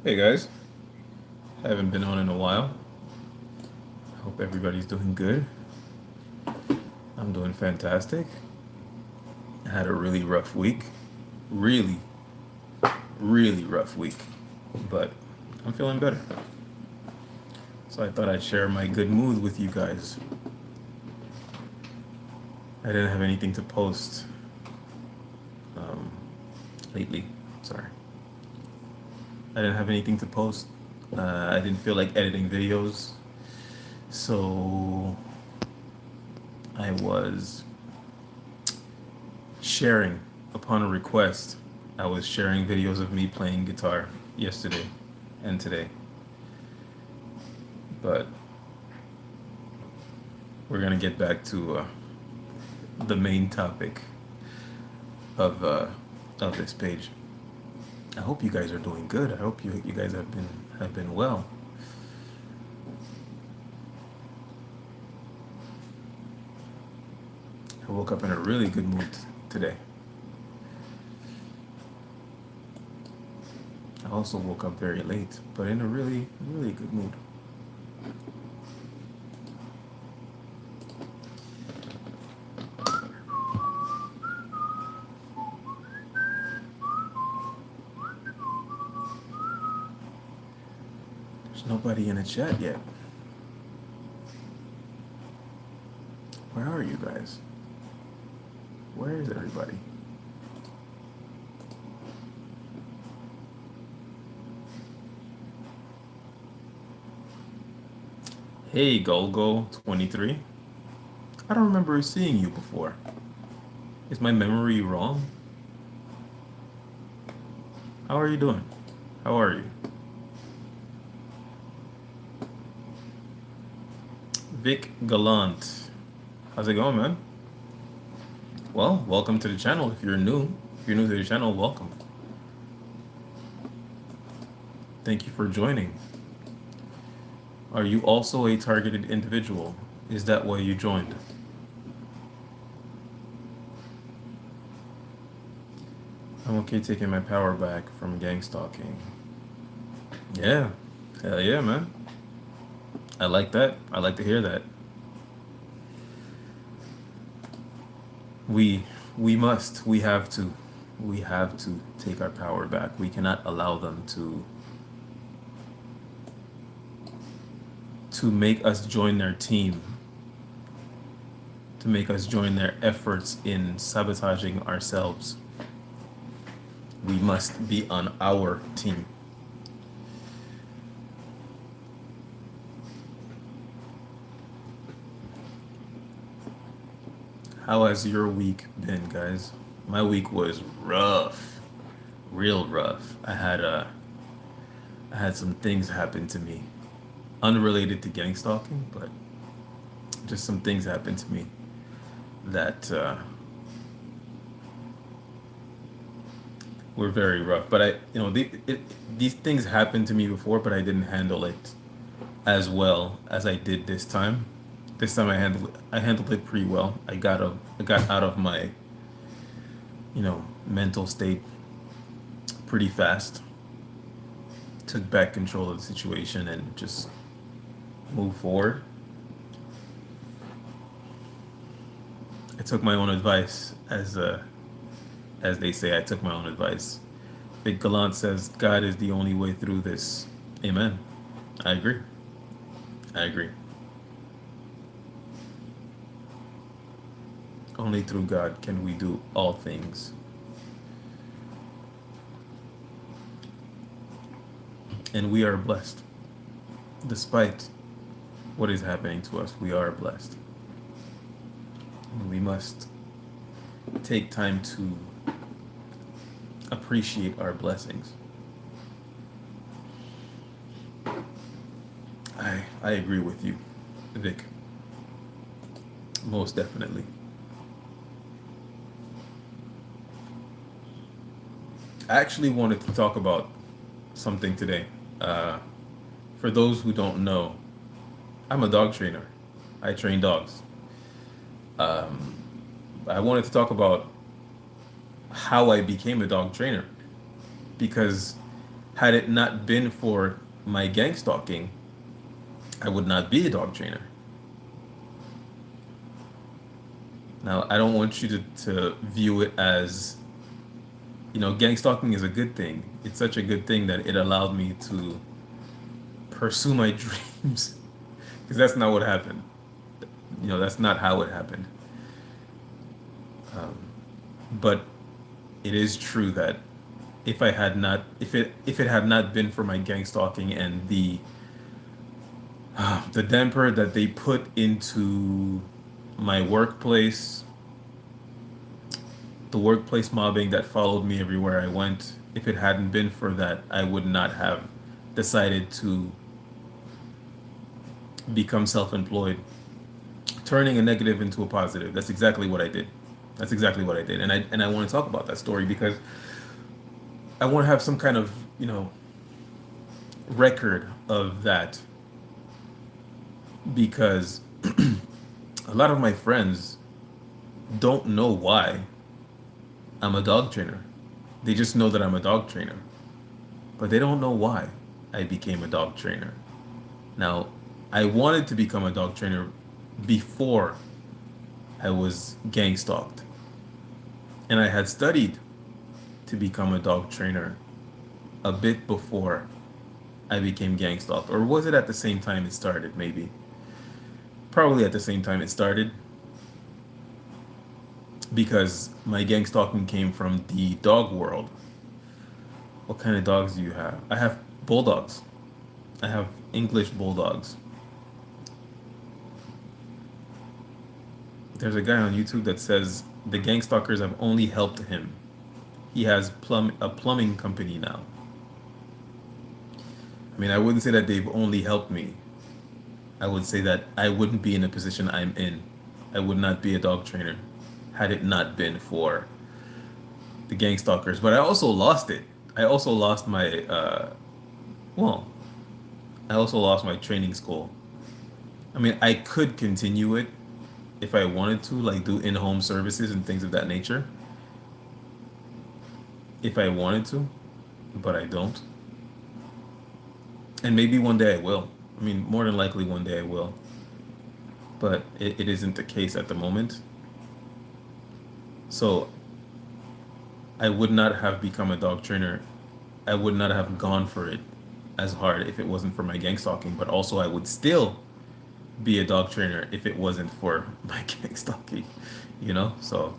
Hey guys, haven't been on in a while. Hope everybody's doing good. I'm doing fantastic. I had a really rough week. Really, really rough week. But I'm feeling better. So I thought I'd share my good mood with you guys. I didn't have anything to post um, lately. Sorry. I didn't have anything to post. I didn't feel like editing videos. So I was sharing upon a request. I was sharing videos of me playing guitar yesterday and today. But we're gonna get back to the main topic of uh, of this page. I hope you guys are doing good. I hope you guys have been well. I woke up in a really good mood today. I also woke up very late, but in a really, really good mood. There's nobody in the chat yet. Where are you guys? Where is everybody? Hey, Golgo23. I don't remember seeing you before. Is my memory wrong? How are you doing? How are you? Vic Gallant. How's it going, man? Well, welcome to the channel. If you're new to the channel, welcome. Thank you for joining. Are you also a targeted individual? Is that why you joined? I'm okay taking my power back from gang stalking. Yeah, hell yeah, man. I like that. I like to hear that. We we have to take our power back. We cannot allow them to make us join their team, to make us join their efforts in sabotaging ourselves. We must be on our team. How has your week been, guys? My week was rough, real rough. I had some things happen to me, unrelated to gang stalking, but just some things happened to me that were very rough. But these things happened to me before, but I didn't handle it as well as I did this time. This time I handled it pretty well. I got out of my mental state pretty fast. Took back control of the situation and just moved forward. I took my own advice, as they say. I took my own advice. Big Gallant says God is the only way through this. Amen. I agree. I agree. Only through God can we do all things. And we are blessed. Despite what is happening to us, we are blessed. And we must take time to appreciate our blessings. I agree with you, Vic. Most definitely. I actually wanted to talk about something today. For those who don't know, I'm a dog trainer. I train dogs. I wanted to talk about how I became a dog trainer because Had it not been for my gang stalking, I would not be a dog trainer. Now, I don't want you to view it as, gang stalking is a good thing. It's such a good thing that it allowed me to pursue my dreams. Because that's not what happened. That's not how it happened. Um, but it is true that if it had not been for my gang stalking and the damper that they put into my workplace, the workplace mobbing that followed me everywhere I went, if it hadn't been for that, I would not have decided to become self-employed, turning a negative into a positive. That's exactly what I did. That's exactly what I did. And I want to talk about that story because I want to have some kind of, record of that, because a lot of my friends don't know why I'm a dog trainer. They just know that I'm a dog trainer, but they don't know why I became a dog trainer. Now, I wanted to become a dog trainer before I was gang stalked, and I had studied to become a dog trainer a bit before I became gang stalked. Or was it at the same time it started? Maybe. Probably at the same time it started, because my gang stalking came from the dog world. What kind of dogs do you have? I have bulldogs. I have English bulldogs. There's a guy on YouTube that says the gang stalkers have only helped him. He has a plumbing company now. I mean, I wouldn't say that they've only helped me. I would say that I wouldn't be in the position I'm in. I would not be a dog trainer had it not been for the gang stalkers. But I also lost it. I also lost my, well, I also lost my training school. I mean, I could continue it if I wanted to, like do in-home services and things of that nature, if I wanted to, but I don't. And maybe one day I will. I mean, more than likely one day I will. But it isn't the case at the moment. So I would not have become a dog trainer. I would not have gone for it as hard if it wasn't for my gang stalking. But also, I would still be a dog trainer if it wasn't for my gang stalking. So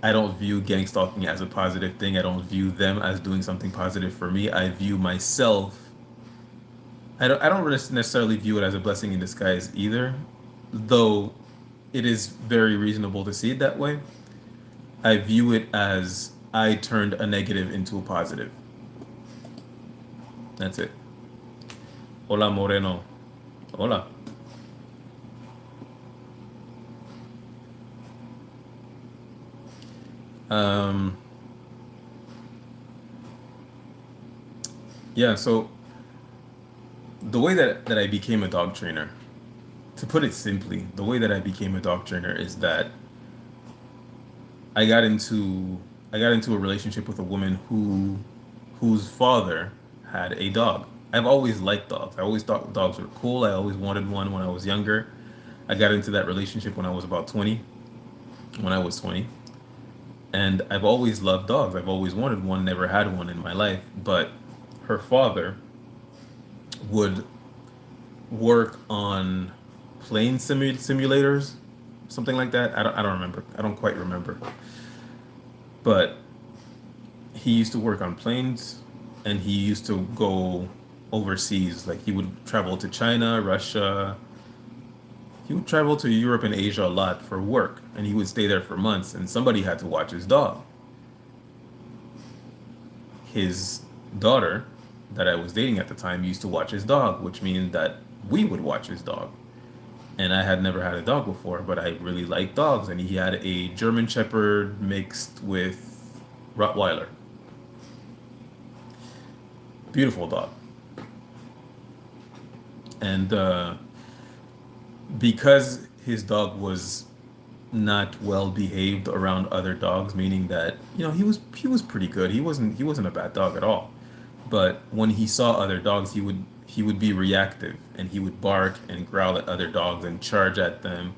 I don't view gang stalking as a positive thing. I don't view them as doing something positive for me. I view myself. I don't really necessarily view it as a blessing in disguise either, though it is very reasonable to see it that way. I view it as I turned a negative into a positive. That's it. Hola, Moreno. Hola. Um, yeah, so the way that I became a dog trainer, to put it simply, the way that I became a dog trainer is that I got into I got into a relationship with a woman whose father had a dog. I've always liked dogs. I always thought dogs were cool. I always wanted one when I was younger. I got into that relationship when I was about 20, when I was 20. And I've always loved dogs. I've always wanted one, never had one in my life. But her father would work on plane simulators, something like that. I don't remember. I don't quite remember. But he used to work on planes, and he used to go overseas. Like he would travel to China, Russia. He would travel to Europe and Asia a lot for work, and he would stay there for months, and somebody had to watch his dog. His daughter, that I was dating at the time, used to watch his dog, which means that we would watch his dog. And I had never had a dog before, but I really liked dogs, and he had a German Shepherd mixed with Rottweiler. Beautiful dog. And because his dog was not well behaved around other dogs, meaning that, he was pretty good. He wasn't a bad dog at all. But when he saw other dogs, he would be reactive, and he would bark and growl at other dogs and charge at them.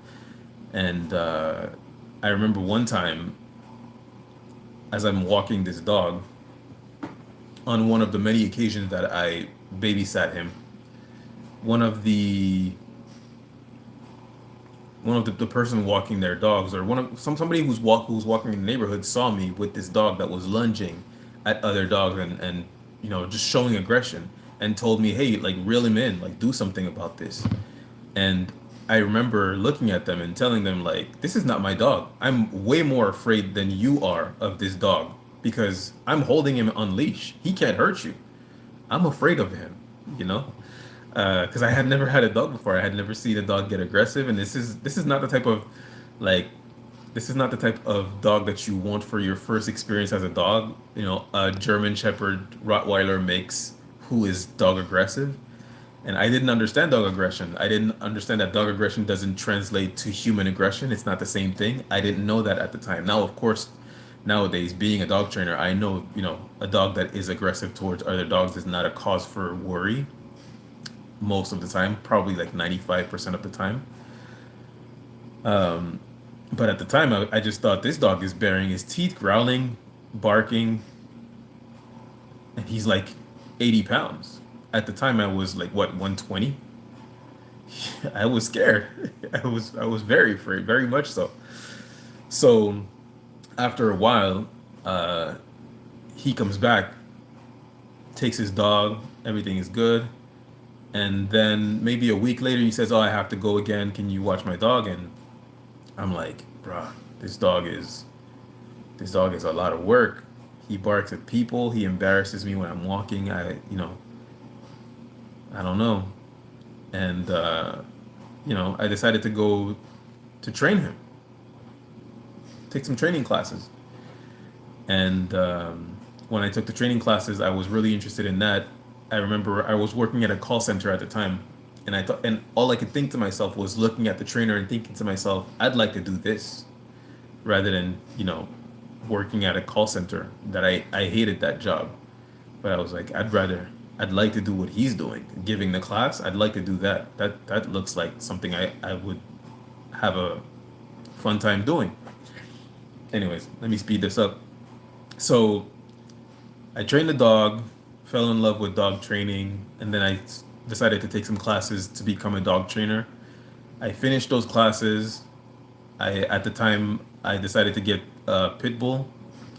And I remember one time, as I'm walking this dog, on one of the many occasions that I babysat him, one of the the person walking their dogs, or somebody who's walking in the neighborhood, saw me with this dog that was lunging at other dogs, and just showing aggression, and told me, hey, like, reel him in, like, do something about this. And I remember looking at them and telling them, like, this is not my dog. I'm way more afraid than you are of this dog, because I'm holding him on leash. He can't hurt you. I'm afraid of him, you know? Because I had never had a dog before. I had never seen a dog get aggressive, and this is not the type of, like, this is not the type of dog that you want for your first experience as a dog. A German Shepherd Rottweiler mix who is dog aggressive. And I didn't understand dog aggression. I didn't understand that dog aggression doesn't translate to human aggression. It's not the same thing. I didn't know that at the time. Now, of course, nowadays, being a dog trainer, I know, a dog that is aggressive towards other dogs is not a cause for worry most of the time, probably like 95% of the time. But at the time, I just thought, this dog is baring his teeth, growling, barking, and he's like 80 pounds. At the time, I was like, what, 120? I was scared. I was very afraid, very much so. So after a while, he comes back, takes his dog, everything is good. And then maybe a week later, he says, "Oh, I have to go again. Can you watch my dog?" And I'm like, "Bruh, this dog is a lot of work. He barks at people. He embarrasses me when I'm walking. I don't know." And I decided to go to train him, take some training classes. And when I took the training classes, I was really interested in that. I remember I was working at a call center at the time, and I thought, and all I could think to myself was looking at the trainer and thinking to myself, I'd like to do this rather than, working at a call center. That I hated that job. But I was like, I'd like to do what he's doing, giving the class. I'd like to do that. That looks like something I would have a fun time doing. Anyways, let me speed this up. So I trained the dog, fell in love with dog training, and then I decided to take some classes to become a dog trainer. I finished those classes. At the time, I decided to get a pit bull.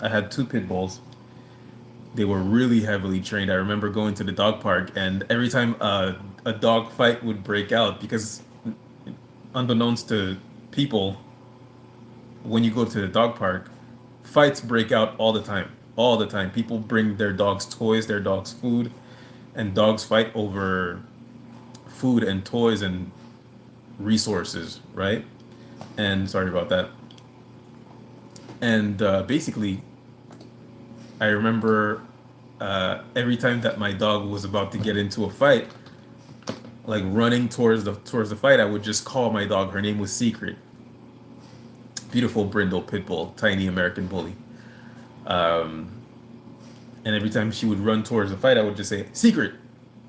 I had two pit bulls. They were really heavily trained. I remember going to the dog park, and every time a dog fight would break out, because unbeknownst to people, when you go to the dog park, fights break out all the time. All the time. People bring their dogs toys, their dogs food, and dogs fight over food and toys and resources, right? And sorry about that. And basically, I remember every time that my dog was about to get into a fight, like running towards the fight, I would just call my dog. Her name was Secret. Beautiful brindle pit bull, tiny American bully. Um, and every time she would run towards the fight, I would just say Secret,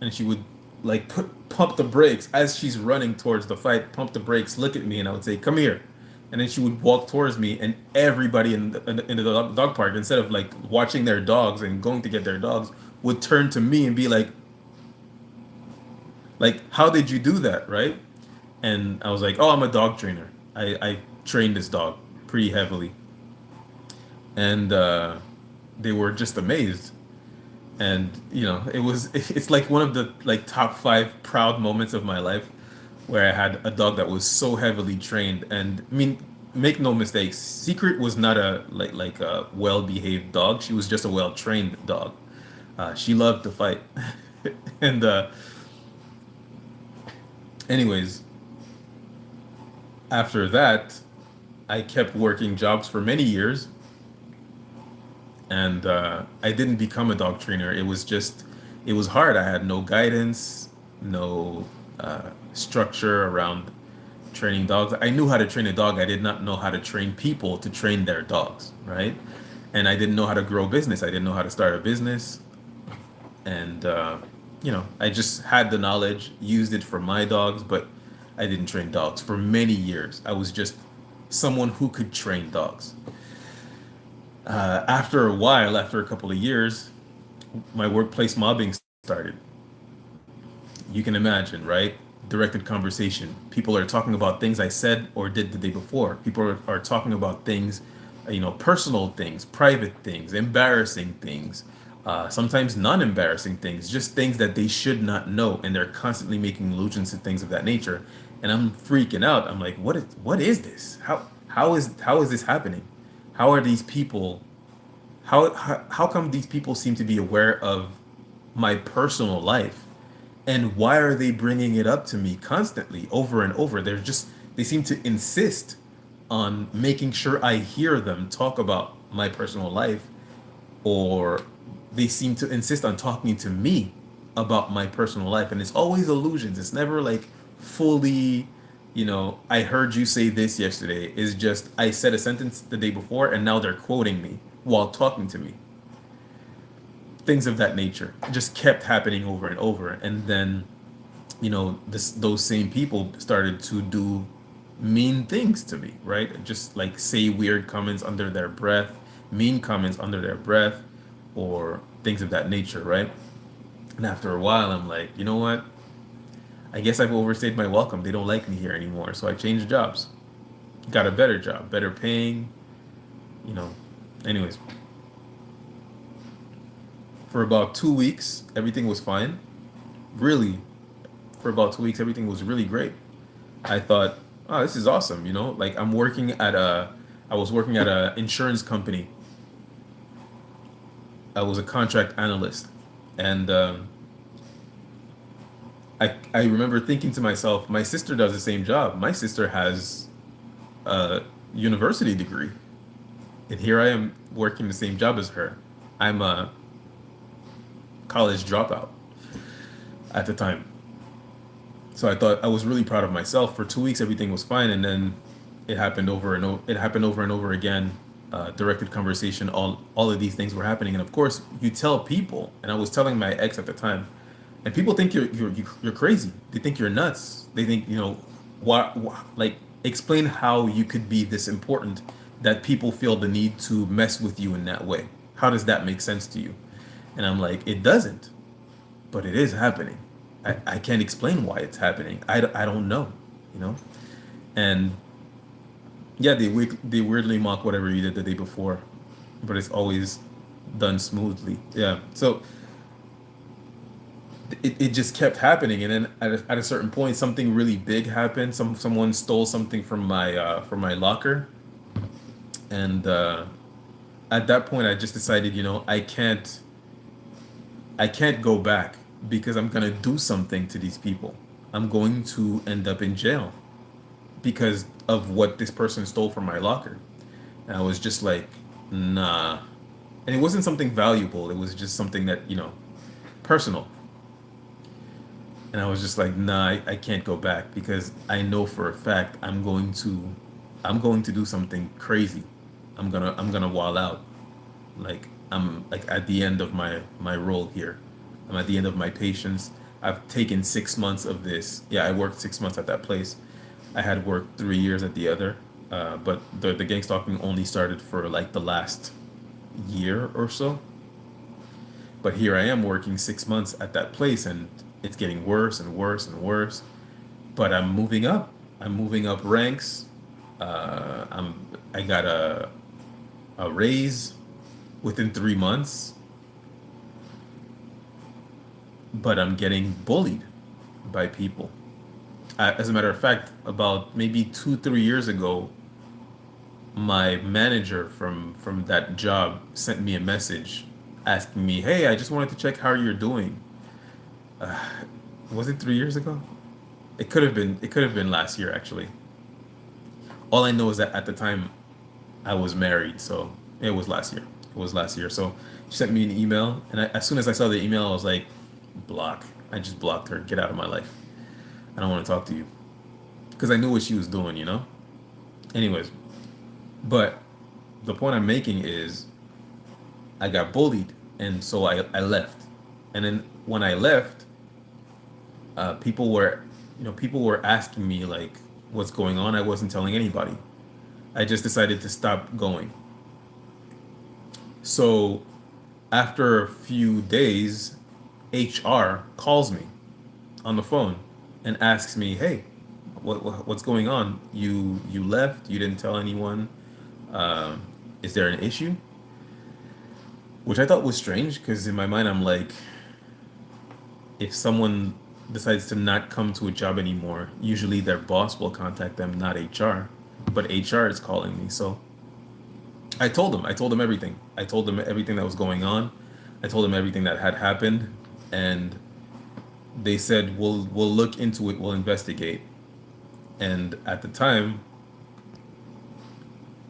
and she would like pump the brakes as she's running towards the fight. Pump the brakes, look at me, and I would say, "Come here." And then she would walk towards me, and everybody in the dog park, instead of like watching their dogs and going to get their dogs, would turn to me and be like, "How did you do that?" Right? And I was like, "Oh, I'm a dog trainer. I trained this dog pretty heavily." And they were just amazed. And it's like one of the like top five proud moments of my life, where I had a dog that was so heavily trained. And I mean, make no mistakes, Secret was not a like a well behaved dog. She was just a well trained dog. She loved to fight. And anyways, after that, I kept working jobs for many years, and I didn't become a dog trainer. It was hard. I had no guidance, no structure around training dogs. I knew how to train a dog. I did not know how to train people to train their dogs, right? And I didn't know how to grow business. I didn't know how to start a business. And, I just had the knowledge, used it for my dogs, but I didn't train dogs for many years. I was just someone who could train dogs. After a while, after a couple of years, my workplace mobbing started. You can imagine, right? Directed conversation. People are talking about things I said or did the day before. People are talking about things, personal things, private things, embarrassing things, sometimes non-embarrassing things, just things that they should not know, and they're constantly making allusions to things of that nature. And I'm freaking out. I'm like, what is this? How is this happening? How are these people? How come these people seem to be aware of my personal life? And why are they bringing it up to me constantly over and over? They seem to insist on making sure I hear them talk about my personal life, or they seem to insist on talking to me about my personal life. And it's always illusions. It's never like fully, I heard you say this yesterday. It's just I said a sentence the day before and now they're quoting me while talking to me. Things of that nature just kept happening over and over. And then, those same people started to do mean things to me, right? Just like say weird comments under their breath, mean comments under their breath, or things of that nature, right? And after a while, I'm like, you know what? I guess I've overstayed my welcome. They don't like me here anymore. So I changed jobs, got a better job, better paying, you know. Anyways, for about 2 weeks, everything was fine. Really, for about 2 weeks, everything was really great. I thought, oh, this is awesome. Like I was working at a insurance company. I was a contract analyst, and I remember thinking to myself, my sister does the same job. My sister has a university degree, and here I am working the same job as her. I'm a college dropout at the time. So I thought I was really proud of myself. For 2 weeks, everything was fine, and then it happened over and over. It happened over and over again. Directed conversation. All of these things were happening, and of course, you tell people. And I was telling my ex at the time, and people think you're crazy. They think you're nuts. They think like explain how you could be this important that people feel the need to mess with you in that way. How does that make sense to you? And I'm like, it doesn't, but it is happening. I can't explain why it's happening. I don't know, And yeah, they weirdly mock whatever you did the day before, but it's always done smoothly. Yeah. So it just kept happening, and then at a certain point, something really big happened. Someone stole something from my locker, and at that point, I just decided, I can't go back because I'm gonna do something to these people. I'm going to end up in jail because of what this person stole from my locker. And I was just like, nah. And it wasn't something valuable. It was just something that, personal. And I was just like, nah, I can't go back because I know for a fact I'm going to do something crazy. I'm gonna wall out. Like I'm like at the end of my role here. I'm at the end of my patience. I've taken 6 months of this. Yeah, I worked 6 months at that place. I had worked 3 years at the other, but the gang stalking only started for like the last year or so. But here I am working 6 months at that place, and it's getting worse and worse and worse. But I'm moving up. I'm moving up ranks. I got a raise within 3 months, but I'm getting bullied by people. As a matter of fact, about maybe 2, 3 years ago, my manager from that job sent me a message asking me, "Hey, I just wanted to check how you're doing." Uh, was it 3 years ago? It could have been. It could have been last year, actually. All I know is that at the time I was married, so it was last year. It was last year. So she sent me an email, and as soon as I saw the email, I was like, block. I just blocked her. Get out of my life. I don't want to talk to you. because I knew what she was doing, you know? Anyways, but the point I'm making is I got bullied, and so I left. And then when I left, people were, people were asking me like, what's going on? I wasn't telling anybody. I just decided to stop going. So after a few days, HR calls me on the phone and asks me, "Hey, what's going on? You left. You didn't tell anyone. Um, is there an issue?" Which I thought was strange because in my mind I'm like, if someone decides to not come to a job anymore, usually their boss will contact them, not HR. But HR is calling me, so I told them. I told them everything. I told them everything that was going on. I told them everything that had happened, and they said we'll look into it. We'll investigate. And at the time,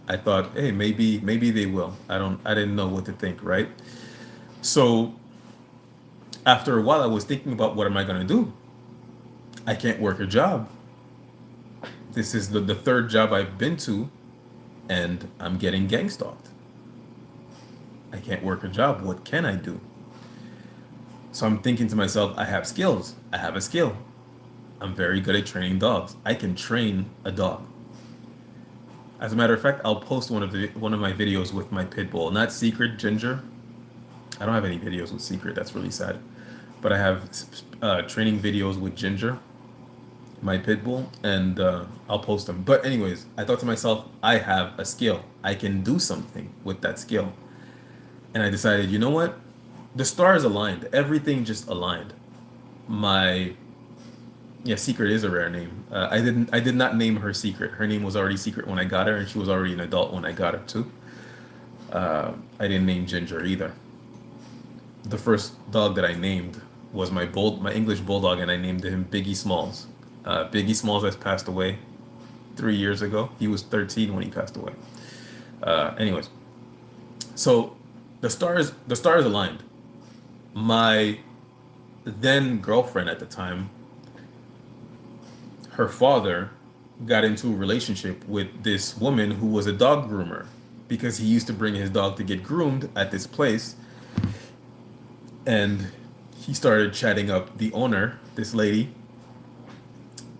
I thought, hey, maybe they will. I didn't know what to think, right? So after a while, I was thinking about what am I gonna do? I can't work a job. This is the third job I've been to, and I'm getting gang stalked. I can't work a job. What can I do? So I'm thinking to myself, I have skills. I have a skill. I'm very good at training dogs. I can train a dog. As a matter of fact, I'll post one of my videos with my pit bull, not Secret Ginger. I don't have any videos with Secret. That's really sad. But I have training videos with Ginger, my pit bull, and I'll post them. But anyways, I thought to myself, I have a skill. I can do something with that skill. And I decided, you know what? The stars aligned. Everything just aligned. My Yeah, Secret is a rare name. I did not name her Secret. Her name was already Secret when I got her, and she was already an adult when I got her too. I didn't name Ginger either. The first dog that I named was my English bulldog, and I named him Biggie Smalls. Biggie Smalls has passed away 3 years ago. He was 13 when he passed away. Anyways, so the stars aligned. My then girlfriend at the time, her father got into a relationship with this woman who was a dog groomer because he used to bring his dog to get groomed at this place, and he started chatting up the owner, this lady,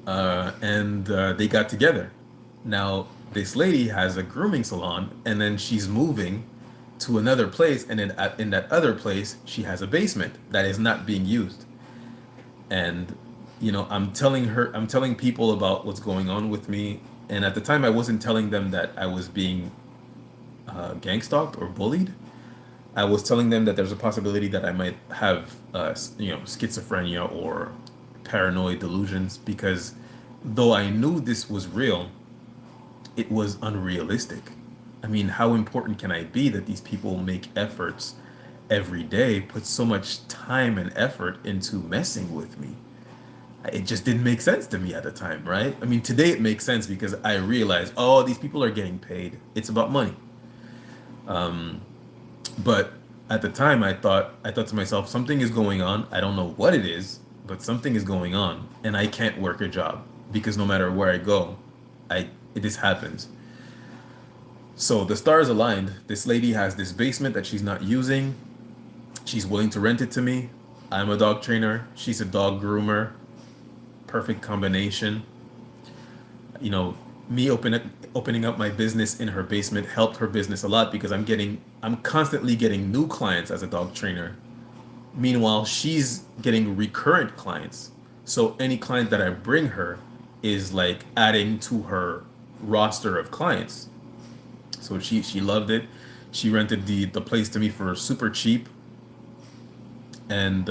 and they got together. Now this lady has a grooming salon, and then she's moving to another place, and in that other place she has a basement that is not being used. And I'm telling people about what's going on with me, and at the time I wasn't telling them that I was being gang stalked or bullied. I was telling them that there's a possibility that I might have schizophrenia or paranoid delusions, because though I knew this was real, it was unrealistic. I mean, how important can I be that these people make efforts every day, put so much time and effort into messing with me? It just didn't make sense to me at the time, right? I mean, today it makes sense because I realize, oh, these people are getting paid. It's about money. But at the time, I thought to myself, something is going on. I don't know what it is, but something is going on, and I can't work a job because no matter where I go, this happens. So the stars aligned. This lady has this basement that she's not using. She's willing to rent it to me. I'm a dog trainer. She's a dog groomer. Perfect combination. Me opening up my business in her basement helped her business a lot because I'm constantly getting new clients as a dog trainer. Meanwhile, she's getting recurrent clients. So any client that I bring her is like adding to her roster of clients. So she loved it. She rented the place to me for super cheap. And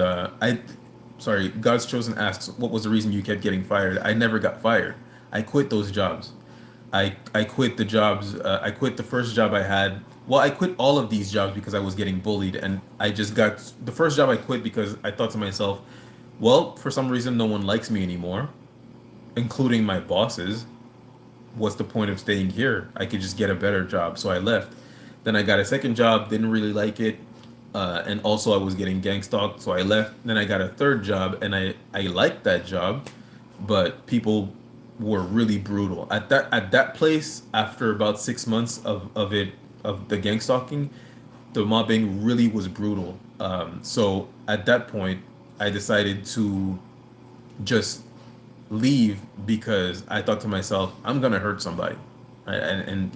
sorry, God's Chosen asks, what was the reason you kept getting fired? I never got fired. I quit those jobs. I quit the jobs. I quit the first job I had. Well, I quit all of these jobs because I was getting bullied, and I just got the first job I quit because I thought to myself, well, for some reason, no one likes me anymore, including my bosses. What's the point of staying here? I could just get a better job. So I left. Then I got a second job, didn't really like it. And also I was getting gang stalked, so I left. Then I got a third job, and I liked that job, but people were really brutal. At that place, after about 6 months of the gang stalking, the mobbing really was brutal. So at that point, I decided to just leave because I thought to myself, I'm gonna hurt somebody, right? And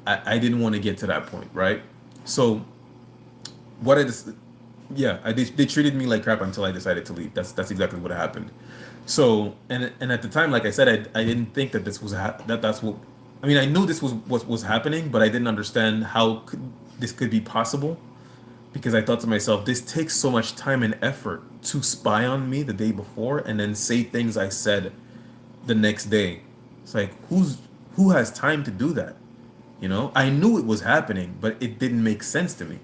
I didn't want to get to that point, right? So what I just yeah, they treated me like crap until I decided to leave. That's exactly what happened. So and at the time, like I said, I didn't think that this was that's what I mean. I knew this was what was happening, but I didn't understand how this could be possible because I thought to myself, this takes so much time and effort to spy on me the day before and then say things I said the next day. It's like who has time to do that? I knew it was happening, but it didn't make sense to me.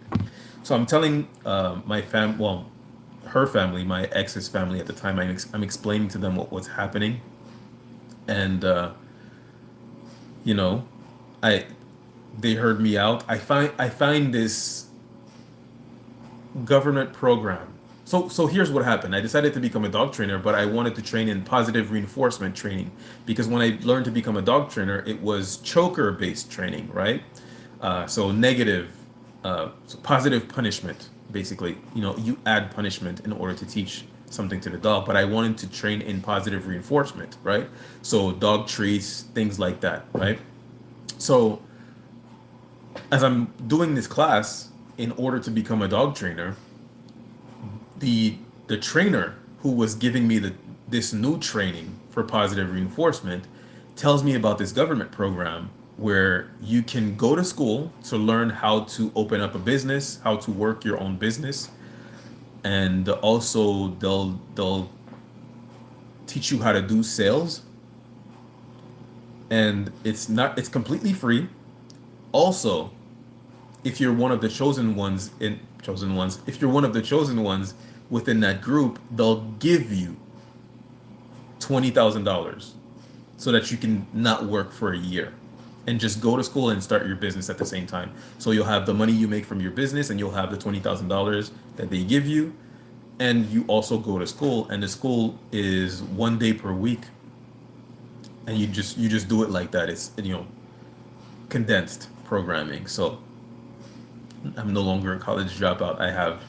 So I'm telling well, her family, my ex's family at the time. I'm explaining to them what was happening, and you know, I they heard me out. I find this government program. So here's what happened. I decided to become a dog trainer, but I wanted to train in positive reinforcement training because when I learned to become a dog trainer, it was choker based training, right? So negative, so positive punishment, basically. You add punishment in order to teach something to the dog, but I wanted to train in positive reinforcement, right? So dog treats, things like that, right? So as I'm doing this class in order to become a dog trainer, the trainer who was giving me this new training for positive reinforcement tells me about this government program where you can go to school to learn how to open up a business, how to work your own business, and also they'll teach you how to do sales, and it's completely free. Also, if you're one of the if you're one of the chosen ones within that group, they'll give you $20,000 so that you can not work for a year and just go to school and start your business at the same time. So you'll have the money you make from your business and you'll have the $20,000 that they give you, and you also go to school, and the school is 1 day per week, and you just do it like that. It's condensed programming. So I'm no longer a college dropout. I have,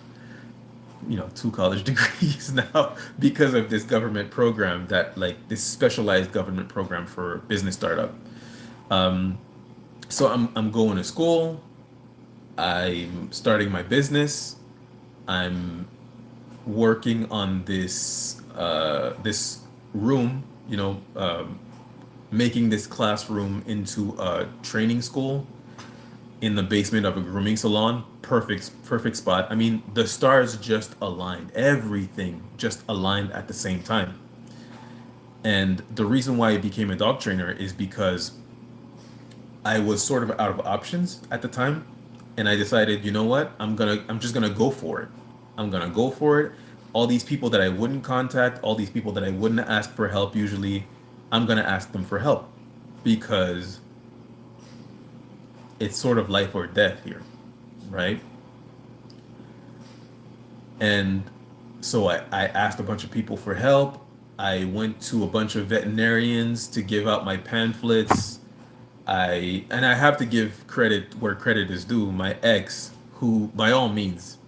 2 college degrees now because of this government program, that like this specialized government program for business startup. Um, so I'm going to school. I'm starting my business. I'm working on this room, making this classroom into a training school in the basement of a grooming salon. Perfect spot. I mean, the stars just aligned. Everything just aligned at the same time. And the reason why I became a dog trainer is because I was sort of out of options at the time, and I decided, you know what? I'm just gonna go for it. I'm gonna go for it. All these people that I wouldn't contact, all these people that I wouldn't ask for help usually, I'm gonna ask them for help because it's sort of life or death here, right? And so I asked a bunch of people for help. I went to a bunch of veterinarians to give out my pamphlets. I have to give credit where credit is due. My ex, who by all means,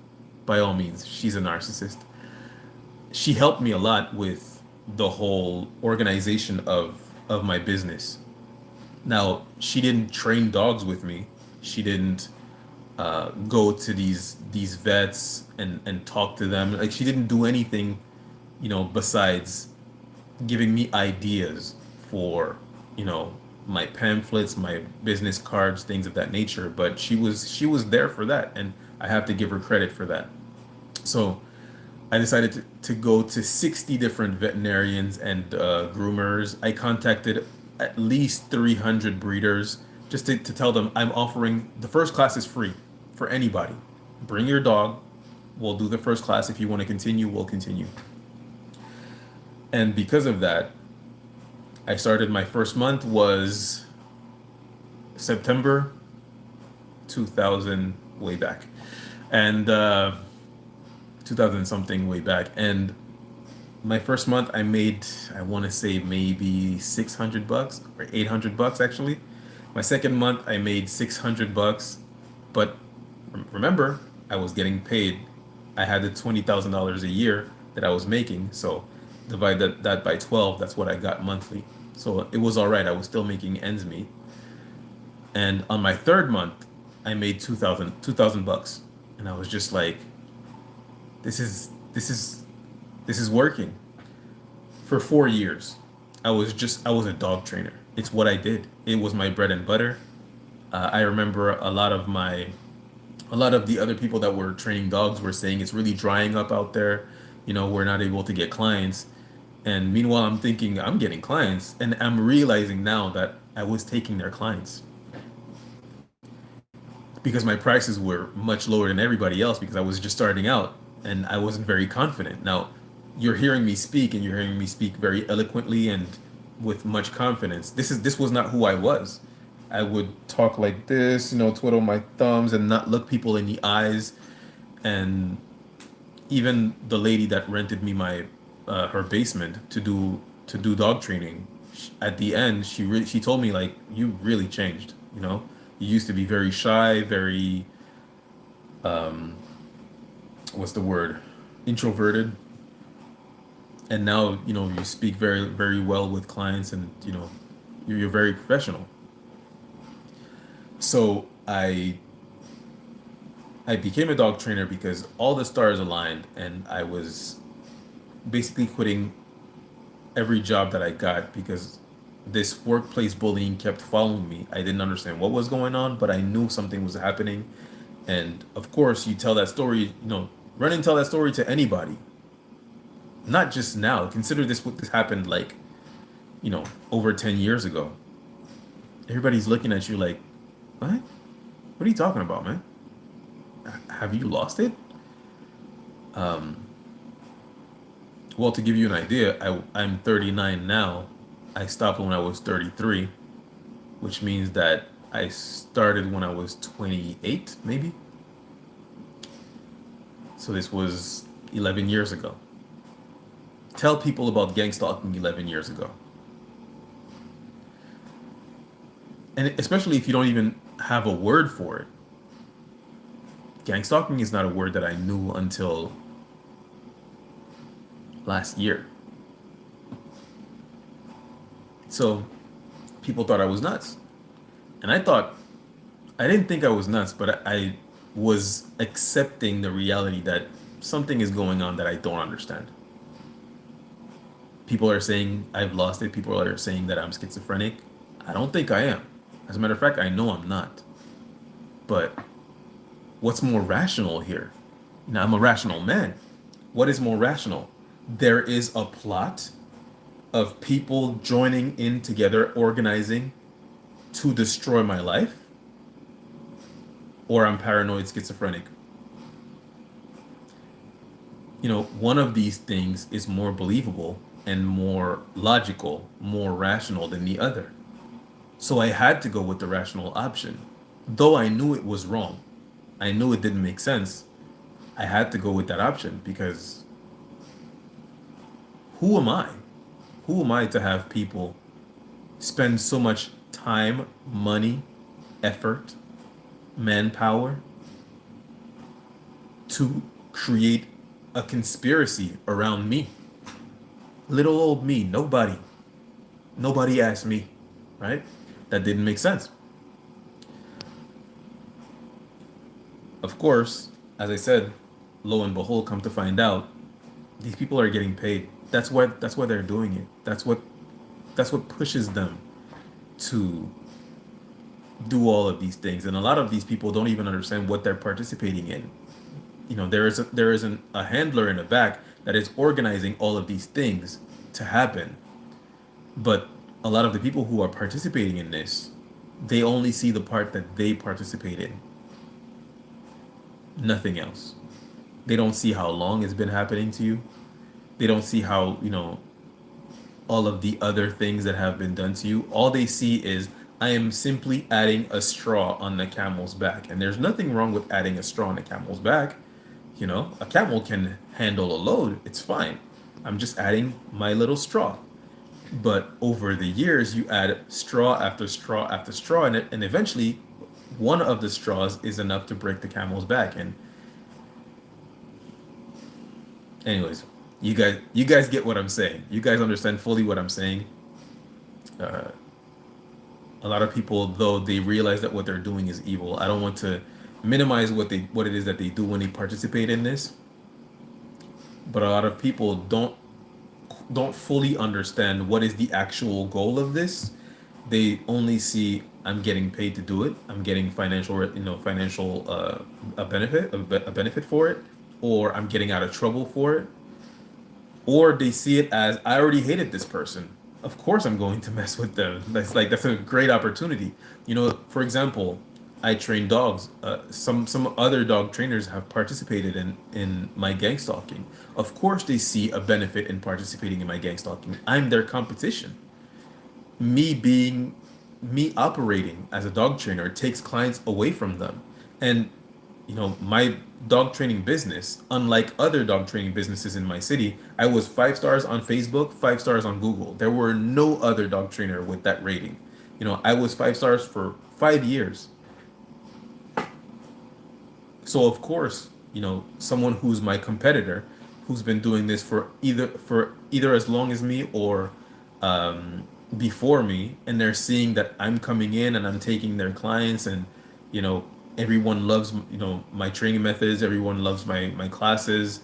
she's a narcissist. She helped me a lot with the whole organization of my business. Now, she didn't train dogs with me. She didn't go to these vets and talk to them. Like, she didn't do anything, besides giving me ideas for, my pamphlets, my business cards, things of that nature. But she was there for that, and I have to give her credit for that. So I decided to go to 60 different veterinarians and groomers. I contacted at least 300 breeders just to tell them I'm offering the first class is free for anybody. Bring your dog. We'll do the first class. If you want to continue, we'll continue. And because of that, I started my first month was September 2000, way back. And 2000 something, way back. And My first month I made, I want to say maybe $600 or $800 actually. My second month I made $600, but remember, I was getting paid. I had the $20,000 a year that I was making, so divide that by 12, that's what I got monthly. So it was all right. I was still making ends meet. And on my third month, I made 2,000 bucks. And I was just like, this is this is this is working. For 4 years, I was a dog trainer. It's what I did. It was my bread and butter. I remember a lot of the other people that were training dogs were saying it's really drying up out there. We're not able to get clients. And meanwhile, I'm thinking I'm getting clients, and I'm realizing now that I was taking their clients because my prices were much lower than everybody else because I was just starting out and I wasn't very confident. Now, you're hearing me speak and you're hearing me speak very eloquently and with much confidence. This was not who I was. I would talk like this, twiddle my thumbs and not look people in the eyes. And even the lady that rented me my her basement to do dog training, at the end she told me like you really changed. You used to be very shy, very what's the word, introverted, and now you speak very very well with clients, and you're very professional. So I became a dog trainer because all the stars aligned, and I was basically quitting every job that I got because this workplace bullying kept following me. I didn't understand what was going on, but I knew something was happening. And of course, you tell that story, run and tell that story to anybody. Not just now. Consider this what this happened like, over 10 years ago. Everybody's looking at you like, what? What are you talking about, man? Have you lost it? Um, well, to give you an idea, I'm 39 now. I stopped when I was 33, which means that I started when I was 28, maybe. So this was 11 years ago. Tell people about gang stalking 11 years ago. And especially if you don't even have a word for it. Gang stalking is not a word that I knew until last year. So people thought I was nuts. And I didn't think I was nuts, but I was accepting the reality that something is going on that I don't understand. People are saying I've lost it. People are saying that I'm schizophrenic. I don't think I am. As a matter of fact, I know I'm not. But what's more rational here? Now, I'm a rational man. What is more rational? There is a plot of people joining in together, organizing to destroy my life, or I'm paranoid schizophrenic. One of these things is more believable and more logical, more rational than the other. So I had to go with the rational option. Though I knew it was wrong, I knew it didn't make sense. I had to go with that option because who am I? Who am I to have people spend so much time, money, effort, manpower to create a conspiracy around me? Little old me, nobody asked me, right? That didn't make sense. Of course, as I said, lo and behold, come to find out, these people are getting paid. That's why they're doing it. That's what pushes them to do all of these things. And a lot of these people don't even understand what they're participating in. There isn't a handler in the back that is organizing all of these things to happen. But a lot of the people who are participating in this, they only see the part that they participate in, nothing else. They don't see how long it's been happening to you. They don't see how, all of the other things that have been done to you. All they see is, I am simply adding a straw on the camel's back. And there's nothing wrong with adding a straw on the camel's back. A camel can handle a load. It's fine. I'm just adding my little straw. But over the years, you add straw after straw after straw, and eventually, one of the straws is enough to break the camel's back. And anyways, you guys get what I'm saying. You guys understand fully what I'm saying. Uh, a lot of people, though, they realize that what they're doing is evil. I don't want to minimize what it is that they do when they participate in this, but a lot of people don't fully understand what is the actual goal of this. They only see, I'm getting paid to do it. I'm getting financial a benefit for it, or I'm getting out of trouble for it, or they see it as, I already hated this person. Of course I'm going to mess with them. That's a great opportunity. For example, I train dogs. Some other dog trainers have participated in my gang stalking. Of course they see a benefit in participating in my gang stalking. I'm their competition. Me being Me operating as a dog trainer takes clients away from them. And my dog training business, unlike other dog training businesses in my city, I was 5 stars on Facebook, 5 stars on Google. There were no other dog trainer with that rating. I was 5 stars for 5 years. So of course, someone who's my competitor, who's been doing this for either as long as me or before me, and they're seeing that I'm coming in and I'm taking their clients, and you know everyone loves my training methods, everyone loves my classes.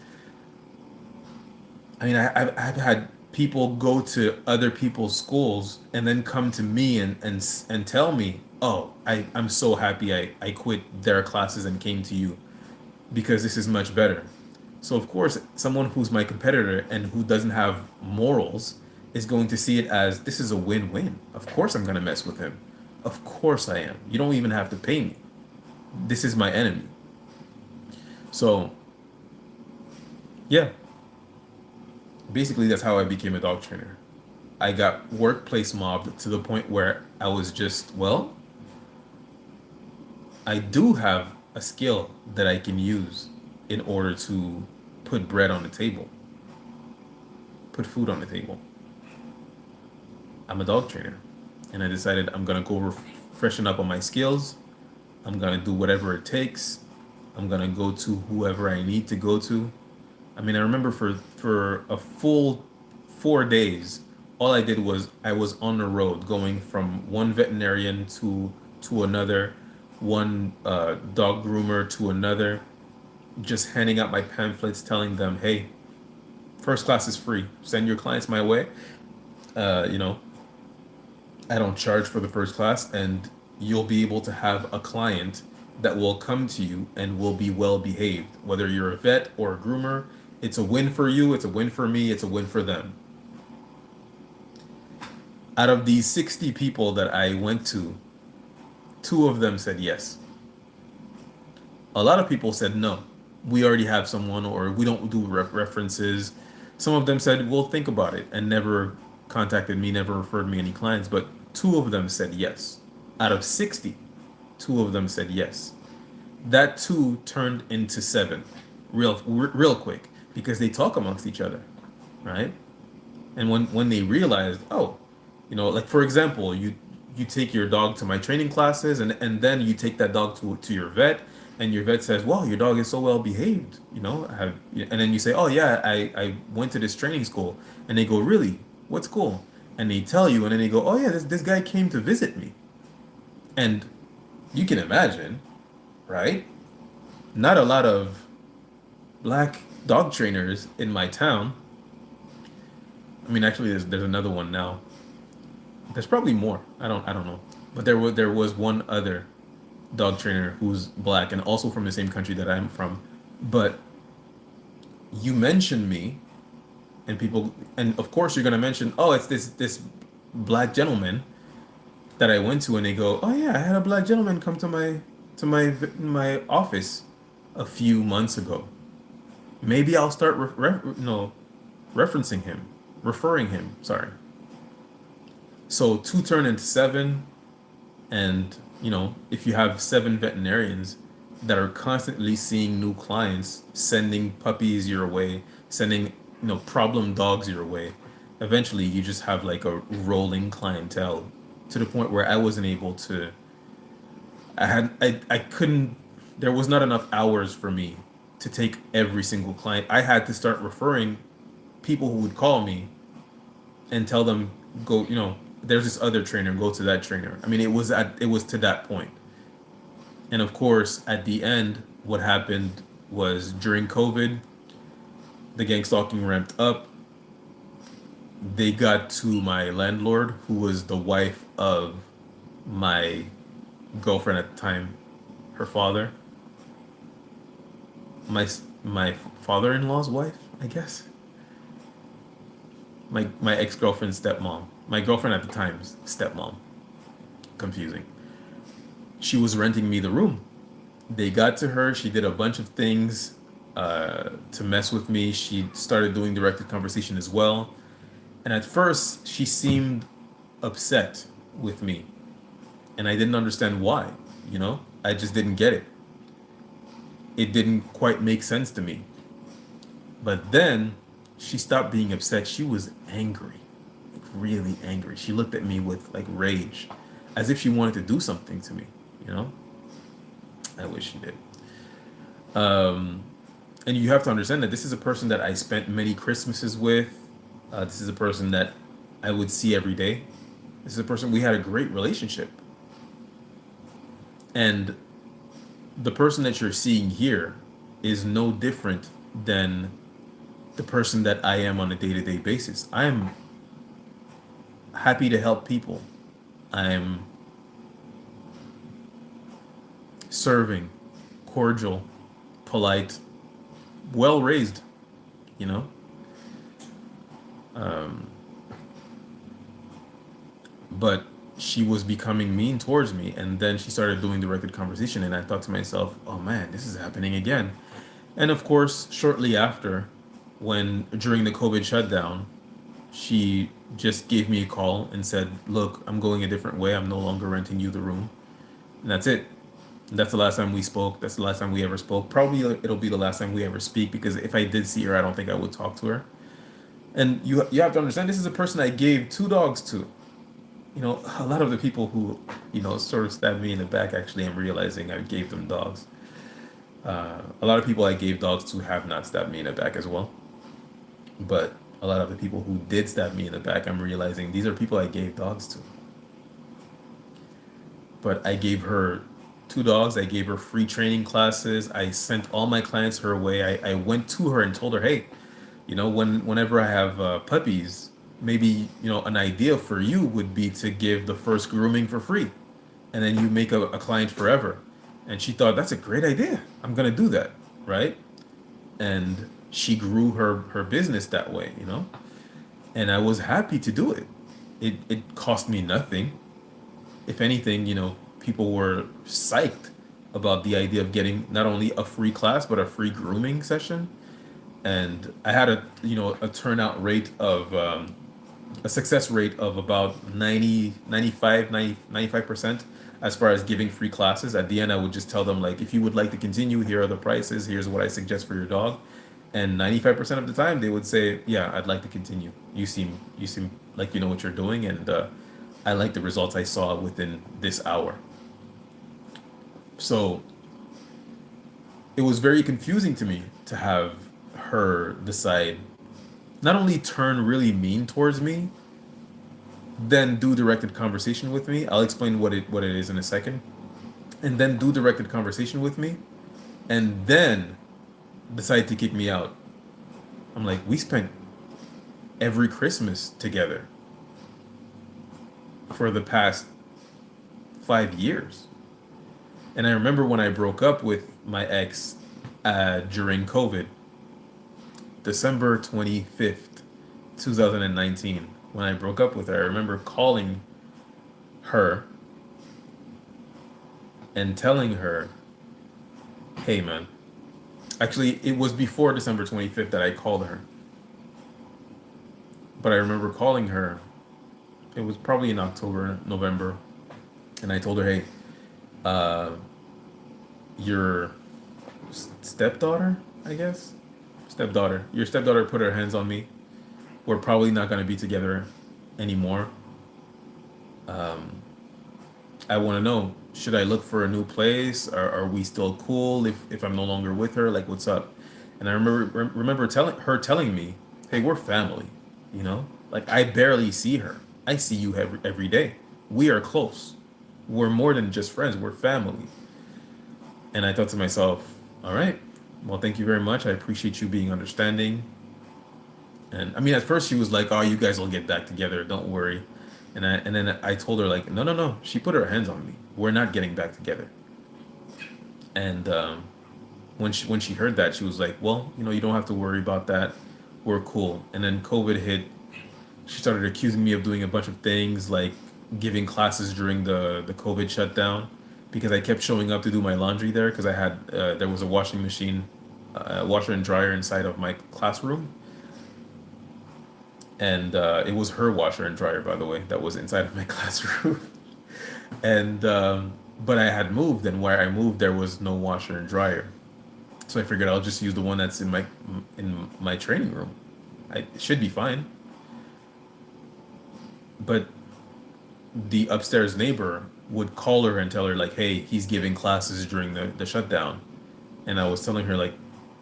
I mean, I've had people go to other people's schools and then come to me and tell me, oh, I'm so happy I quit their classes and came to you because this is much better. So of course, someone who's my competitor and who doesn't have morals is going to see it as, this is a win-win. Of course I'm going to mess with him. Of course I am. You don't even have to pay me. This is my enemy. So yeah, basically that's how I became a dog trainer. I got workplace mobbed to the point where I was just, well, I do have a skill that I can use in order to put bread on the table, put food on the table. I'm a dog trainer. And I decided I'm going to go freshen up on my skills. I'm going to do whatever it takes. I'm going to go to whoever I need to go to. I mean, I remember for a full 4 days, all I did was I was on the road going from one veterinarian to another, one dog groomer to another, just handing out my pamphlets telling them, hey, first class is free. Send your clients my way. Uh, you know, I don't charge for the first class, and you'll be able to have a client that will come to you and will be well behaved. Whether you're a vet or a groomer, it's a win for you, it's a win for me, it's a win for them. Out of these 60 people that I went to, two of them said yes. A lot of people said no. We already have someone, or we don't do references. Some of them said, we'll think about it, and never contacted me, never referred me any clients. But two of them said yes. Out of 60, two of them said yes. That two turned into seven real quick because they talk amongst each other, right? And when they realized, oh, like for example, you take your dog to my training classes, and then you take that dog to your vet, and your vet says, wow, your dog is so well behaved, and then you say, oh yeah, I went to this training school, and they go, really? What school? And they tell you, and then they go, oh yeah, this guy came to visit me. And you can imagine, right? Not a lot of black dog trainers in my town. I mean, actually, there's another one now. There's probably more. I don't know. But there was one other dog trainer who's black and also from the same country that I'm from. But you mention me, and people, and of course you're gonna mention, oh, it's this black gentleman that I went to, and they go, oh yeah, I had a black gentleman come to my office a few months ago. Maybe I'll start referencing him, referring him. Sorry. So two turn into seven, and if you have seven veterinarians that are constantly seeing new clients, sending puppies your way, sending problem dogs your way, eventually you just have like a rolling clientele to the point where I wasn't able to. I couldn't. There was not enough hours for me to take every single client. I had to start referring people who would call me and tell them, go, there's this other trainer, go to that trainer. I mean, it was to that point. And of course, at the end, what happened was during COVID, the gang stalking ramped up. They got to my landlord, who was the wife of my girlfriend at the time, her father, my my father-in-law's wife, I guess. My ex-girlfriend's stepmom, my girlfriend at the time's stepmom. Confusing. She was renting me the room. They got to her. She did a bunch of things to mess with me. She started doing directed conversation as well. And at first, she seemed upset with me. And I didn't understand why, I just didn't get it. It didn't quite make sense to me. But then she stopped being upset. She was angry, like really angry. She looked at me with like rage, as if she wanted to do something to me, you know? I wish she did. And you have to understand that this is a person that I spent many Christmases with. This is a person that I would see every day. This is a person we had a great relationship. And the person that you're seeing here is no different than the person that I am on a day-to-day basis. I am happy to help people. I'm serving, cordial, polite, well raised, you know. But she was becoming mean towards me, and then she started doing directed conversation, and I thought to myself, oh man, this is happening again. And of course, shortly after, when during the COVID shutdown, she just gave me a call and said, look, I'm going a different way. I'm no longer renting you the room. And that's it. That's the last time we spoke. That's the last time we ever spoke. Probably it'll be the last time we ever speak, because if I did see her, I don't think I would talk to her. And you have to understand, this is a person I gave 2 dogs to. A lot of the people who, sort of stabbed me in the back, actually, I'm realizing I gave them dogs. A lot of people I gave dogs to have not stabbed me in the back as well. But a lot of the people who did stab me in the back, I'm realizing these are people I gave dogs to. But I gave her 2 dogs. I gave her free training classes. I sent all my clients her way. I went to her and told her, hey, whenever I have puppies, maybe, an idea for you would be to give the first grooming for free. And then you make a client forever. And she thought, that's a great idea. I'm going to do that. Right. And she grew her business that way, and I was happy to do it. It cost me nothing. If anything, people were psyched about the idea of getting not only a free class, but a free grooming session. And I had a turnout rate of, a success rate of about 95% as far as giving free classes. At the end, I would just tell them, like, if you would like to continue, here are the prices, here's what I suggest for your dog. And 95% of the time they would say, yeah, I'd like to continue. You seem like you know what you're doing, and I like the results I saw within this hour. So it was very confusing to me to have her decide not only turn really mean towards me, then do directed conversation with me. I'll explain what it is in a second. And then do directed conversation with me, and then decide to kick me out. I'm like, we spent every Christmas together for the past 5 years. And I remember when I broke up with my ex during COVID, December 25th, 2019, when I broke up with her, I remember calling her and telling her, hey man, actually, it was before December 25th that I called her. But I remember calling her, it was probably in October, November, and I told her, hey, your stepdaughter, I guess, Stepdaughter. Your stepdaughter put her hands on me. We're probably not gonna be together anymore. Um, I want to know, should I look for a new place? Are we still cool if I'm no longer with her? Like, what's up? And I remember telling me, hey, we're family, you know? Like, I barely see her. I see you every day. We are close. We're more than just friends. We're family. And I thought to myself, all right, well, thank you very much. I appreciate you being understanding. And I mean, at first she was like, "Oh, you guys will get back together. Don't worry." And then I told her like, "No, no, no." She put her hands on me. We're not getting back together. And when she heard that, she was like, "Well, you know, you don't have to worry about that. We're cool." And then COVID hit. She started accusing me of doing a bunch of things like giving classes during the COVID shutdown because I kept showing up to do my laundry there because I had there was a washing machine, washer and dryer inside of my classroom. And it was her washer and dryer, by the way, that was inside of my classroom. And but I had moved, and where I moved, there was no washer and dryer. So I figured I'll just use the one that's in my training room. It should be fine. But the upstairs neighbor would call her and tell her like, "Hey, he's giving classes during the shutdown." And I was telling her like,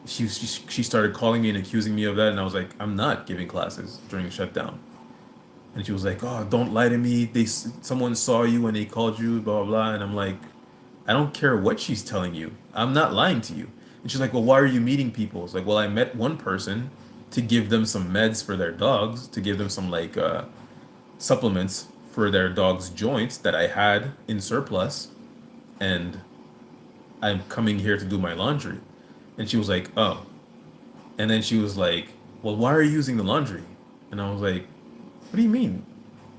she started calling me and accusing me of that, and I was like, "I'm not giving classes during the shutdown." And she was like, "Oh, don't lie to me. Someone saw you and they called you, blah blah blah." And I'm like, "I don't care what she's telling you. I'm not lying to you." And she's like, "Well, why are you meeting people?" It's like, "Well, I met one person to give them some meds for their dogs, to give them some like supplements for their dog's joints that I had in surplus, and I'm coming here to do my laundry." And she was like, "Oh." And then she was like, "Well, why are you using the laundry?" And I was like, "What do you mean?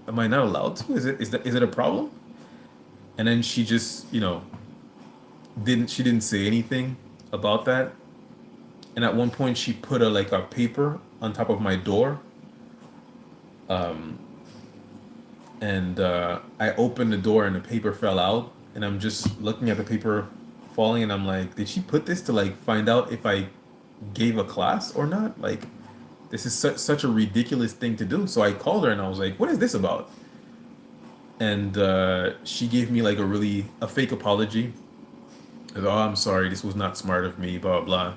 Am I not allowed to? Is it a problem?" And then she just, didn't say anything about that. And at one point she put a like a paper on top of my door. Um, and I opened the door and the paper fell out. And I'm just looking at the paper falling, and I'm like, did she put this to like find out if I gave a class or not? Like, this is such a ridiculous thing to do. So I called her and I was like, "What is this about?" And she gave me like a fake apology. Oh, "I'm sorry, this was not smart of me, blah blah blah."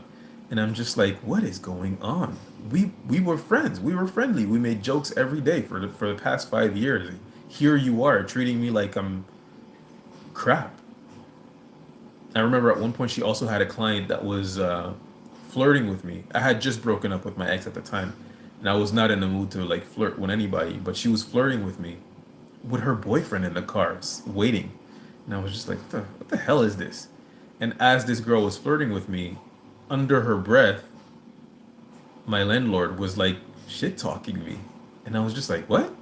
And I'm just like, what is going on? We were friends. We were friendly. We made jokes every day for the past 5 years. Here you are treating me like I'm crap. I remember at one point she also had a client that was flirting with me. I had just broken up with my ex at the time, and I was not in the mood to like flirt with anybody. But she was flirting with me with her boyfriend in the car, waiting, and I was just like, what the hell is this?" And as this girl was flirting with me, under her breath, my landlord was like shit talking me, and I was just like, "What?"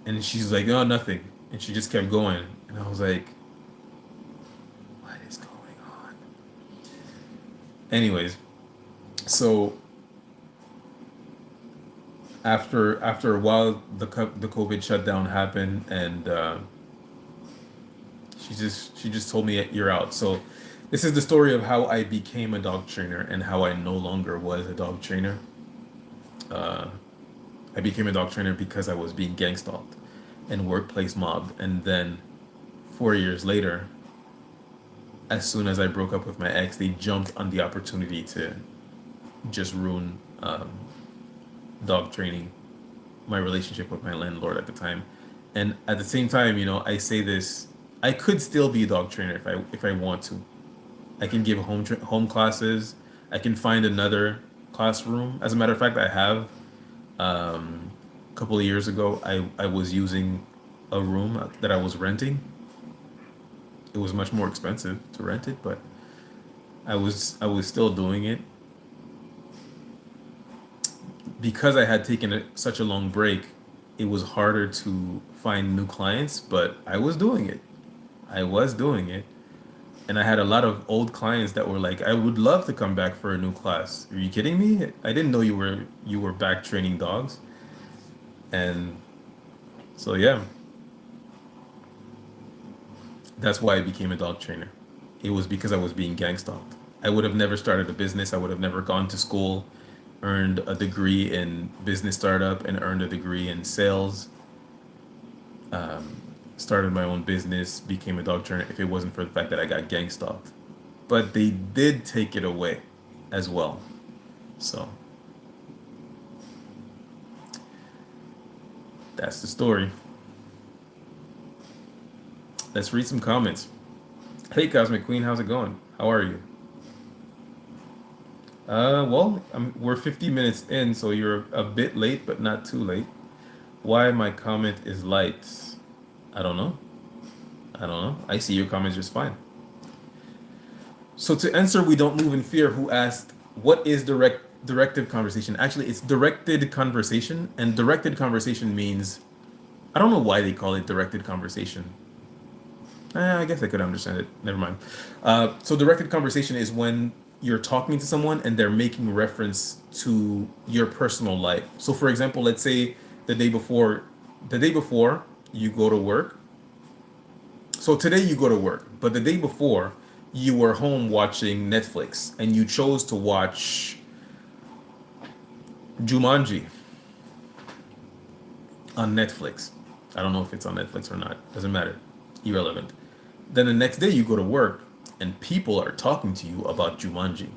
And she's like, "Oh, nothing," and she just kept going, and I was like, what is going on? Anyways, so after a while, the COVID shutdown happened, and she just told me, "You're out." So this is the story of how I became a dog trainer and how I no longer was a dog trainer. Uh, I became a dog trainer because I was being gang stalked and workplace mobbed, and then 4 years later, as soon as I broke up with my ex, they jumped on the opportunity to just ruin dog training, my relationship with my landlord at the time. And at the same time, I say this, I could still be a dog trainer if I want to. I can give home classes. I can find another classroom. As a matter of fact, I have. A couple of years ago, I was using a room that I was renting. It was much more expensive to rent it, but I was still doing it because I had taken such a long break. It was harder to find new clients, but I was doing it. I was doing it. And I had a lot of old clients that were like, "I would love to come back for a new class. Are you kidding me? I didn't know you were back training dogs." And so yeah, that's why I became a dog trainer. It was because I was being gang stalked. I would have never started a business. I would have never gone to school, earned a degree in business startup, and earned a degree in sales. Started my own business, became a dog trainer if it wasn't for the fact that I got gang stalked. But they did take it away as well. So that's the story. Let's read some comments. Hey, Cosmic Queen, how's it going? How are you? Well, we're 50 minutes in, so you're a bit late, but not too late. Why my comment is light? I don't know. I don't know. I see your comments just fine. So to answer, we don't move in fear. Who asked, what is directive conversation? Actually, it's directed conversation, and directed conversation means, I don't know why they call it directed conversation. I guess I could understand it. Never mind. So directed conversation is when you're talking to someone and they're making reference to your personal life. So for example, let's say the day before you go to work. So today you go to work, but the day before you were home watching Netflix and you chose to watch Jumanji on Netflix. I don't know if it's on Netflix or not. Doesn't matter. Irrelevant. Then the next day you go to work and people are talking to you about Jumanji.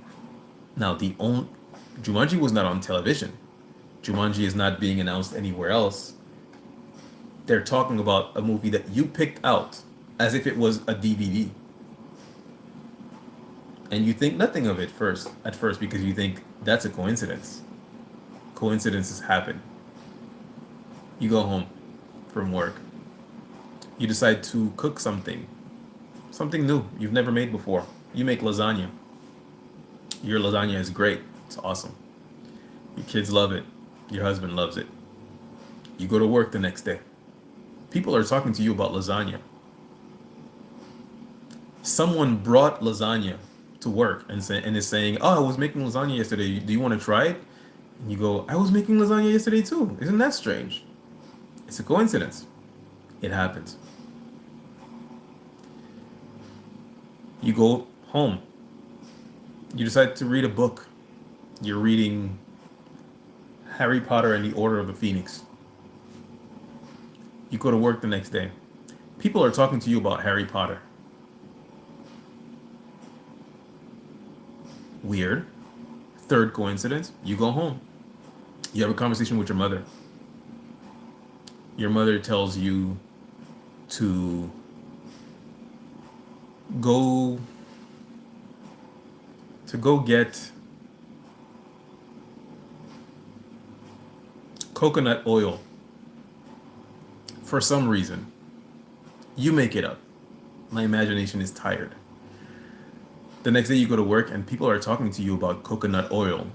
Now Jumanji was not on television. Jumanji is not being announced anywhere else. They're talking about a movie that you picked out as if it was a DVD. And you think nothing of it at first because you think that's a coincidence. Coincidences happen. You go home from work. You decide to cook something new you've never made before. You make lasagna. Your lasagna is great. It's awesome. Your kids love it. Your husband loves it. You go to work the next day. People are talking to you about lasagna. Someone brought lasagna to work and is saying, "Oh, I was making lasagna yesterday. Do you want to try it?" And you go, "I was making lasagna yesterday too. Isn't that strange?" It's a coincidence. It happens. You go home. You decide to read a book. You're reading Harry Potter and the Order of the Phoenix. You go to work the next day. People are talking to you about Harry Potter. Weird. Third coincidence, you go home. You have a conversation with your mother. Your mother tells you to go get coconut oil for some reason. You make it up. My imagination is tired. The next day you go to work and people are talking to you about coconut oil,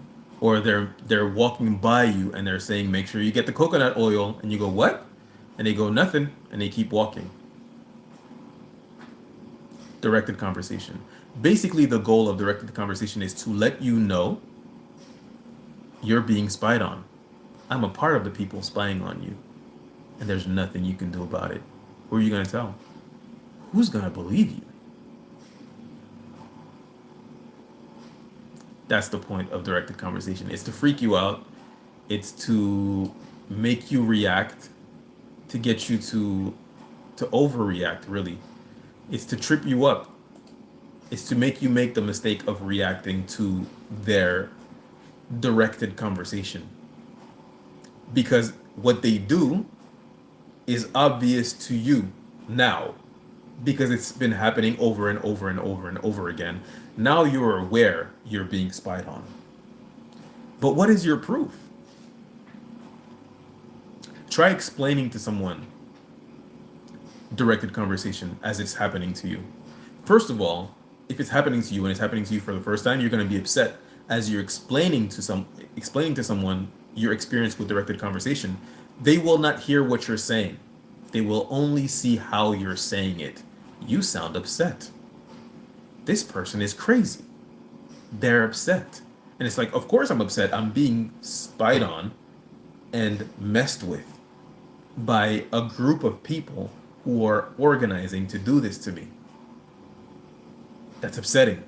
or they're walking by you and they're saying, "Make sure you get the coconut oil," and you go, "What?" And they go, "Nothing," and they keep walking. Directed conversation. Basically, the goal of directed conversation is to let you know you're being spied on. I'm a part of the people spying on you, and there's nothing you can do about it. Who are you going to tell? Who's going to believe you? That's the point of directed conversation. It's to freak you out. It's to make you react, to get you to overreact, really. It's to trip you up. It's to make you make the mistake of reacting to their directed conversation. Because what they do is obvious to you now, because it's been happening over and over and over and over again. Now you're aware you're being spied on. But what is your proof? Try explaining to someone directed conversation as it's happening to you. First of all, if it's happening to you and it's happening to you for the first time, you're going to be upset as you're explaining to someone your experience with directed conversation. They will not hear what you're saying. They will only see how you're saying it. You sound upset. This person is crazy. They're upset. And it's like, of course I'm upset. I'm being spied on and messed with by a group of people who are organizing to do this to me. That's upsetting.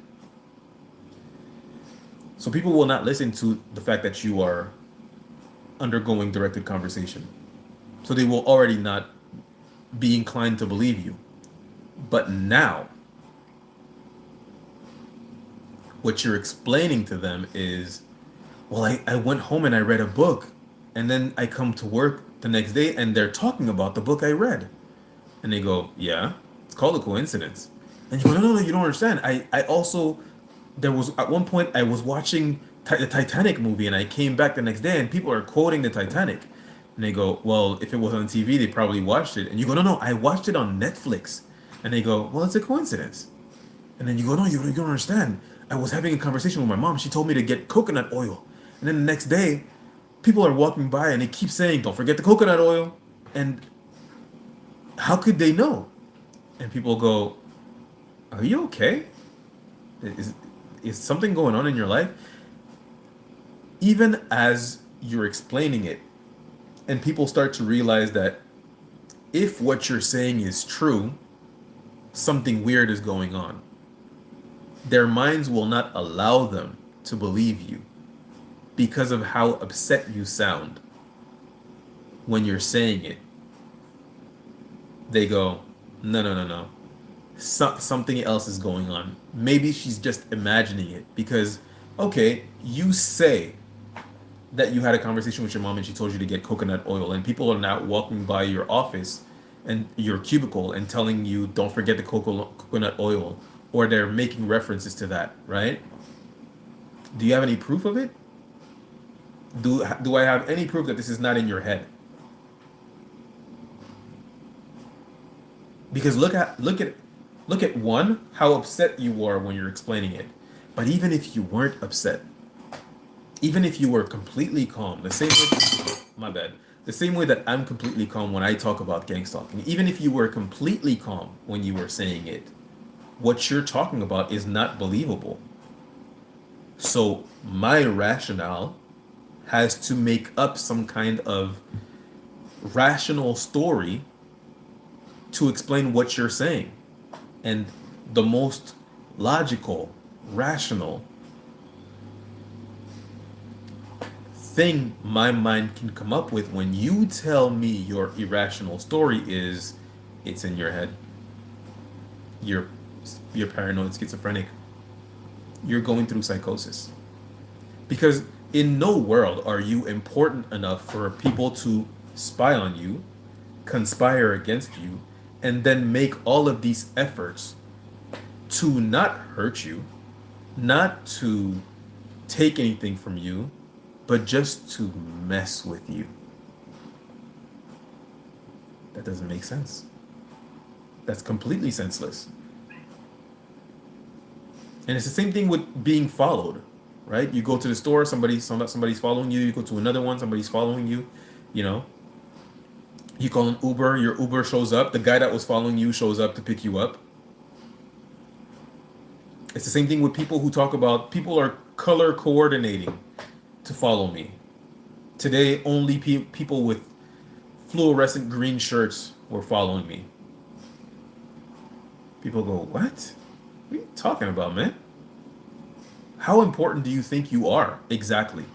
So people will not listen to the fact that you are undergoing directed conversation. So they will already not be inclined to believe you. But now, what you're explaining to them is, well, I went home and I read a book, and then I come to work the next day and they're talking about the book I read. And they go, yeah, it's called a coincidence. And you go, no, you don't understand. I also, there was, at one point, I was watching the Titanic movie and I came back the next day and people are quoting the Titanic. And they go, well, if it was on TV, they probably watched it. And you go, no, I watched it on Netflix. And they go, well, it's a coincidence. And then you go, no, you don't understand. I was having a conversation with my mom. She told me to get coconut oil. And then the next day, people are walking by and they keep saying, don't forget the coconut oil. And how could they know? And people go, are you okay? Is, is something going on in your life? Even as you're explaining it, and people start to realize that if what you're saying is true, something weird is going on. Their minds will not allow them to believe you because of how upset you sound when you're saying it. They go, no. Something else is going on. Maybe she's just imagining it because, okay, you say that you had a conversation with your mom and she told you to get coconut oil, and people are now walking by your office and your cubicle and telling you don't forget the coconut oil, or they're making references to that, right? Do you have any proof of it? Do I have any proof that this is not in your head? Because look at one, how upset you are when you're explaining it. But even if you weren't upset, even if you were completely calm, the same way, my bad, the same way that I'm completely calm when I talk about gang stalking, even if you were completely calm when you were saying it, what you're talking about is not believable. So my rationale has to make up some kind of rational story to explain what you're saying. And the most logical, rational thing my mind can come up with when you tell me your irrational story is it's in your head. You're paranoid schizophrenic. You're going through psychosis. Because in no world are you important enough for people to spy on you, conspire against you, and then make all of these efforts to not hurt you, not to take anything from you, but just to mess with you. That doesn't make sense. That's completely senseless. And it's the same thing with being followed, right? You go to the store, somebody's following you. You go to another one, somebody's following you. You know, you call an Uber, your Uber shows up. The guy that was following you shows up to pick you up. It's the same thing with people who talk about people are color coordinating to follow me. Today, only people with fluorescent green shirts were following me. People go, what? What are you talking about, man? How important do you think you are exactly?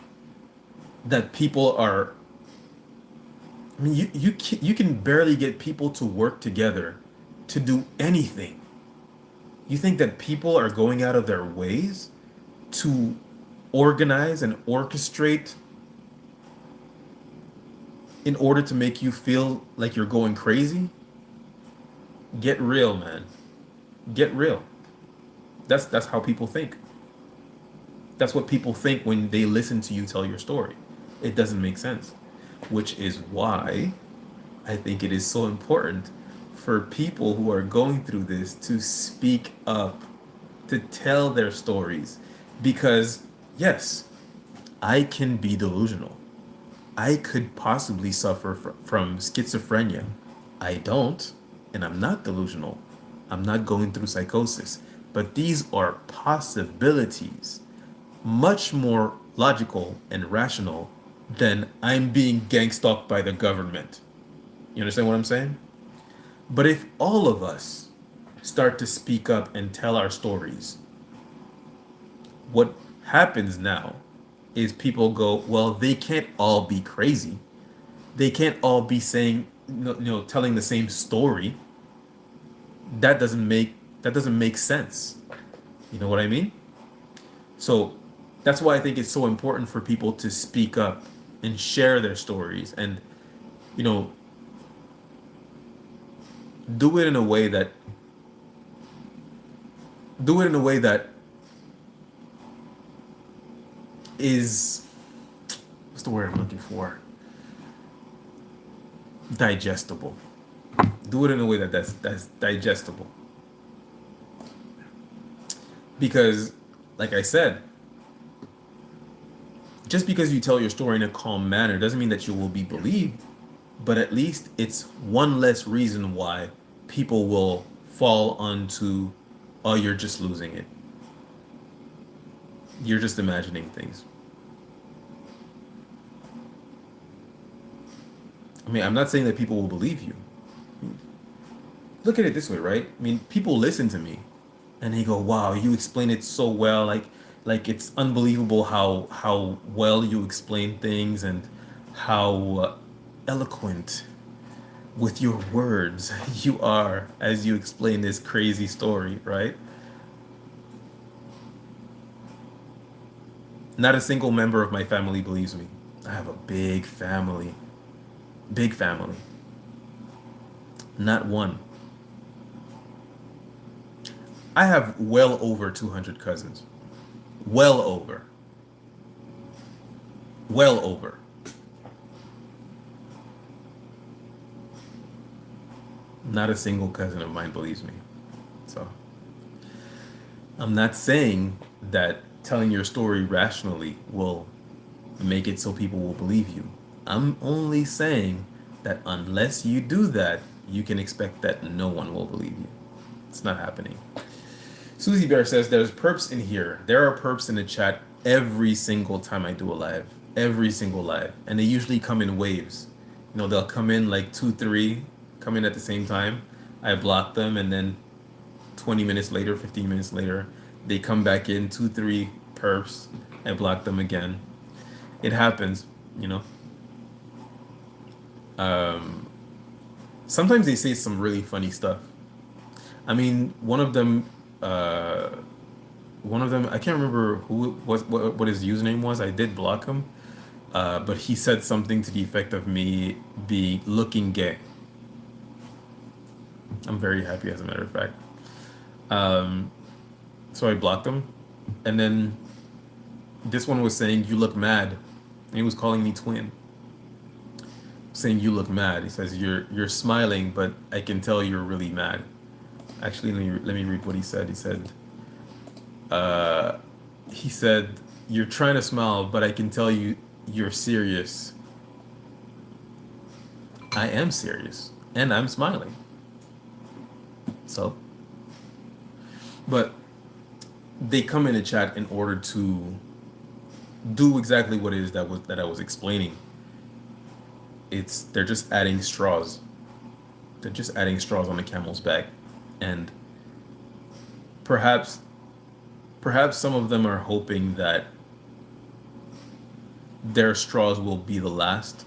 That people are. I mean, you can barely get people to work together to do anything. You think that people are going out of their ways to organize and orchestrate in order to make you feel like you're going crazy? Get real, man. Get real. That's how people think. That's what people think when they listen to you tell your story. It doesn't make sense. Which is why I think it is so important for people who are going through this to speak up, to tell their stories. Because, yes, I can be delusional. I could possibly suffer from schizophrenia. I don't, and I'm not delusional. I'm not going through psychosis. But these are possibilities, much more logical and rational than I'm being gang stalked by the government. You understand what I'm saying? But if all of us start to speak up and tell our stories, what happens now is people go, well, they can't all be crazy. They can't all be saying, telling the same story. That doesn't make sense. You know what I mean? So that's why I think it's so important for people to speak up and share their stories and, you know, do it in a way that do it in a way that is, what's the word I'm looking for? Digestible. Do it in a way that's digestible. Because, like I said, just because you tell your story in a calm manner doesn't mean that you will be believed, but at least it's one less reason why people will fall onto, oh, you're just losing it. You're just imagining things. I mean, I'm not saying that people will believe you. Look at it this way, right? I mean, people listen to me and they go, "Wow, you explain it so well. Like it's unbelievable how well you explain things and how eloquent with your words you are as you explain this crazy story," right? Not a single member of my family believes me. I have a big family. Big family. Not one. I have well over 200 cousins. Well over. Well over. Not a single cousin of mine believes me. So, I'm not saying that telling your story rationally will make it so people will believe you. I'm only saying that unless you do that, you can expect that no one will believe you. It's not happening. Susie Bear says there's perps in here. There are perps in the chat every single time I do a live. Every single live. And they usually come in waves. They'll come in like 2, 3, come in at the same time. I block them, and then 20 minutes later, 15 minutes later, they come back in, 2, 3 perps. I block them again. It happens, you know. Sometimes they say some really funny stuff. I mean, one of them, I can't remember what his username was. I did block him, but he said something to the effect of me be looking gay. I'm very happy, as a matter of fact. So I blocked him, and then this one was saying, "You look mad," and he was calling me twin. Saying you look mad. He says you're smiling, but I can tell you're really mad. Actually, let me read what he said. He said you're trying to smile, but I can tell you're serious. I am serious, and I'm smiling. So, but they come in a chat in order to do exactly what it is that I was explaining. They're just adding straws. They're just adding straws on the camel's back, and perhaps some of them are hoping that their straws will be the last,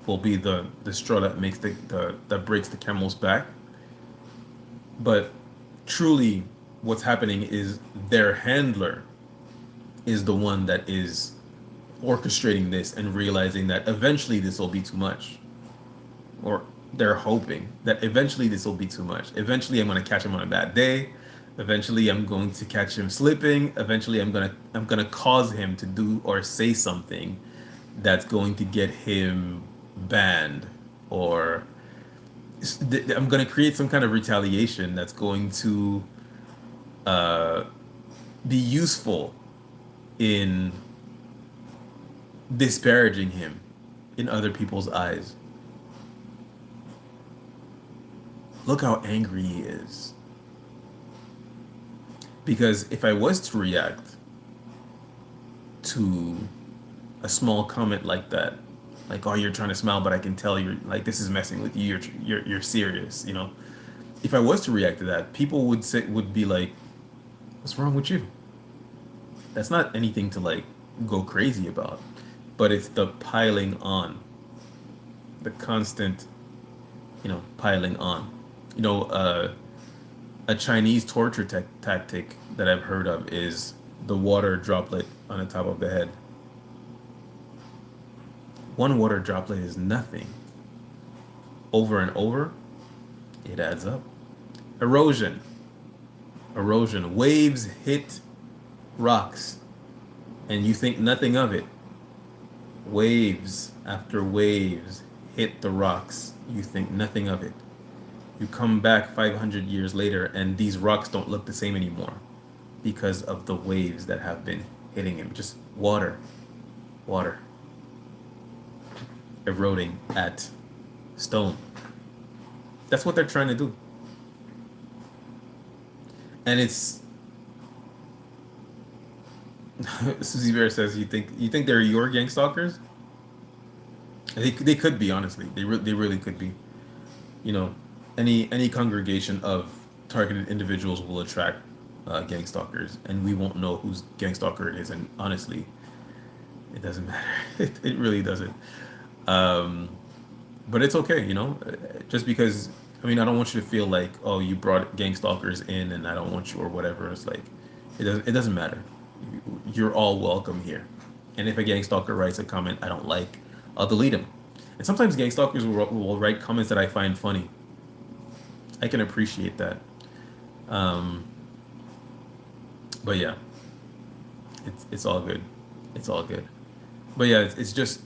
will be the straw that makes that breaks the camel's back. But truly, what's happening is their handler is the one that is orchestrating this and realizing that eventually this will be too much, or they're hoping that eventually this will be too much. Eventually I'm going to catch him on a bad day. Eventually I'm going to catch him slipping. Eventually I'm going to cause him to do or say something that's going to get him banned, or I'm going to create some kind of retaliation that's going to be useful in disparaging him in other people's eyes. Look how angry he is. Because if I was to react to a small comment like that, like, "Oh, you're trying to smile, but I can tell you're like, this is messing with you. You're serious," you know. If I was to react to that, people would be like, "What's wrong with you? That's not anything to like go crazy about, but it's the piling on, the constant, piling on. You know, a Chinese torture tactic that I've heard of is the water droplet on the top of the head. One water droplet is nothing. Over and over, it adds up. Erosion. Erosion. Waves hit rocks, and you think nothing of it. Waves after waves hit the rocks. You think nothing of it. You come back 500 years later, and these rocks don't look the same anymore because of the waves that have been hitting them. Just water, water, eroding at stone. That's what they're trying to do. And it's Susie Bear says, you think they're your gang stalkers? They could be, honestly. They really could be. You know, any congregation of targeted individuals will attract gang stalkers, and we won't know whose gang stalker it is. And honestly, it doesn't matter. It really doesn't. Um, but it's okay, just because. I mean, I don't want you to feel like, oh, you brought gang stalkers in, and I don't want you or whatever. It's like, it doesn't matter. You're all welcome here. And if a gang stalker writes a comment I don't like, I'll delete him. And sometimes gang stalkers will write comments that I find funny. I can appreciate that. Um, but yeah, it's all good. It's all good. But yeah, it's just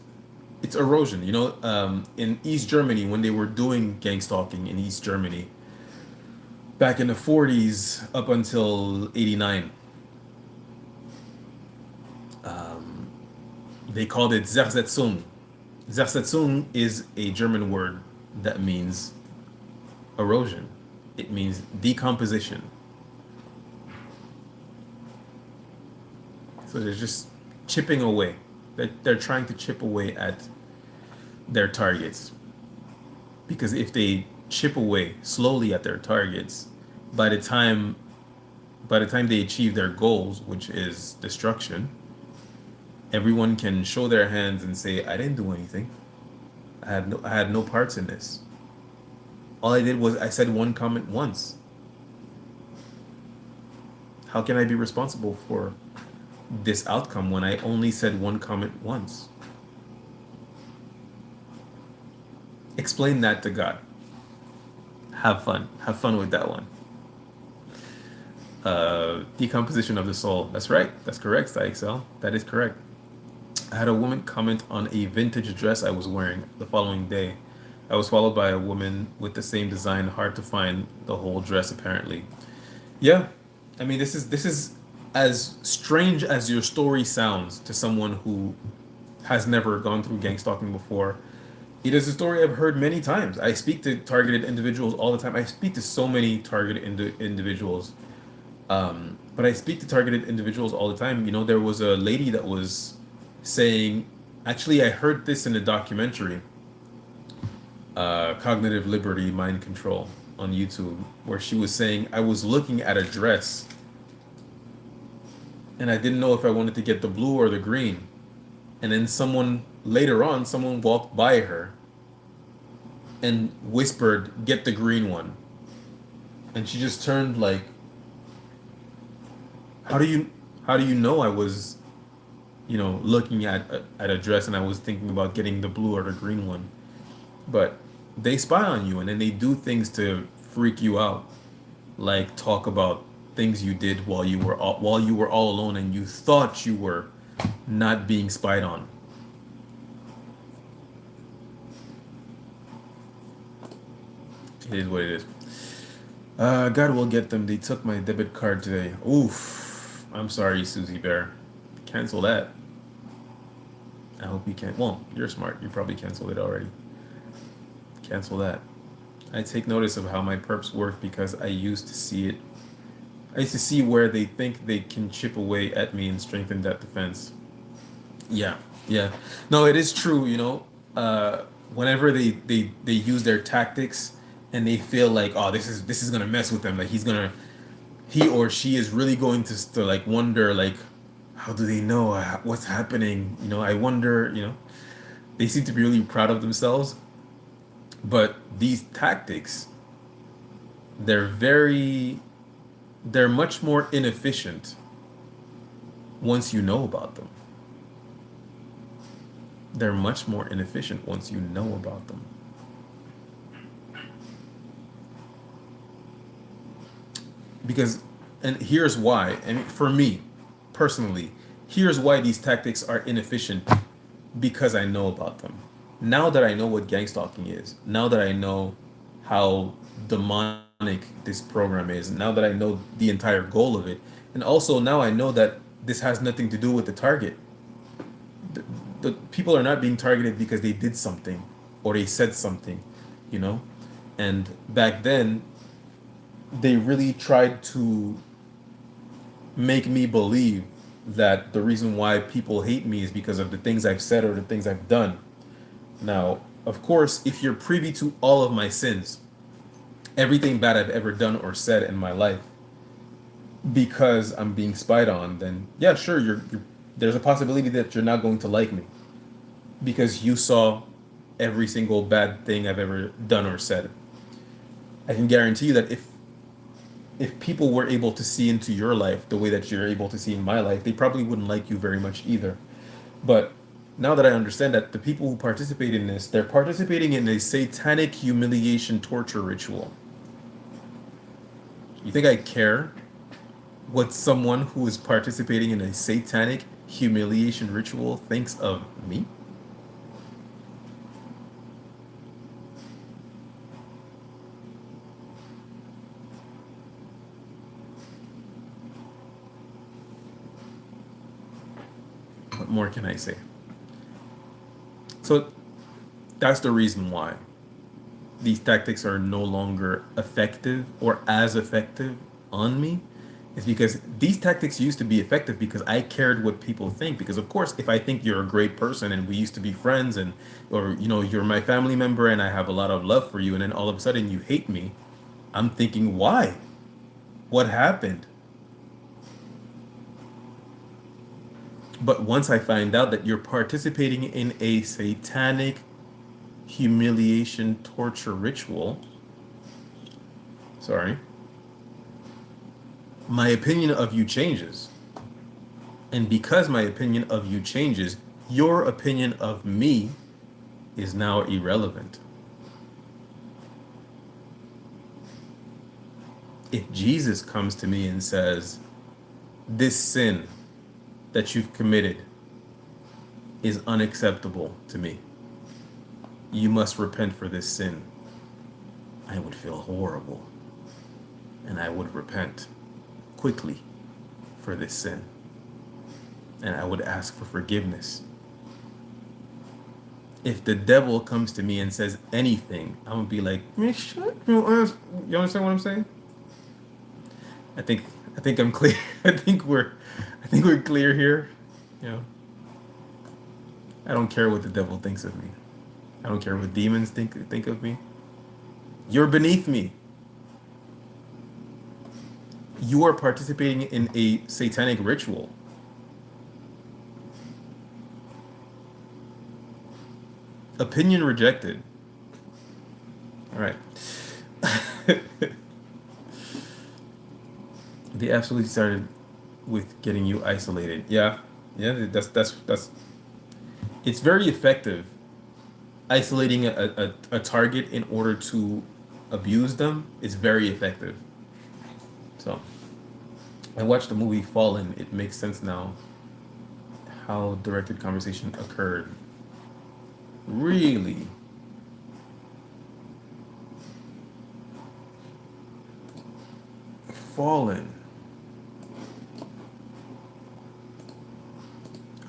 it's erosion. In East Germany, when they were doing gang stalking in East Germany back in the 40s up until 89, um, they called it Zersetzung. Zersetzung is a German word that means erosion. It means decomposition. So they're just chipping away. They're trying to chip away at their targets. Because if they chip away slowly at their targets, by the time they achieve their goals, which is destruction, everyone can show their hands and say, I didn't do anything. I had no parts in this. All I did was I said one comment once. How can I be responsible for this outcome when I only said one comment once? Explain that to God. Have fun. Have fun with that one. Decomposition of the soul. That's right. That's correct, Excel. That is correct. I had a woman comment on a vintage dress I was wearing the following day. I was followed by a woman with the same design. Hard to find the whole dress, apparently. Yeah, I mean, this is as strange as your story sounds to someone who has never gone through gang stalking before. It is a story I've heard many times. I speak to targeted individuals all the time. I speak to so many targeted individuals. But I speak to targeted individuals all the time. There was a lady that was saying, actually, I heard this in a documentary, Cognitive Liberty, Mind Control on YouTube, where she was saying, I was looking at a dress and I didn't know if I wanted to get the blue or the green. And then later on, someone walked by her and whispered, get the green one. And she just turned like, how do you know I was, looking at a dress and I was thinking about getting the blue or the green one? But they spy on you, and then they do things to freak you out, like talk about things you did while you were all alone and you thought you were not being spied on. It is what it is. God will get them. They took my debit card today. Oof. I'm sorry, Susie Bear. Cancel that. I hope you can. Well, you're smart. You probably canceled it already. Cancel that. I take notice of how my perps work because I used to see it. I used to see where they think they can chip away at me and strengthen that defense. Yeah, yeah. No, it is true, whenever they use their tactics and they feel like, oh, this is gonna mess with them, like he or she is really going to like wonder like how do they know what's happening? I wonder, they seem to be really proud of themselves. But these tactics, they're very, they're much more inefficient once you know about them. They're much more inefficient once you know about them. Because, and here's why. And for me, personally, here's why these tactics are inefficient, because I know about them. Now that I know what gang stalking is, now that I know how demonic this program is, now that I know the entire goal of it, and also now I know that this has nothing to do with the target. The people are not being targeted because they did something or they said something, you know? And back then, they really tried to make me believe that the reason why people hate me is because of the things I've said or the things I've done. Now, of course, if you're privy to all of my sins, everything bad I've ever done or said in my life, because I'm being spied on, then yeah, sure, there's a possibility that you're not going to like me because you saw every single bad thing I've ever done or said. I can guarantee you that if people were able to see into your life the way that you're able to see in my life, they probably wouldn't like you very much either. But now that I understand that the people who participate in this, they're participating in a satanic humiliation torture ritual. You think I care what someone who is participating in a satanic humiliation ritual thinks of me? What more can I say? So that's the reason why these tactics are no longer effective or as effective on me, is because these tactics used to be effective because I cared what people think. Because of course, if I think you're a great person and we used to be friends, and or you're my family member and I have a lot of love for you, and then all of a sudden you hate me, I'm thinking, why? What happened? But once I find out that you're participating in a satanic humiliation torture ritual, sorry, my opinion of you changes. And because my opinion of you changes, your opinion of me is now irrelevant. If Jesus comes to me and says, this sin that you've committed is unacceptable to me, you must repent for this sin, I would feel horrible. And I would repent quickly for this sin. And I would ask for forgiveness. If the devil comes to me and says anything, I'm gonna be like, man, shut. You understand what I'm saying? I think I'm clear. I think we're clear here. You know, I don't care what the devil thinks of me. I don't care what demons think of me. You're beneath me. You are participating in a satanic ritual. Opinion rejected. All right. They absolutely started with getting you isolated. Yeah, yeah. That's. It's very effective. Isolating a target in order to abuse them is very effective. So, I watched the movie Fallen. It makes sense now how directed conversation occurred. Really. Fallen.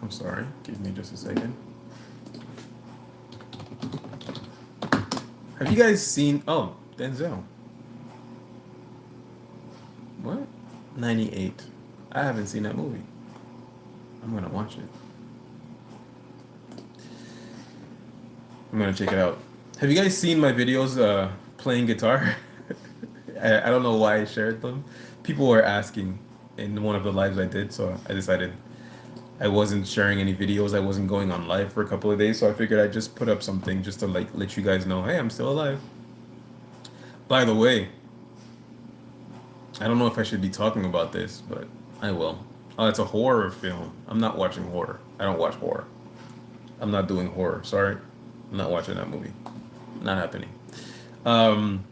I'm sorry. Give me just a second. Have you guys seen? Oh, Denzel. What? 98. I haven't seen that movie. I'm gonna watch it. I'm gonna check it out. Have you guys seen my videos playing guitar? I don't know why I shared them. People were asking in one of the lives I did, so I decided I wasn't sharing any videos. I wasn't going on live for a couple of days, so I figured I'd just put up something just to like let you guys know, hey, I'm still alive. By the way, I don't know if I should be talking about this, but I will. Oh, it's a horror film. I'm not watching horror. I don't watch horror. I'm not doing horror. Sorry. I'm not watching that movie. Not happening. Um,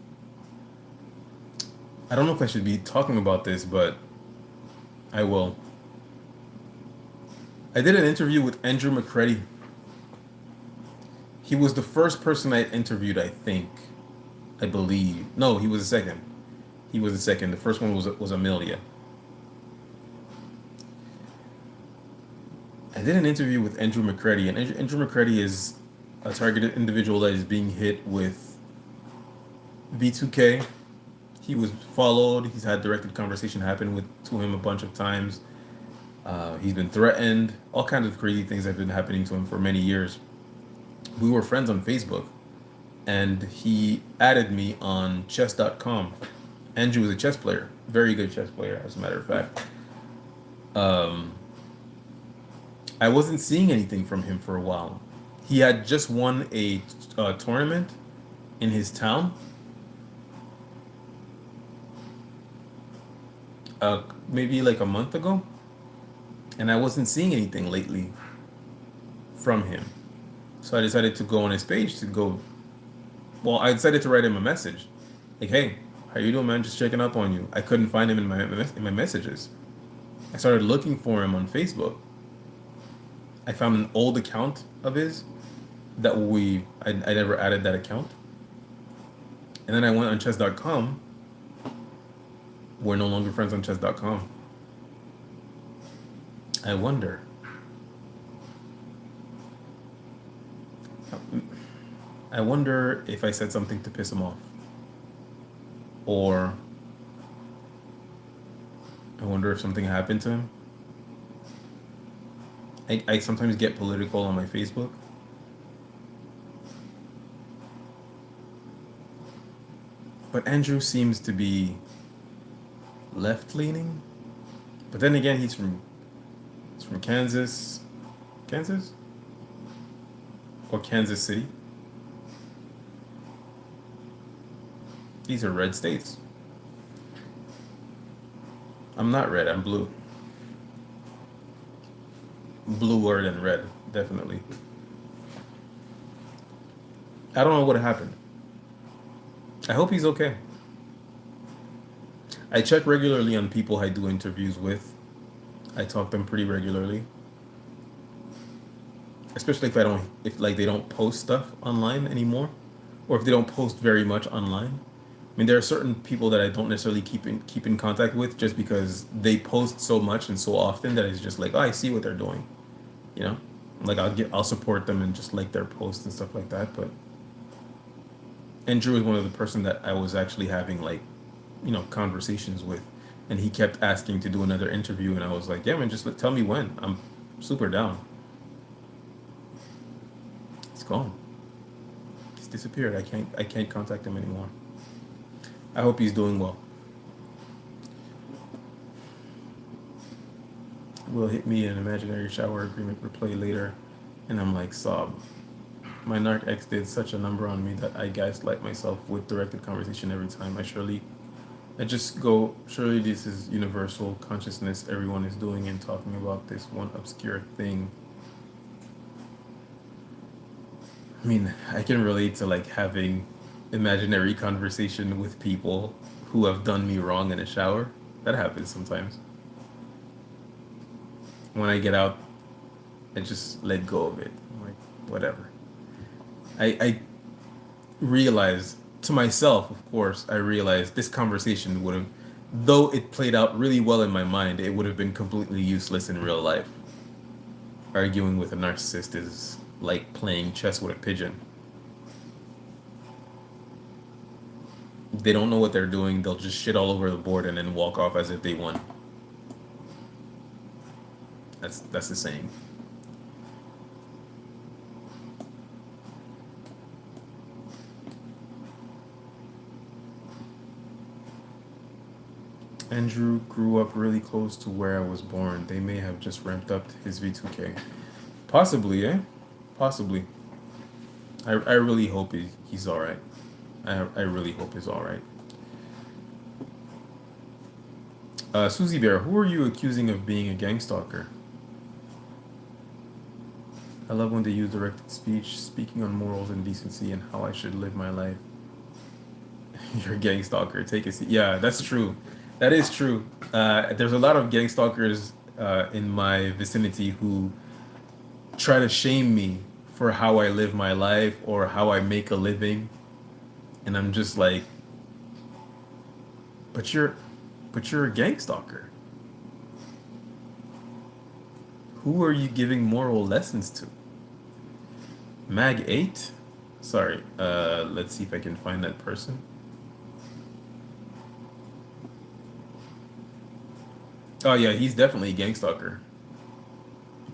I don't know if I should be talking about this, but I will. I did an interview with Andrew McCready. He was the first person I interviewed, I think. I believe. No, he was the second. He was the second. The first one was Amelia. I did an interview with Andrew McCready, and Andrew McCready is a targeted individual that is being hit with V2K. He was followed. He's had directed conversation happen to him a bunch of times. He's been threatened. All kinds of crazy things have been happening to him for many years. We were friends on Facebook, and he added me on chess.com. Andrew is a chess player, very good chess player, as a matter of fact. I wasn't seeing anything from him for a while. He had just won a tournament in his town. Maybe like a month ago, and I wasn't seeing anything lately from him. So I decided to go on his page to go. Well, I decided to write him a message, like, "Hey, how you doing, man? Just checking up on you." I couldn't find him in my messages. I started looking for him on Facebook. I found an old account of his that I never added that account, and then I went on chess.com. We're no longer friends on chess.com. I wonder. I wonder if I said something to piss him off. Or I wonder if something happened to him. I sometimes get political on my Facebook. But Andrew seems to be left-leaning. But then again, he's from Kansas. Kansas? Or Kansas City. These are red states. I'm not red, I'm blue. Bluer than red, definitely. I don't know what happened. I hope he's okay. I check regularly on people I do interviews with. I talk to them pretty regularly. Especially if like they don't post stuff online anymore, or if they don't post very much online. I mean, there are certain people that I don't necessarily keep in contact with just because they post so much and so often that it's just like, oh, I see what they're doing, you know. Like I'll support them and just like their posts and stuff like that. But Andrew is one of the person that I was actually having like, conversations with, and he kept asking to do another interview, and I was like, yeah, man, just tell me when. I'm super down. He's gone. He's disappeared. I can't contact him anymore. I hope he's doing well. Will hit me an imaginary shower agreement replay later, and I'm like, sob. My narc ex did such a number on me that I gaslight myself with directed conversation every time. I just go, surely this is universal consciousness everyone is doing and talking about this one obscure thing. I mean, I can relate to like having imaginary conversation with people who have done me wrong in a shower. That happens sometimes. When I get out, I just let go of it. I'm like, whatever. I realized to myself, of course, I realized this conversation would have, though it played out really well in my mind, it would have been completely useless in real life. Arguing with a narcissist is like playing chess with a pigeon. They don't know what they're doing, they'll just shit all over the board and then walk off as if they won. That's the saying. Andrew grew up really close to where I was born. They may have just ramped up his V2K. Possibly, eh? Possibly. I really hope he's all right. I really hope he's all right. Susie Bear, who are you accusing of being a gang stalker? I love when they use directed speech, speaking on morals and decency and how I should live my life. You're a gang stalker. Take a seat. Yeah, that's true. That is true. There's a lot of gang stalkers in my vicinity who try to shame me for how I live my life or how I make a living, and I'm just like, but you're a gang stalker. Who are you giving moral lessons to? Mag 8? Sorry. Let's see if I can find that person. Oh yeah, he's definitely a gang stalker.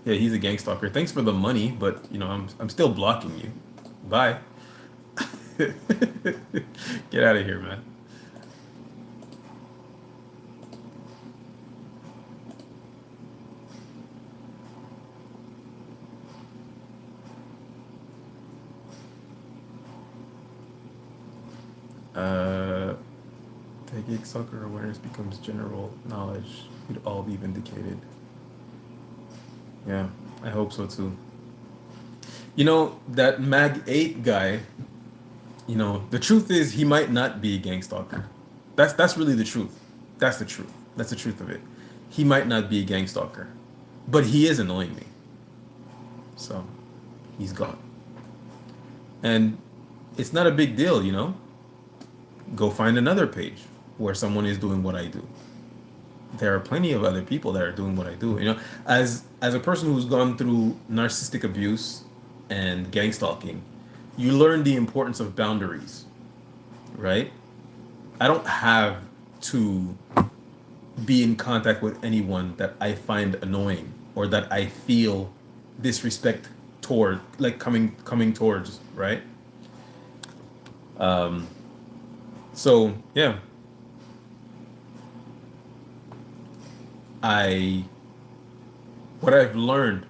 Yeah, he's a gang stalker. Thanks for the money, but I'm still blocking you. Bye. Get out of here, man. Uh, the gang stalker awareness becomes general knowledge. We'd all be vindicated. Yeah, I hope so too. That Mag 8 guy, the truth is he might not be a gang stalker. That's really the truth. That's the truth. That's the truth of it. He might not be a gang stalker, but he is annoying me. So he's gone. And it's not a big deal. Go find another page where someone is doing what I do. There are plenty of other people that are doing what I do. As a person who's gone through narcissistic abuse and gang stalking, you learn the importance of boundaries, right? I don't have to be in contact with anyone that I find annoying or that I feel disrespect toward, like coming towards, right? Um, so yeah, I what I've learned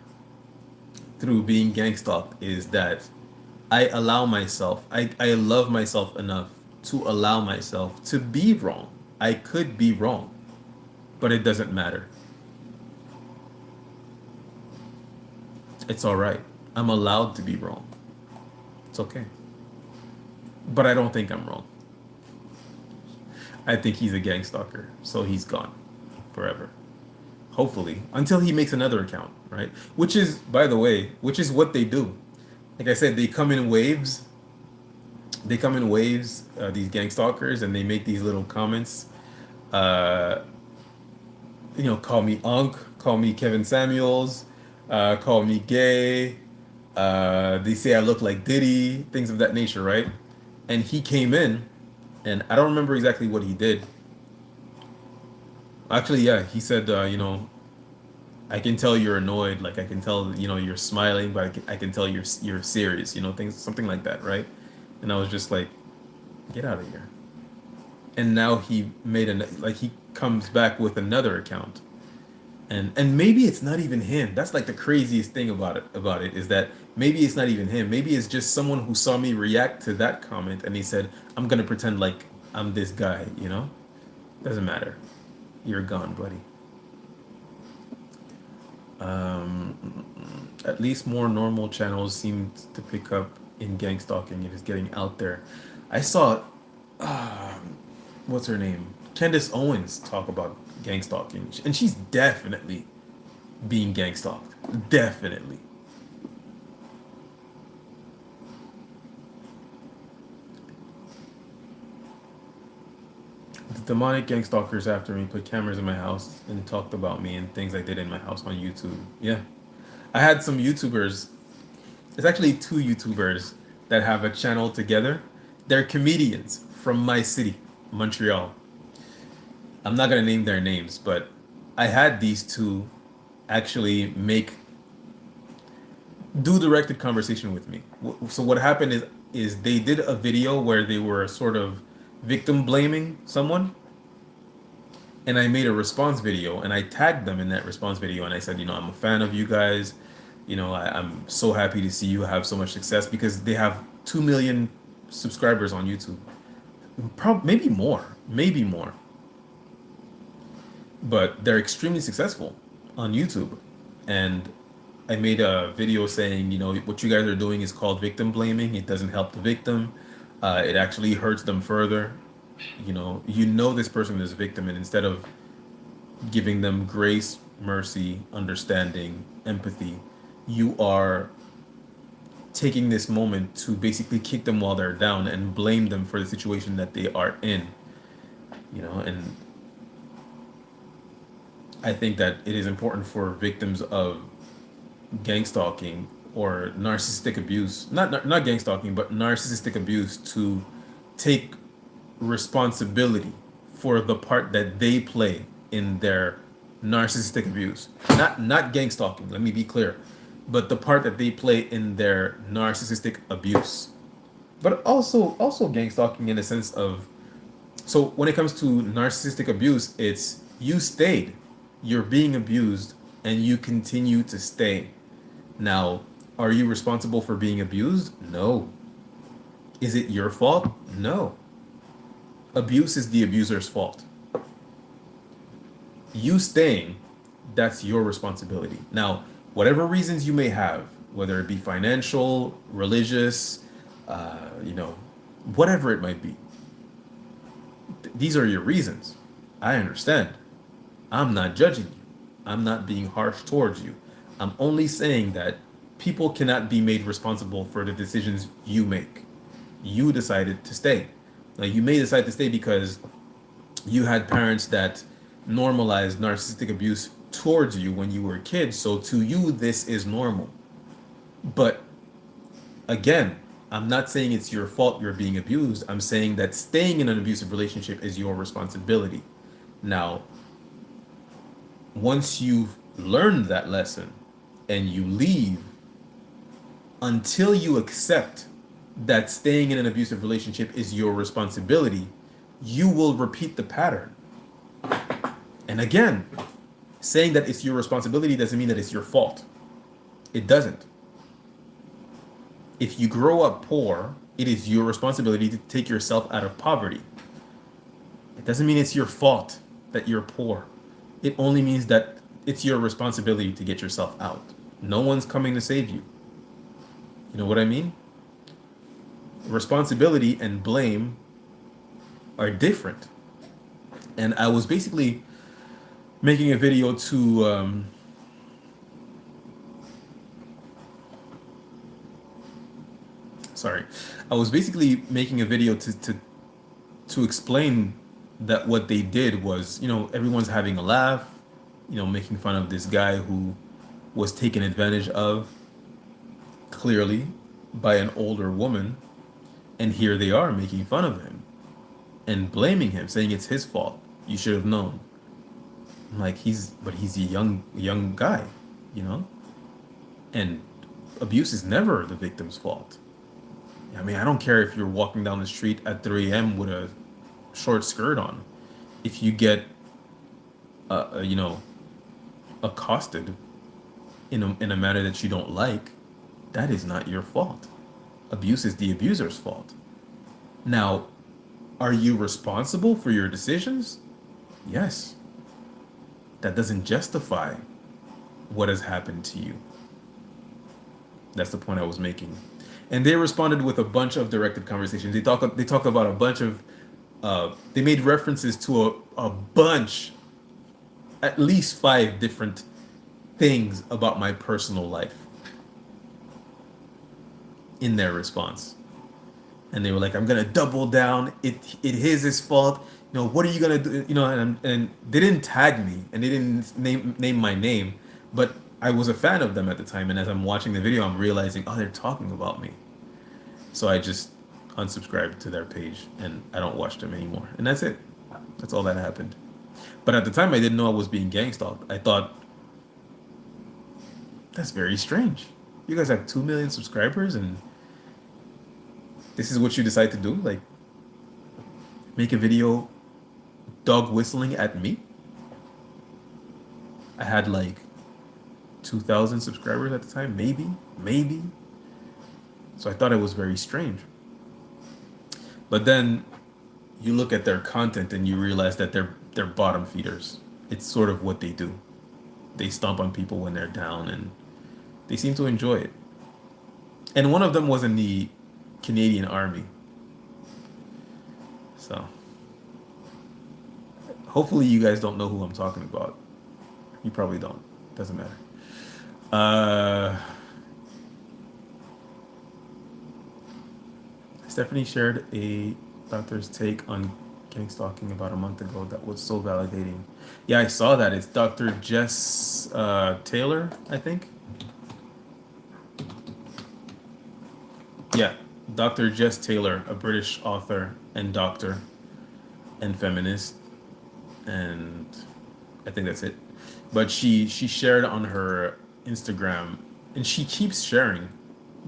through being gang stalked is that I love myself enough to allow myself to be wrong. I could be wrong, but it doesn't matter. It's all right. I'm allowed to be wrong. It's okay. But I don't think I'm wrong. I think he's a gang stalker, so he's gone forever. Hopefully, until he makes another account, right? Which is, by the way, which is what they do. Like I said, they come in waves. They come in waves, these gang stalkers, and they make these little comments. Uh, call me Unc, call me Kevin Samuels, call me gay. They say I look like Diddy, things of that nature, right? And he came in, and I don't remember exactly what he did. Actually, yeah, he said, I can tell you're annoyed. Like I can tell, you're smiling, but I can tell you're serious. Things, something like that, right? And I was just like, get out of here. And now he made he comes back with another account, and maybe it's not even him. That's like the craziest thing about it is that maybe it's not even him. Maybe it's just someone who saw me react to that comment and he said, I'm gonna pretend like I'm this guy. Doesn't matter. You're gone, buddy. At least more normal channels seem to pick up in gang stalking. It is getting out there. I saw, what's her name? Candace Owens talk about gang stalking, and she's definitely being gang stalked. Definitely. The demonic gang stalkers after me put cameras in my house and talked about me and things I did in my house on YouTube. Yeah. I had some YouTubers, it's actually two YouTubers that have a channel together. They're comedians from my city, Montreal. I'm not gonna name their names, but I had these two actually do directed conversation with me. So what happened is they did a video where they were sort of victim blaming someone, And I made a response video and I tagged them in that response video and I said, I'm a fan of you guys. I'm so happy to see you have so much success because they have 2 million subscribers on YouTube. Maybe more, maybe more. But they're extremely successful on YouTube. And I made a video saying, what you guys are doing is called victim blaming. It doesn't help the victim. It actually hurts them further. This person is a victim, and instead of giving them grace, mercy, understanding, empathy, you are taking this moment to basically kick them while they're down and blame them for the situation that they are in. And I think that it is important for victims of gang stalking or narcissistic abuse, not gang stalking, but narcissistic abuse, to take responsibility for the part that they play in their narcissistic abuse. Not gang stalking, let me be clear, but the part that they play in their narcissistic abuse. But also gang stalking in the sense of, so when it comes to narcissistic abuse, it's you stayed, you're being abused, and you continue to stay. Now, are you responsible for being abused? No. Is it your fault? No. Abuse is the abuser's fault. You staying, that's your responsibility. Now, whatever reasons you may have, whether it be financial, religious, whatever it might be, these are your reasons. I understand. I'm not judging you. I'm not being harsh towards you. I'm only saying that people cannot be made responsible for the decisions you make. You decided to stay. Now, you may decide to stay because you had parents that normalized narcissistic abuse towards you when you were a kid, so to you, this is normal. But again, I'm not saying it's your fault you're being abused. I'm saying that staying in an abusive relationship is your responsibility. Now, once you've learned that lesson and you leave, until you accept that staying in an abusive relationship is your responsibility, you will repeat the pattern. And again, saying that it's your responsibility doesn't mean that it's your fault. It doesn't. If you grow up poor, it is your responsibility to take yourself out of poverty. It doesn't mean it's your fault that you're poor. It only means that it's your responsibility to get yourself out. No one's coming to save you. You know what I mean? Responsibility and blame are different. And I was basically making a video to I was basically making a video to explain that what they did was, everyone's having a laugh, making fun of this guy who was taken advantage of, clearly, by an older woman. And here they are making fun of him and blaming him, saying it's his fault. You should have known. I'm like, he's a young guy, And abuse is never the victim's fault. I mean, I don't care if you're walking down the street at 3 a.m. with a short skirt on. If you get, accosted in a manner that you don't like, that is not your fault. Abuse is the abuser's fault. Now, are you responsible for your decisions? Yes. That doesn't justify what has happened to you. That's the point I was making. And they responded with a bunch of directed conversations. They talked about a bunch of, they made references to a bunch, at least 5 different things about my personal life in their response. And they were like, I'm going to double down. It is his fault. What are you going to do? And they didn't tag me and they didn't name my name, but I was a fan of them at the time. And as I'm watching the video, I'm realizing, oh, they're talking about me. So I just unsubscribed to their page and I don't watch them anymore. And that's it. That's all that happened. But at the time, I didn't know I was being gang stalked. I thought, that's very strange. You guys have 2 million subscribers and this is what you decide to do? Like, make a video dog whistling at me? I had like 2,000 subscribers at the time, maybe. So I thought it was very strange. But then you look at their content and you realize that they're bottom feeders. It's sort of what they do. They stomp on people when they're down, and they seem to enjoy it. And one of them was in the Canadian Army. So hopefully you guys don't know who I'm talking about. You probably don't. Doesn't matter. Uh, Stephanie shared a doctor's take on gang stalking about a month ago that was so validating. Yeah, I saw that. It's Dr. Jess Taylor, I think. Yeah, Dr. Jess Taylor, a British author and doctor and feminist, and I think that's it. But she shared on her Instagram, and she keeps sharing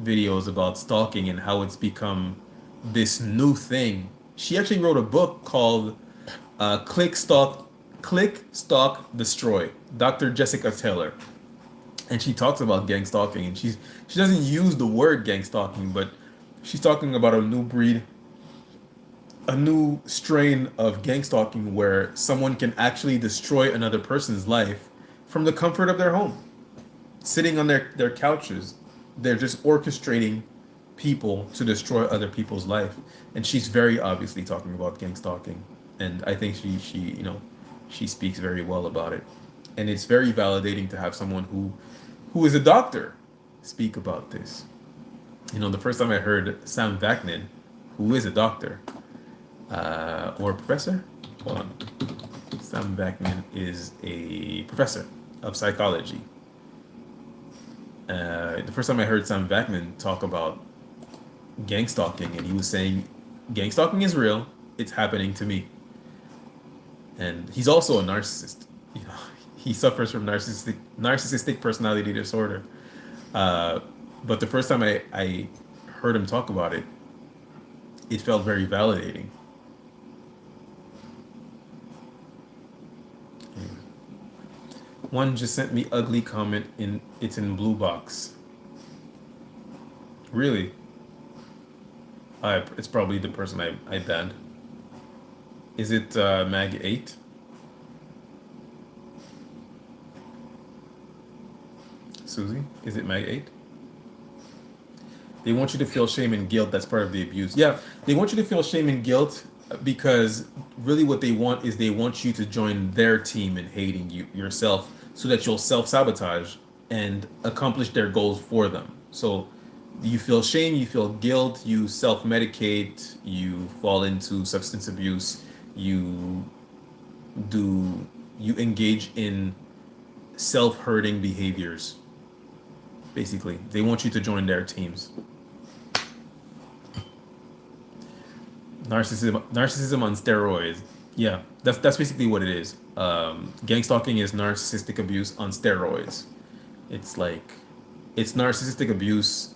videos about stalking and how it's become this new thing. She actually wrote a book called Click Stalk Destroy, Dr. Jessica Taylor. And she talks about gang stalking, and she doesn't use the word gang stalking, but she's talking about a new breed, a new strain of gang stalking where someone can actually destroy another person's life from the comfort of their home, sitting on their couches. They're just orchestrating people to destroy other people's life. And she's very obviously talking about gang stalking. And I think she speaks very well about it. And it's very validating to have someone who is a doctor speak about this. The first time I heard Sam Vaknin, who is a doctor, or a professor. Hold on. Sam Vaknin is a professor of psychology. The first time I heard Sam Vaknin talk about gang stalking, and he was saying, gang stalking is real. It's happening to me. And he's also a narcissist. He suffers from narcissistic personality disorder. But the first time I heard him talk about it, it felt very validating. One just sent me ugly comment it's in blue box. Really? It's probably the person I banned. Is it Mag 8? Susie, is it Mag 8? They want you to feel shame and guilt. That's part of the abuse. Yeah, they want you to feel shame and guilt because really what they want is they want you to join their team in hating yourself so that you'll self-sabotage and accomplish their goals for them. So you feel shame, you feel guilt, you self-medicate, you fall into substance abuse, you engage in self-hurting behaviors. Basically, they want you to join their teams. Narcissism on steroids. Yeah, that's basically what it is. Gang stalking is narcissistic abuse on steroids. It's narcissistic abuse.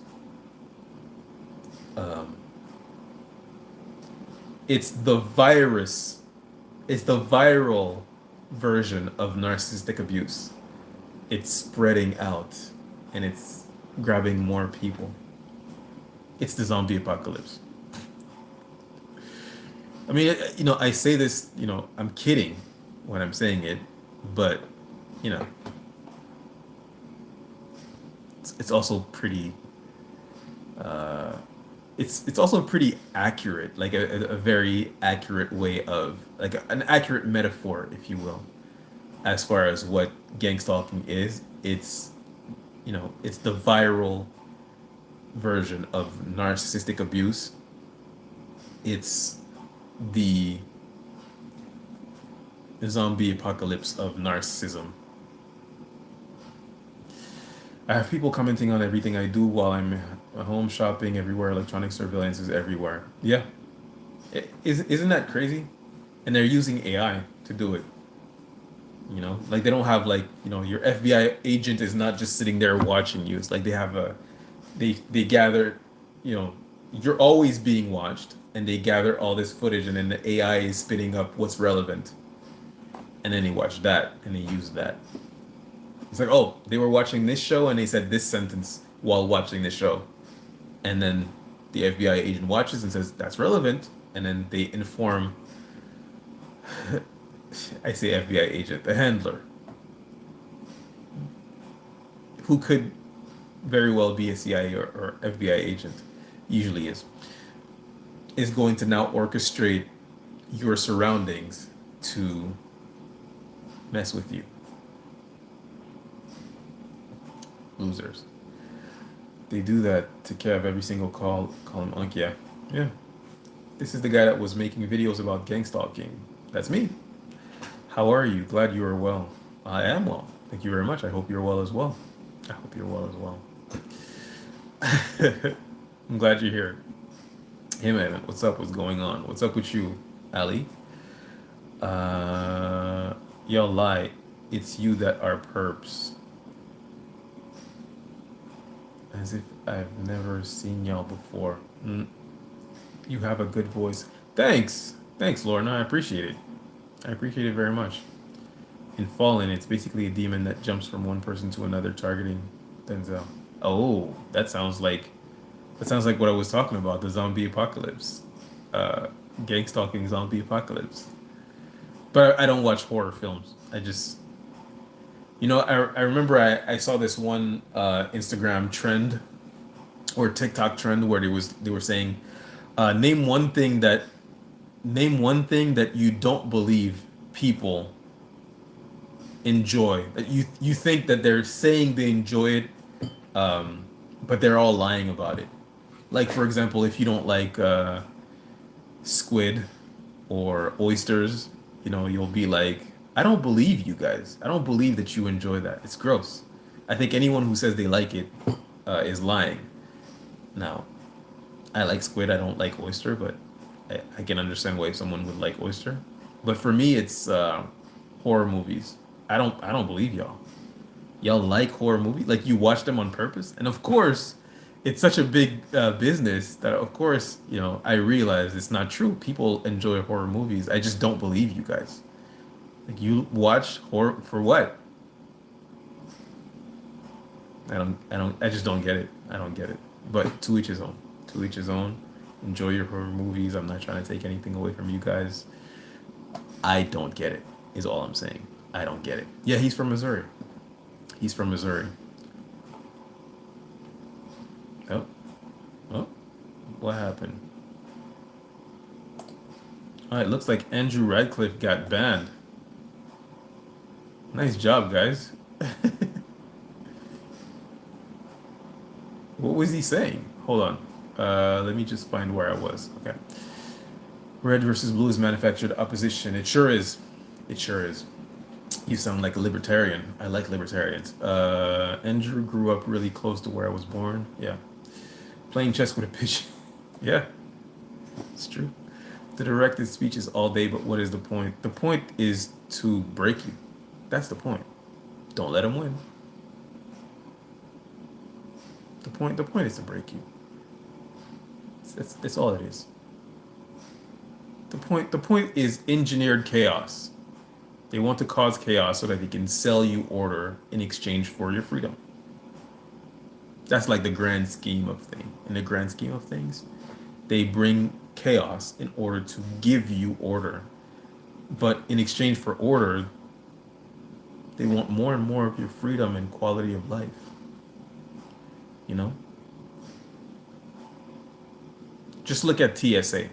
It's the virus. It's the viral version of narcissistic abuse. It's spreading out, and it's grabbing more people. It's the zombie apocalypse. I mean, I say this, I'm kidding when I'm saying it, but, it's also pretty, it's also pretty accurate, like a very accurate way of, like an accurate metaphor, if you will, as far as what gang stalking is. It's the viral version of narcissistic abuse. It's the zombie apocalypse of narcissism. I have people commenting on everything I do while I'm at home, shopping everywhere. Electronic surveillance is everywhere. Yeah. Isn't that crazy? And they're using AI to do it. Like they don't have your FBI agent is not just sitting there watching you. It's like they gather, you're always being watched, and they gather all this footage, and then the AI is spitting up what's relevant. And then they watch that and they use that. It's like, oh, they were watching this show and they said this sentence while watching this show. And then the FBI agent watches and says, that's relevant. And then they inform, I say FBI agent, the handler, who could very well be a CIA or FBI agent, usually is going to now orchestrate your surroundings to mess with you. Losers. They do that to Kev every single call him Unk. Yeah. Yeah. This is the guy that was making videos about gangstalking. That's me. How are you? Glad you are well. I am well. Thank you very much. I hope you're well as well. I hope you're well as well. I'm glad you're here. Hey man, what's up? What's going on? What's up with you, Ali? Y'all lie. It's you that are perps. As if I've never seen y'all before. You have a good voice. Thanks. Thanks, Lorna. I appreciate it. I appreciate it very much. In Fallen, it's basically a demon that jumps from one person to another, targeting Denzel. Oh, that sounds like what I was talking about, the zombie apocalypse. Gang stalking zombie apocalypse. But I don't watch horror films. I just, I remember I saw this one Instagram trend or TikTok trend where they were saying, name one thing that you don't believe people enjoy, that you think that they're saying they enjoy it, but they're all lying about it. Like, for example, if you don't like squid or oysters, you'll be like, I don't believe you guys. I don't believe that you enjoy that. It's gross. I think anyone who says they like it is lying. Now, I like squid. I don't like oyster, but I can understand why someone would like oyster. But for me, it's horror movies. I don't believe y'all. Y'all like horror movies? Like, you watch them on purpose? And of course, it's such a big business that of course, I realize it's not true. People enjoy horror movies. I just don't believe you guys. Like, you watch horror for what? I just don't get it. I don't get it. But to each his own. To each his own. Enjoy your horror movies. I'm not trying to take anything away from you guys. I don't get it, is all I'm saying. I don't get it. Yeah, he's from Missouri. He's from Missouri. Oh, oh, what happened? All right, looks like Andrew Radcliffe got banned. Nice job, guys. What was he saying? Hold on. Let me just find where I was. Okay. Red versus blue is manufactured opposition. It sure is. It sure is. You sound like a libertarian. I like libertarians. Andrew grew up really close to where I was born. Yeah. Playing chess with a pigeon. Yeah. It's true. The directed speeches all day, but what is the point? The point is to break you. That's the point. Don't let him win. The point is to break you. That's all it is. The point is engineered chaos. They want to cause chaos so that they can sell you order in exchange for your freedom. That's like the grand scheme of things. In the grand scheme of things, they bring chaos in order to give you order. But in exchange for order, they want more and more of your freedom and quality of life. Just look at TSA.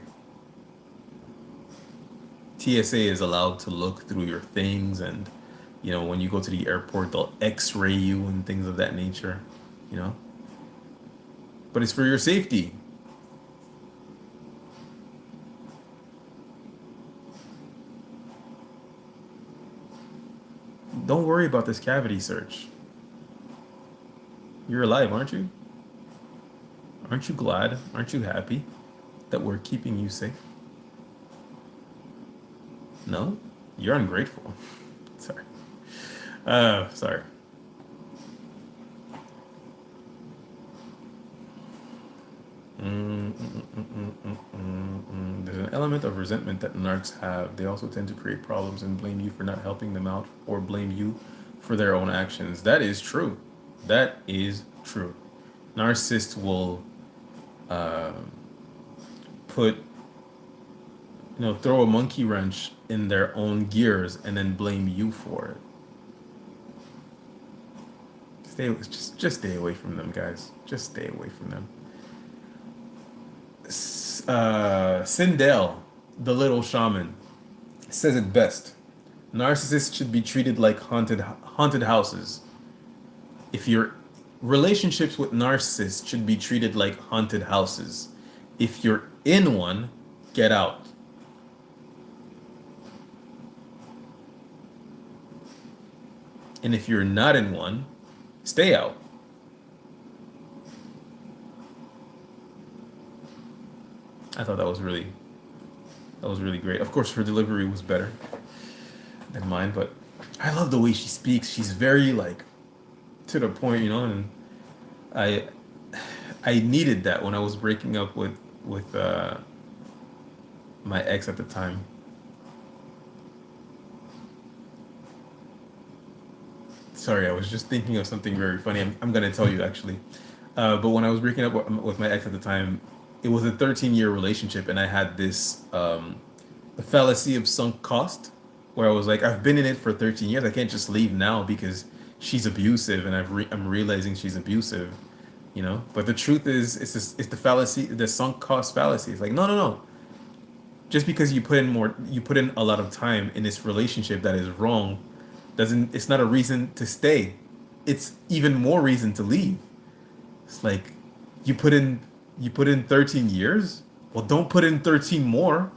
TSA is allowed to look through your things, and when you go to the airport, they'll X-ray you and things of that nature. But it's for your safety. Don't worry about this cavity search. You're alive, aren't you? Aren't you glad? Aren't you happy that we're keeping you safe? No? You're ungrateful. Sorry. Sorry. There's an element of resentment that narcs have. They also tend to create problems and blame you for not helping them out, or blame you for their own actions. That is true. That is true. Narcissists will put, throw a monkey wrench in their own gears and then blame you for it. Just stay away from them, guys. Just stay away from them. Sindel, the little shaman, says it best. Narcissists should be treated like haunted houses. If your relationships with narcissists should be treated like haunted houses. If you're in one, get out. And if you're not in one, stay out. I thought that was really great. Of course, her delivery was better than mine, but I love the way she speaks. She's very like to the point, and I I needed that when I was breaking up with my ex at the time. Sorry, I was just thinking of something very funny. I'm gonna tell you actually. But when I was breaking up with my ex at the time, it was a 13-year relationship, and I had this the fallacy of sunk cost, where I was like, I've been in it for 13 years. I can't just leave now because she's abusive, and I'm realizing she's abusive, But the truth is, it's the fallacy, the sunk cost fallacy. It's like, no, no, no. Just because you put in a lot of time in this relationship that is wrong, it's not a reason to stay. It's even more reason to leave. It's like you put in 13 years. Well, don't put in 13 more.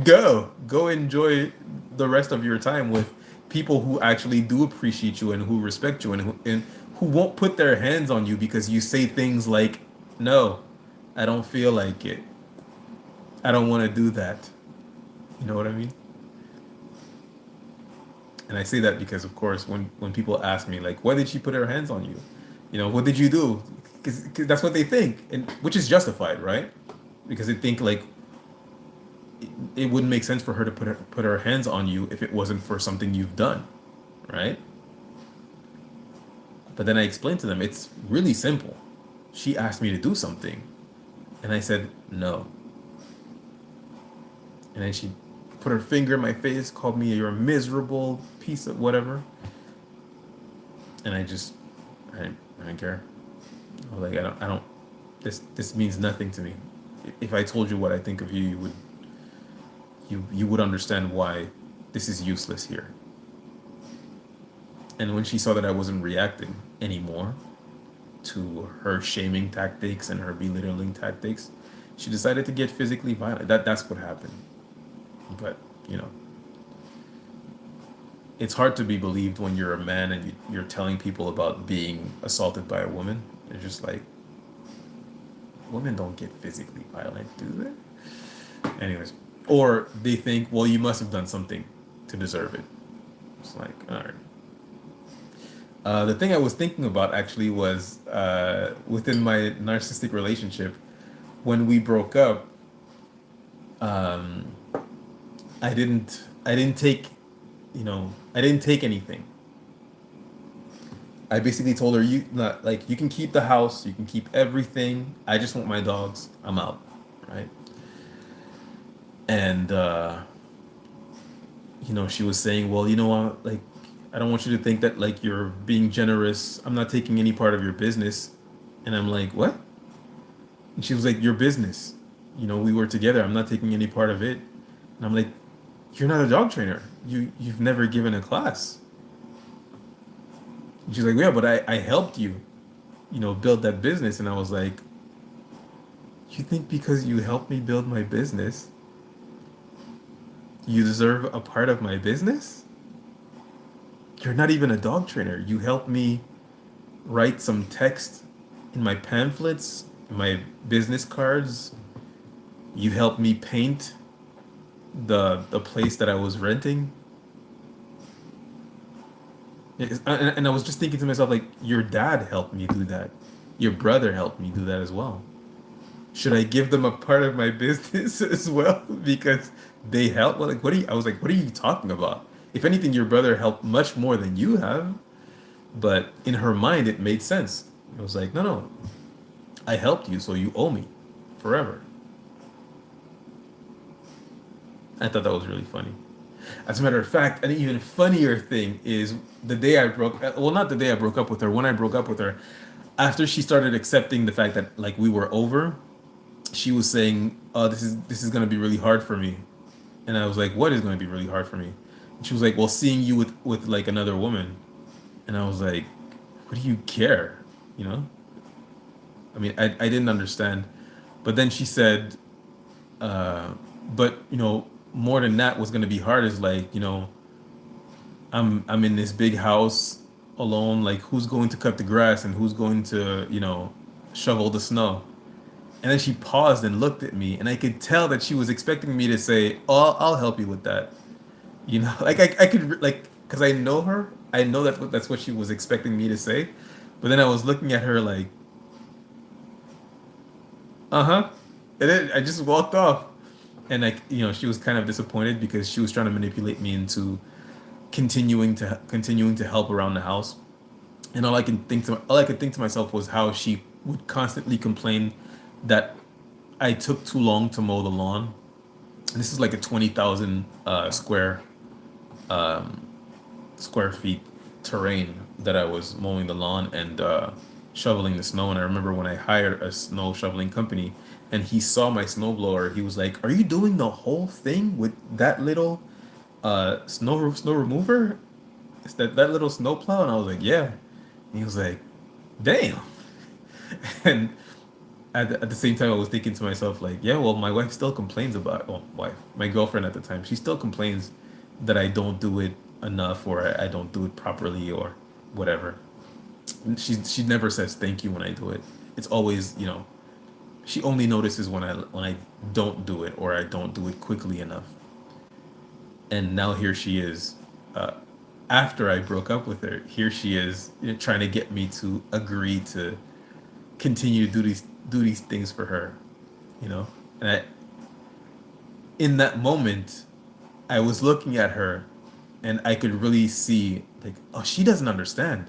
Go enjoy the rest of your time with people who actually do appreciate you and who respect you and who won't put their hands on you because you say things like, "No, I don't feel like it. I don't want to do that." You know what I mean? And I say that because, of course, when people ask me, like, why did she put her hands on you? What did you do? Because that's what they think, and which is justified, right? Because they think, like, it wouldn't make sense for her to put her hands on you if it wasn't for something you've done, right? But then I explained to them, it's really simple. She asked me to do something, and I said, no. And then she put her finger in my face, called me, you're a miserable piece of whatever. And I don't care. I was like, I don't, this means nothing to me. If I told you what I think of you, you would understand why this is useless here. And when she saw that I wasn't reacting anymore to her shaming tactics and her belittling tactics, she decided to get physically violent. That's what happened. But, it's hard to be believed when you're a man and you're telling people about being assaulted by a woman. They're just like, women don't get physically violent, do they? Anyways. Or they think, well, you must have done something to deserve it. It's like, all right. The thing I was thinking about actually was within my narcissistic relationship, when we broke up, I didn't take, I didn't take anything. I basically told her, you can keep the house, you can keep everything. I just want my dogs. I'm out, right? And she was saying, well, like, I don't want you to think that like you're being generous. I'm not taking any part of your business. And I'm like, what? And she was like, your business. We were together. I'm not taking any part of it. And I'm like, you're not a dog trainer. You've never given a class. And she's like, yeah, but I helped you, build that business. And I was like, you think because you helped me build my business, you deserve a part of my business? You're not even a dog trainer. You helped me write some text in my pamphlets, in my business cards. You helped me paint the place that I was renting. And I was just thinking to myself, like, your dad helped me do that. Your brother helped me do that as well. Should I give them a part of my business as well because they helped? Well, like, I was like, what are you talking about? If anything, your brother helped much more than you have. But in her mind, it made sense. It was like, no, no, I helped you, so you owe me forever. I thought that was really funny. As a matter of fact, an even funnier thing is the day I broke, well, not the day I broke up with her, when I broke up with her, after she started accepting the fact that like we were over, she was saying, "Oh, this is gonna be really hard for me," and I was like, "What is gonna be really hard for me?" And she was like, "Well, seeing you with like another woman," and I was like, "What do you care?" You know? I mean, I didn't understand, but then she said, "But more than that, what's gonna be hard is like I'm in this big house alone. Like, who's going to cut the grass and who's going to shovel the snow?" And then she paused and looked at me, and I could tell that she was expecting me to say, "Oh, I'll help you with that." Like I could like because I know her, I know that's what she was expecting me to say. But then I was looking at her like, uh-huh. And then I just walked off. And like, she was kind of disappointed because she was trying to manipulate me into continuing to help around the house. And all I could think to myself was how she would constantly complain that I took too long to mow the lawn. And this is like a 20,000 square feet terrain that I was mowing the lawn and shoveling the snow. And I remember when I hired a snow shoveling company and he saw my snowblower, he was like, "Are you doing the whole thing with that little snow remover? Is that little snow plow?" And I was like, "Yeah." And he was like, "Damn." And at the same time, I was thinking to myself, like, yeah, well, my wife still complains about, well, wife, my girlfriend at the time, she still complains that I don't do it enough or I don't do it properly or whatever. And she never says thank you when I do it. It's always, she only notices when I don't do it or I don't do it quickly enough. And now here she is, uh, after I broke up with her, here she is trying to get me to agree to continue to do these things for her, you know. And in that moment, I was looking at her, and I could really see like, oh, she doesn't understand.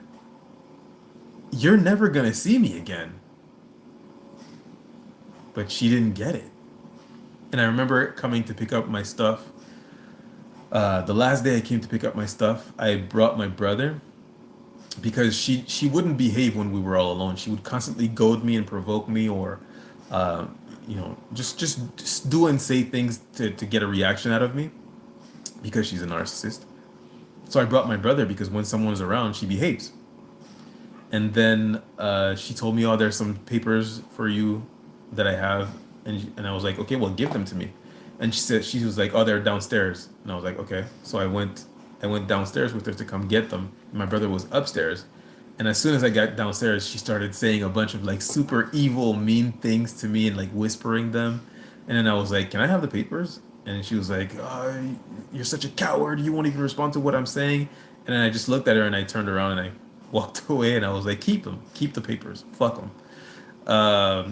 You're never gonna see me again. But she didn't get it. And I remember coming to pick up my stuff. The last day I came to pick up my stuff, I brought my brother because she wouldn't behave when we were all alone. She would constantly goad me and provoke me, or just do and say things to get a reaction out of me because she's a narcissist. So I brought my brother because when someone's around, she behaves. And then she told me, "Oh, there's some papers for you that I have," and I was like, "Okay, well, give them to me." And she was like, "Oh, they're downstairs," and I was like, "Okay." So I went downstairs with her to come get them. And my brother was upstairs, and as soon as I got downstairs, she started saying a bunch of like super evil, mean things to me and like whispering them. And then I was like, "Can I have the papers?" And she was like, "Oh, you're such a coward. You won't even respond to what I'm saying." And then I just looked at her and I turned around and I walked away and I was like, "Keep them, keep the papers, fuck them."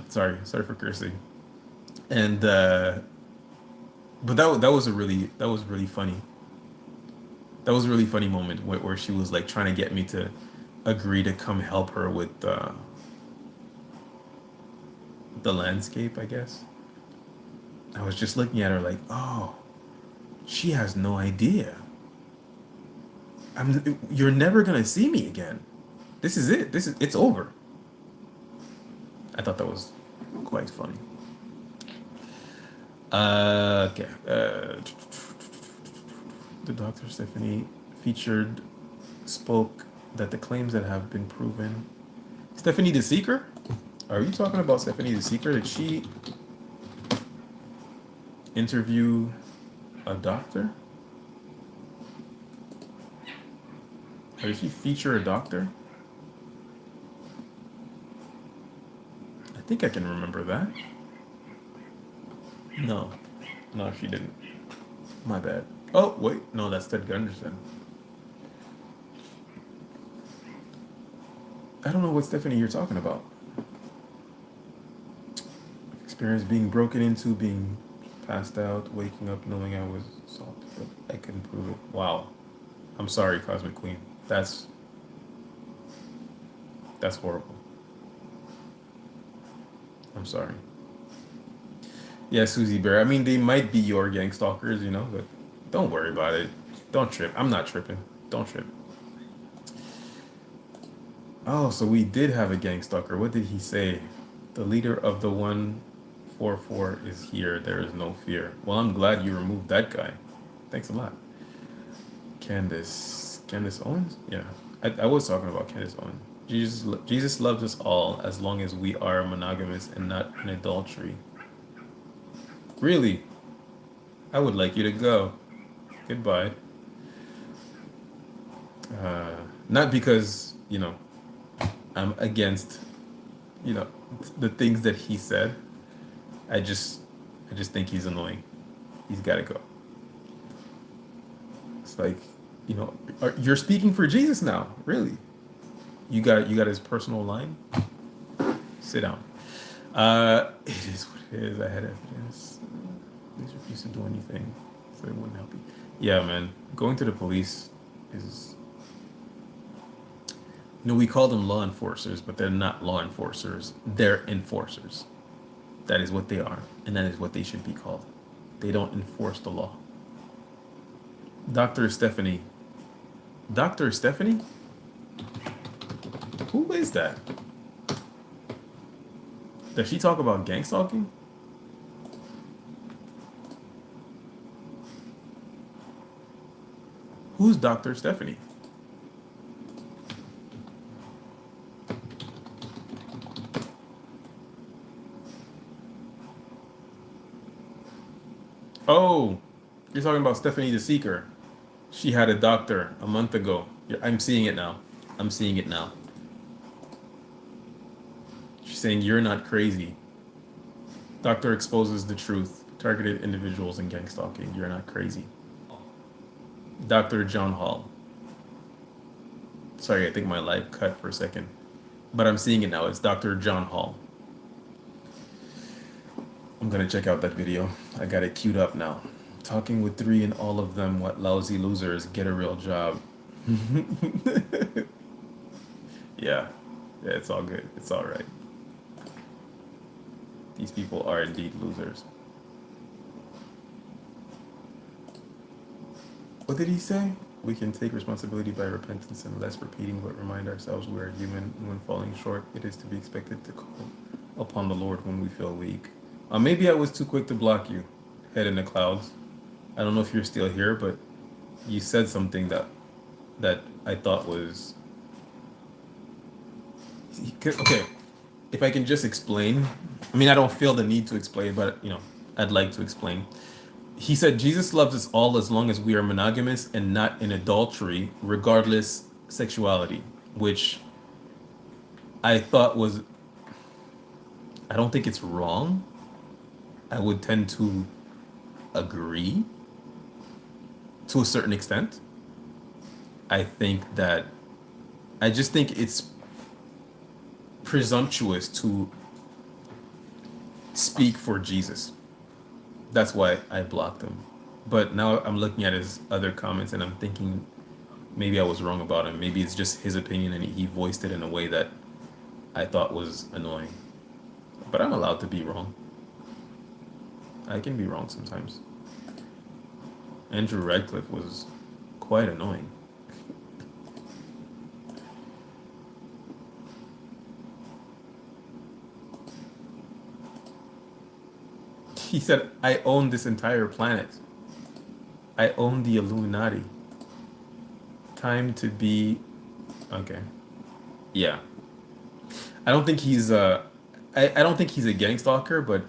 Sorry for cursing. And but that was really funny. That was a really funny moment where she was like trying to get me to agree to come help her with the landscape, I guess. I was just looking at her like, oh, she has no idea. You're never gonna see me again. This is it. It's over. I thought that was quite funny. Okay. The Dr. Stephanie featured spoke that the claims that have been proven. Stephanie the Seeker? Are you talking about Stephanie the Seeker? Did she interview a doctor? Or did she feature a doctor? I think I can remember that. No. No, she didn't. My bad. Oh, wait. No, that's Ted Gunderson. I don't know what Stephanie you're talking about. Experience being broken into, being passed out, waking up knowing I was assaulted, but I couldn't prove it. Wow. I'm sorry, Cosmic Queen. That's that's horrible. I'm sorry. Yeah, Susie Bear. I mean, they might be your gang stalkers, but don't worry about it. Don't trip. I'm not tripping. Don't trip. Oh, so we did have a gang stalker. What did he say? The leader of the 144 is here. There is no fear. Well, I'm glad you removed that guy. Thanks a lot. Candace Owens? Yeah. I was talking about Candace Owens. Jesus loves us all as long as we are monogamous and not in adultery. Really? I would like you to go. Goodbye. Not because, I'm against, you know, the things that he said. I just I just think he's annoying. He's got to go. It's like, you're speaking for Jesus now, really. You got his personal line. Sit down. It is what it is. I had evidence. Police refused to do anything, so it wouldn't help you. Yeah, man. Going to the police is, we call them law enforcers, but they're not law enforcers. They're enforcers. That is what they are, and that is what they should be called. They don't enforce the law. Dr. Stephanie. Dr. Stephanie? Who is that? Does she talk about gang stalking? Who's Dr. Stephanie? Oh, you're talking about Stephanie the Seeker. She had a doctor a month ago. I'm seeing it now. I'm seeing it now. She's saying you're not crazy. Doctor exposes the truth. Targeted individuals in gang stalking. You're not crazy. Dr. John Hall. Sorry, I think my live cut for a second. But I'm seeing it now. It's Dr. John Hall. I'm gonna check out that video. I got it queued up now. Talking with three and all of them, what lousy losers, get a real job. Yeah, it's all good. It's all right. These people are indeed losers. What did he say? We can take responsibility by repentance and less repeating, but remind ourselves we are human, and when falling short, it is to be expected to call upon the Lord when we feel weak. Maybe I was too quick to block you, head in the clouds. I don't know if you're still here, but you said something that I thought was okay. If I can just explain, I mean, I don't feel the need to explain, but I'd like to explain. He said Jesus loves us all as long as we are monogamous and not in adultery, regardless sexuality, which I thought was, I don't think it's wrong. I would tend to agree to a certain extent. I just think it's presumptuous to speak for Jesus. That's why I blocked him. But now I'm looking at his other comments and I'm thinking maybe I was wrong about him. Maybe it's just his opinion and he voiced it in a way that I thought was annoying. But I'm allowed to be wrong. I can be wrong sometimes. Andrew Radcliffe was quite annoying. He said, I own this entire planet. I own the Illuminati. Time to be... Okay. Yeah. I don't think he's I don't think he's a gang stalker, but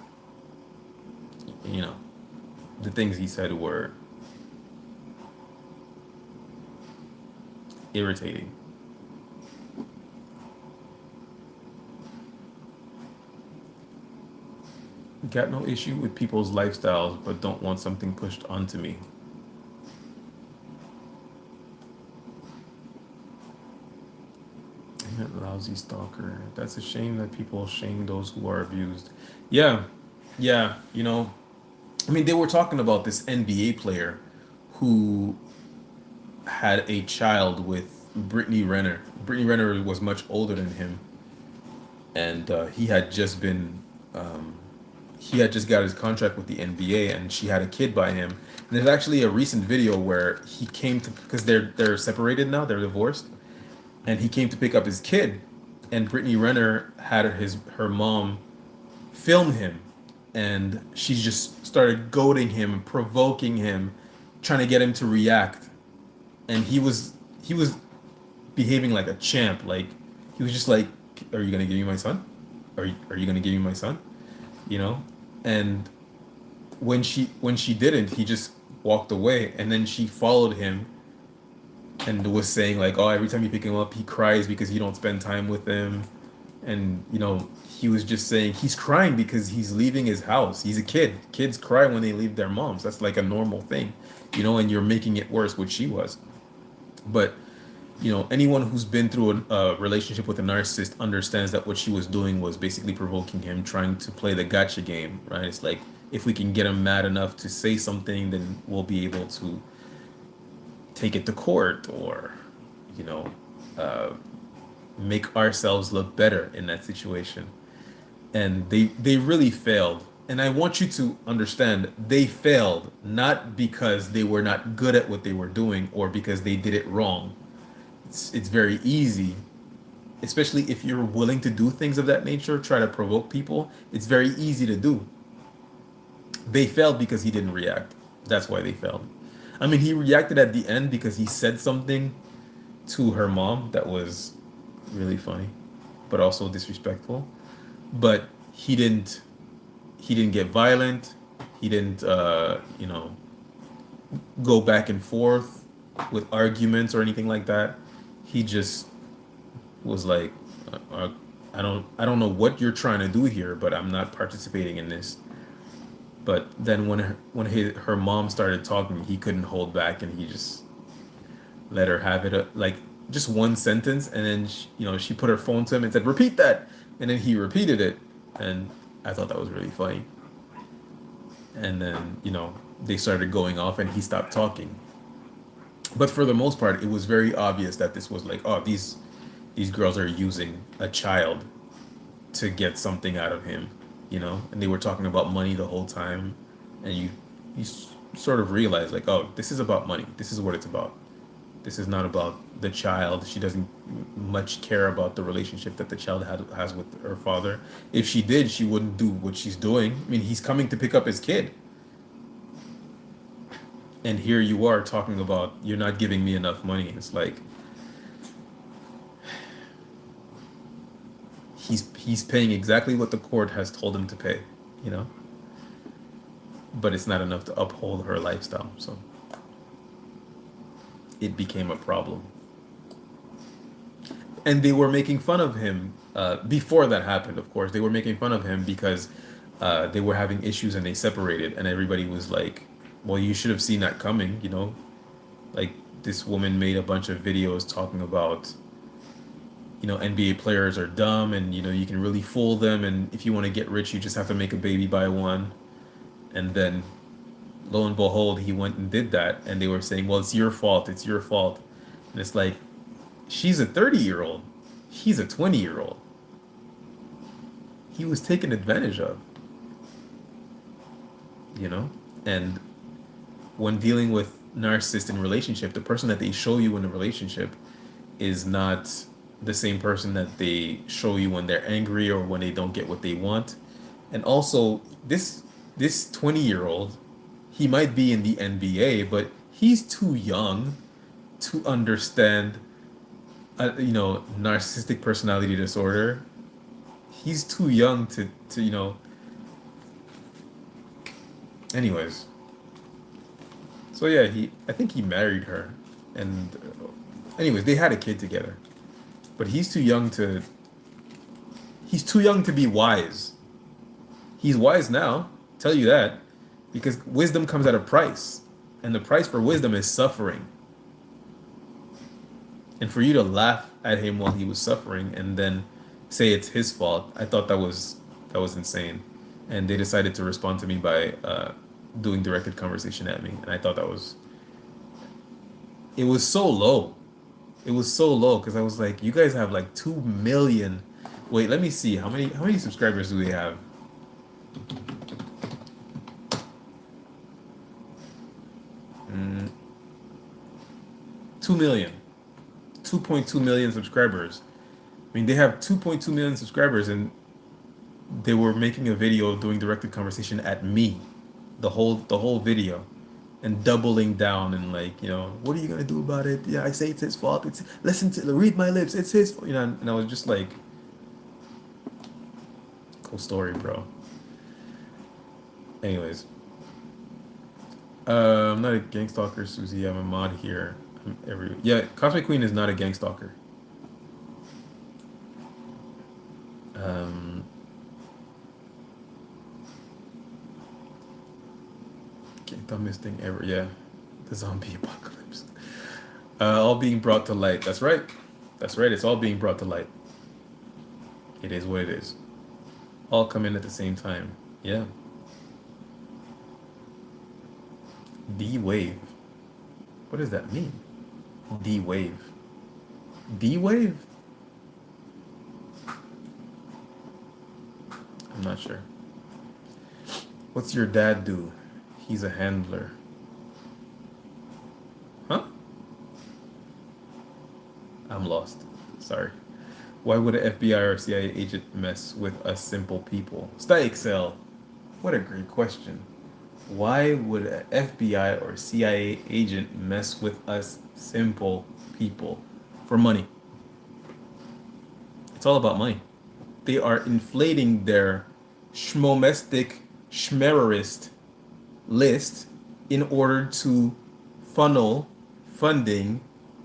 the things he said were irritating. Got no issue with people's lifestyles, but don't want something pushed onto me. That lousy stalker. That's a shame that people shame those who are abused. Yeah, yeah. I mean, they were talking about this NBA player who had a child with Brittany Renner. Brittany Renner was much older than him, and he had just got his contract with the NBA, and she had a kid by him. And there's actually a recent video where he came to, because they're separated now, they're divorced, and he came to pick up his kid, and Brittany Renner had her mom film him, and she just started goading him, provoking him, trying to get him to react, and he was behaving like a champ. Like, he was just like, "Are you gonna give me my son? Are you gonna give me my son?" You know, and when she didn't, he just walked away, and then she followed him and was saying like, "Oh, every time you pick him up, he cries because you don't spend time with him." And he was just saying he's crying because he's leaving his house. He's a kid. Kids cry when they leave their moms. That's like a normal thing, and you're making it worse, which she was. But anyone who's been through a relationship with a narcissist understands that what she was doing was basically provoking him, trying to play the gotcha game, right? It's like, if we can get him mad enough to say something, then we'll be able to take it to court, or you know uh, make ourselves look better in that situation. And they really failed. And I want you to understand, they failed not because they were not good at what they were doing or because they did it wrong. It's very easy, especially if you're willing to do things of that nature, try to provoke people. It's very easy to do. They failed because he didn't react. That's why they failed. I mean, he reacted at the end because he said something to her mom that was really funny, but also disrespectful. But he didn't get violent. He didn't go back and forth with arguments or anything like that. He just was like, I don't know what you're trying to do here, but I'm not participating in this. But then when her mom started talking, he couldn't hold back, and he just let her have it, like just one sentence, and then she put her phone to him and said, "Repeat that," and then he repeated it, and I thought that was really funny. And then they started going off, and he stopped talking. But for the most part, it was very obvious that this was like, oh, these girls are using a child to get something out of him, and they were talking about money the whole time, and you sort of realize like, oh, this is about money. This is what it's about. This is not about the child. She doesn't much care about the relationship that the child has with her father. If she did, she wouldn't do what she's doing. I mean, he's coming to pick up his kid, and here you are talking about, you're not giving me enough money. It's like, he's paying exactly what the court has told him to pay, you know, but it's not enough to uphold her lifestyle. So it became a problem. And they were making fun of him before that happened. Of course, they were making fun of him because they were having issues and they separated, and everybody was like, well, you should have seen that coming, like, this woman made a bunch of videos talking about, NBA players are dumb, and you can really fool them, and if you want to get rich, you just have to make a baby by one. And then lo and behold, he went and did that, and they were saying, well, it's your fault, it's your fault. And it's like, she's a 30-year-old, he's a 20-year-old. He was taken advantage of, and when dealing with narcissists in relationship, the person that they show you in a relationship is not the same person that they show you when they're angry or when they don't get what they want. And also, this 20-year-old, he might be in the NBA, but he's too young to understand, narcissistic personality disorder. He's too young to. Anyways, so yeah, I think he married her, and anyways, they had a kid together, but he's too young to be wise. He's wise now, tell you that, because wisdom comes at a price, and the price for wisdom is suffering. And for you to laugh at him while he was suffering and then say it's his fault, I thought that was insane. And they decided to respond to me by doing directed conversation at me, and I thought that was It was so low. It was so low because I was like, you guys have like 2 million. Wait, let me see. How many subscribers do we have? Mm, 2 million. 2.2 million subscribers. I mean, they have 2.2 million subscribers and they were making a video doing directed conversation at me, the whole video, and doubling down and like, what are you gonna do about it? Yeah, I say it's his fault. It's listen to read my lips. It's his fault. And I was just like, cool story, bro. Anyways, I'm not a gangstalker, Susie. I'm a mod here. Yeah, Cosmic Queen is not a gangstalker. Um, Dumbest thing ever. Yeah, the zombie apocalypse. All being brought to light. That's right. That's right. It's all being brought to light. It is what it is. All come in at the same time. Yeah. D wave. What does that mean? D wave. D wave? I'm not sure. What's your dad do? He's a handler. Huh? I'm lost. Sorry. Why would an FBI or CIA agent mess with us simple people? Stay Excel. What a great question. Why would an FBI or CIA agent mess with us simple people? For money. It's all about money. They are inflating their schmomestic schmererist list in order to funnel funding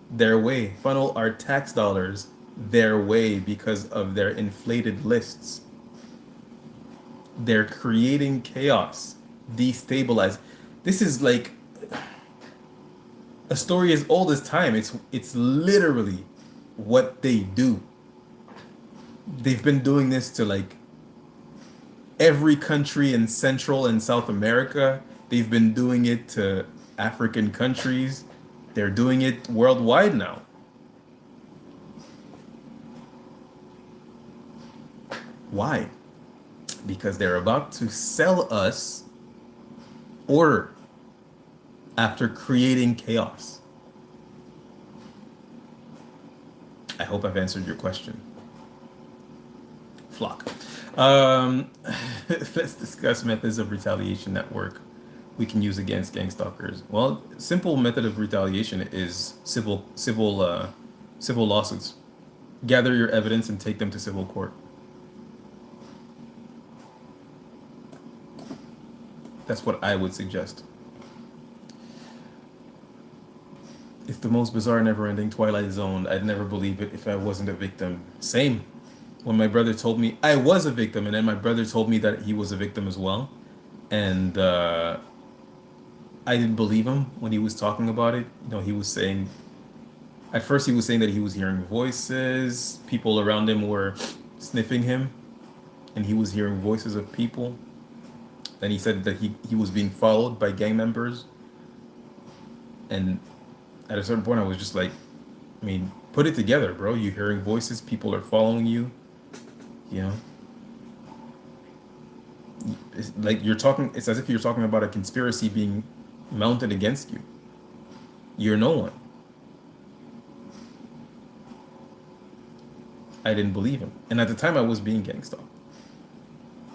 their way, funnel our tax dollars their way because of their inflated lists. They're creating chaos, destabilize. This is like a story as old as time. It's literally what they do. They've been doing this to like every country in Central and South America. They've been doing it to African countries. They're doing it worldwide now. Why? Because they're about to sell us order after creating chaos. I hope I've answered your question. Flock. Let's discuss methods of retaliation network we can use against gangstalkers. Well, simple method of retaliation is civil lawsuits. Gather your evidence and take them to civil court. That's what I would suggest. It's the most bizarre, never-ending Twilight Zone. I'd never believe it if I wasn't a victim. Same. When my brother told me I was a victim, and then my brother told me that he was a victim as well, and I didn't believe him when he was talking about it. He was saying, at first he was saying that he was hearing voices, people around him were sniffing him, and he was hearing voices of people. Then he said that he was being followed by gang members, and at a certain point I was just like, I mean, put it together, bro. You're hearing voices, people are following you, It's like it's as if you're talking about a conspiracy being mounted against you. You're no one. I didn't believe him. And at the time I was being gangstalked.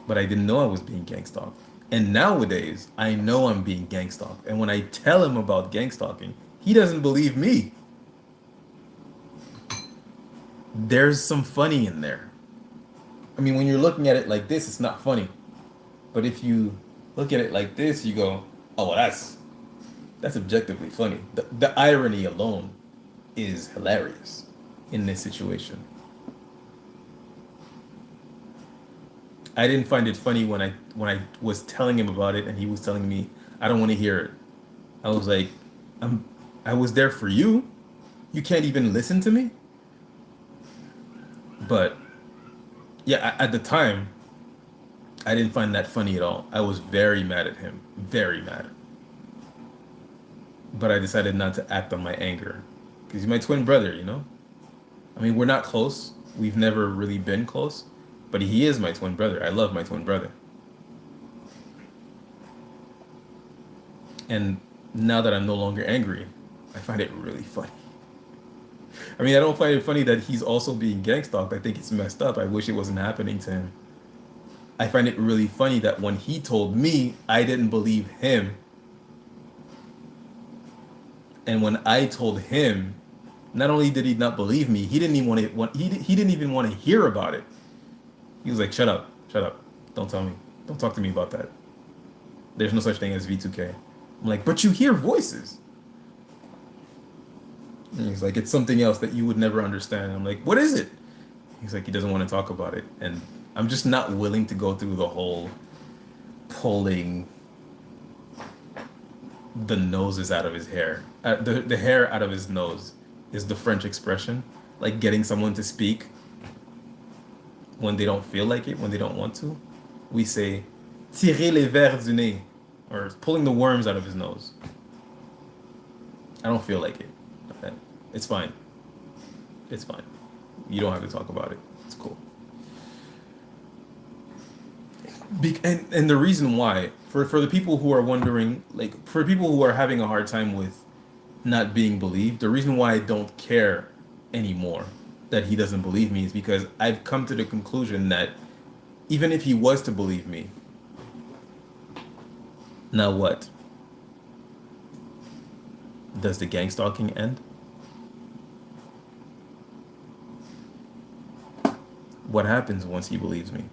But I didn't know I was being gangstalked. And nowadays, I know I'm being gangstalked. And when I tell him about gangstalking, he doesn't believe me. There's some funny in there. I mean, when you're looking at it like this, it's not funny. But if you look at it like this, you go, oh, well, that's objectively funny. The irony alone is hilarious in this situation. I didn't find it funny when I was telling him about it and he was telling me, I don't want to hear it. I was like, I was there for you. You can't even listen to me. But yeah, at the time, I didn't find that funny at all. I was very mad at him. Very mad. but I decided not to act on my anger because he's my twin brother, you know? I mean, we're not close. We've never really been close, but he is my twin brother. I love my twin brother. And now that I'm no longer angry, I find it really funny. I mean, I don't find it funny that he's also being gang stalked. I think it's messed up. I wish it wasn't happening to him. I find it really funny that when he told me, I didn't believe him. And when I told him, not only did he not believe me, he didn't even he didn't even want to hear about it. He was like, "Shut up, shut up. Don't tell me. Don't talk to me about that. There's no such thing as V2K." I'm like, "But you hear voices." And he's like, "It's something else that you would never understand." I'm like, "What is it?" He's like, he doesn't want to talk about it. And I'm just not willing to go through the whole pulling the noses out of his hair. The hair out of his nose is the French expression. Like getting someone to speak when they don't feel like it, when they don't want to. We say, tirer les vers du nez, or pulling the worms out of his nose. I don't feel like it. Okay? It's fine. It's fine. You don't have to talk about it. It's cool. And the reason why, for the people who are wondering, like for people who are having a hard time with not being believed, the reason why I don't care anymore that he doesn't believe me is because I've come to the conclusion that even if he was to believe me, now what? Does the gang stalking end? What happens once he believes me?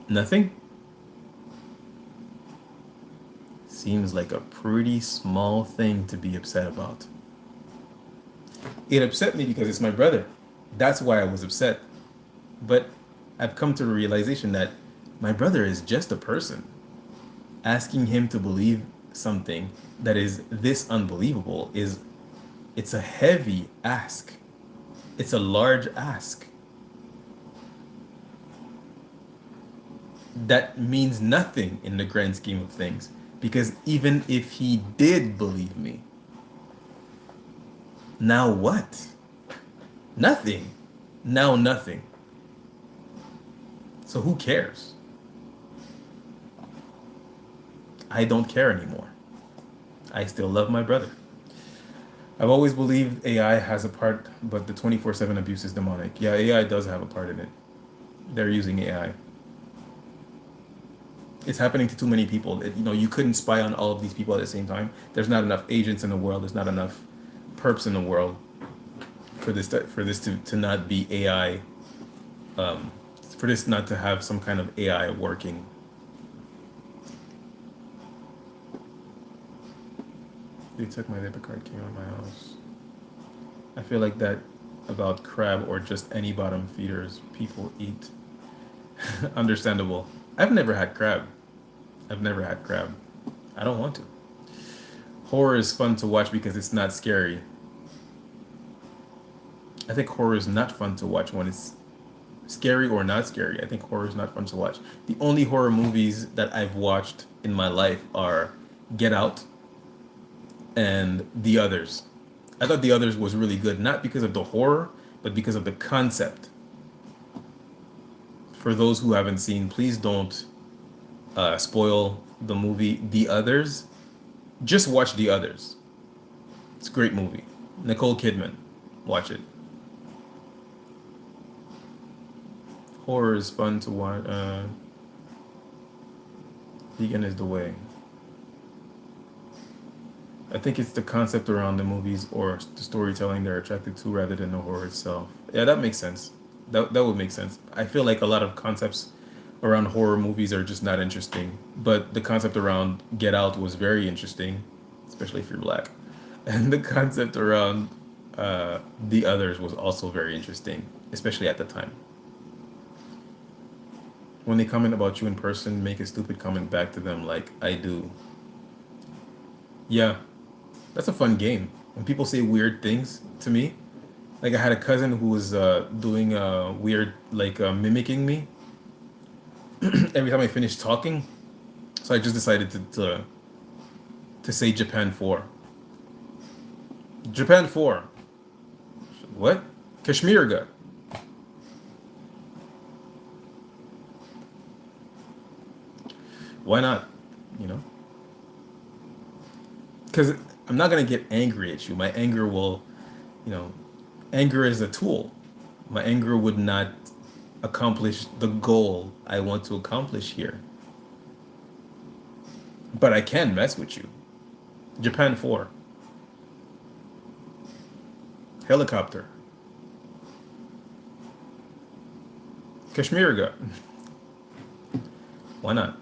Nothing? Seems like a pretty small thing to be upset about. It upset me because it's my brother. That's why I was upset. But I've come to the realization that my brother is just a person. Asking him to believe something that is this unbelievable it's a heavy ask. It's a large ask. That means nothing in the grand scheme of things. Because even if he did believe me, now what? Nothing. Now nothing. So who cares? I don't care anymore. I still love my brother. I've always believed AI has a part, but the 24/7 abuse is demonic. Yeah, AI does have a part in it. They're using AI. It's happening to too many people. You couldn't spy on all of these people at the same time. There's not enough agents in the world. There's not enough perps in the world for this to not be AI. For this not to have some kind of AI working. They took my debit card, came out of my house. I feel like that about crab or just any bottom feeders people eat. Understandable. I've never had crab. I've never had crab. I don't want to. Horror is fun to watch because it's not scary. I think horror is not fun to watch when it's scary or not scary. I think horror is not fun to watch. The only horror movies that I've watched in my life are Get Out and The Others. I thought The Others was really good, not because of the horror, but because of the concept. For those who haven't seen, please don't spoil the movie The Others. Just watch The Others. It's a great movie. Nicole Kidman. Watch it. Horror is fun to watch. Vegan is the way. I think it's the concept around the movies or the storytelling they're attracted to rather than the horror itself. Yeah, that makes sense. That would make sense. I feel like a lot of concepts around horror movies are just not interesting. But the concept around Get Out was very interesting, especially if you're black. And the concept around The Others was also very interesting, especially at the time. When they comment about you in person, make a stupid comment back to them like I do. Yeah, that's a fun game. When people say weird things to me, like I had a cousin who was doing weird, like mimicking me every time I finished talking. So I just decided to to say Japan 4. Japan 4. What? Kashmir got. Why not? You know? Because I'm not going to get angry at you. My anger will, you know, anger is a tool. My anger would not accomplish the goal I want to accomplish here. But I can mess with you. Japan 4. Helicopter. Kashmir got. Why not?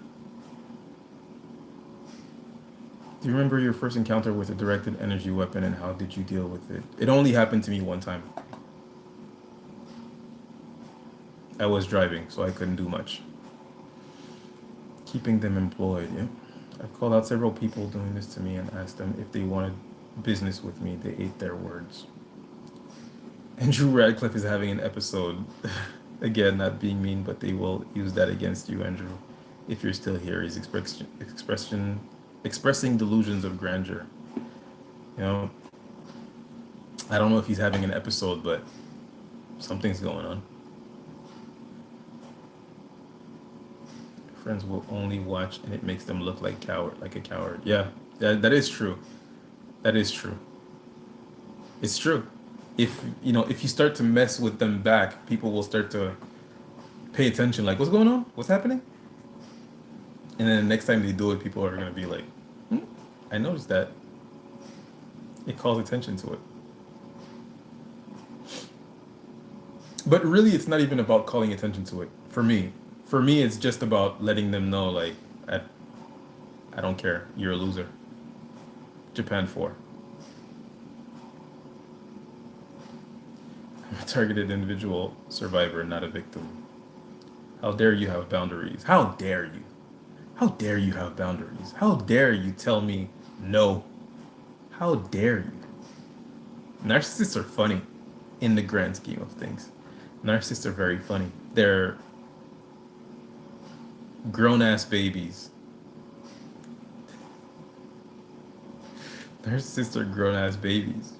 Do you remember your first encounter with a directed energy weapon and how did you deal with it? It only happened to me one time. I was driving, so I couldn't do much. Keeping them employed, yeah. I've called out several people doing this to me and asked them if they wanted business with me. They ate their words. Andrew Radcliffe is having an episode. Again, not being mean, but they will use that against you, Andrew. If you're still here, he's expressing delusions of grandeur. You know, I don't know if he's having an episode, but something's going on. Friends will only watch and it makes them look like a coward. Yeah, that is true. That is true. It's true. If you start to mess with them back, people will start to pay attention. Like, what's going on? What's happening? And then the next time they do it, people are gonna be like, I noticed that. It calls attention to it. But really, it's not even about calling attention to it. For me, it's just about letting them know, like, I don't care. You're a loser. Japan 4. I'm a targeted individual survivor, not a victim. How dare you have boundaries? How dare you? How dare you have boundaries? How dare you tell me no? How dare you? Narcissists are funny in the grand scheme of things. Narcissists are very funny. They're grown-ass babies. Narcissists are grown-ass babies.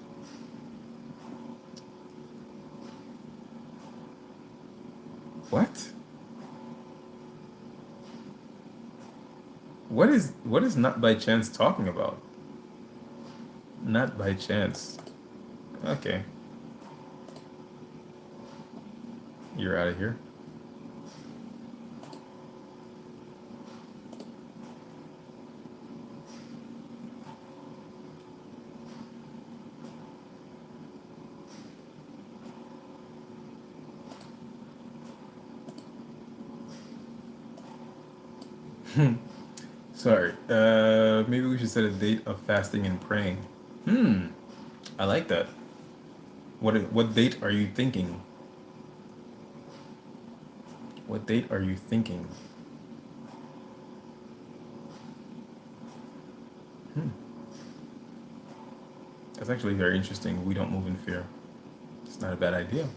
What? What is not by chance talking about? Not by chance. Okay. You're out of here. Sorry. Maybe we should set a date of fasting and praying. I like that. What date are you thinking? What date are you thinking? That's actually very interesting. We don't move in fear. It's not a bad idea.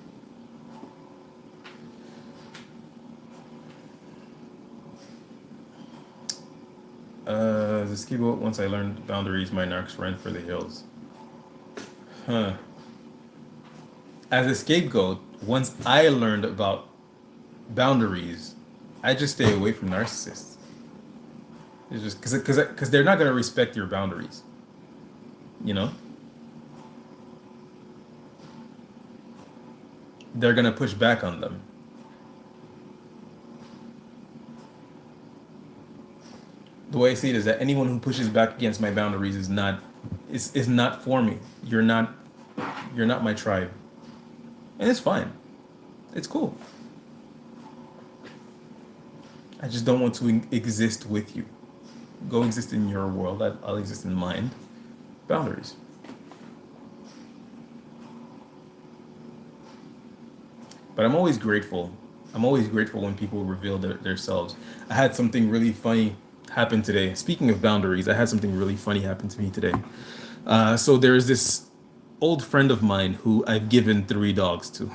As a ski boat, once I learned boundaries, my narcs ran for the hills. As a scapegoat, once I learned about boundaries, I just stay away from narcissists. It's just because they're not gonna respect your boundaries. You know, they're gonna push back on them. The way I see it is that anyone who pushes back against my boundaries is not for me. You're not my tribe. And it's fine. It's cool. I just don't want to exist with you. Go exist in your world. I'll exist in mine. Boundaries. But I'm always grateful. I'm always grateful when people reveal themselves. I had something really funny happen today. Speaking of boundaries, I had something really funny happen to me today. So there's this old friend of mine who I've given 3 dogs to.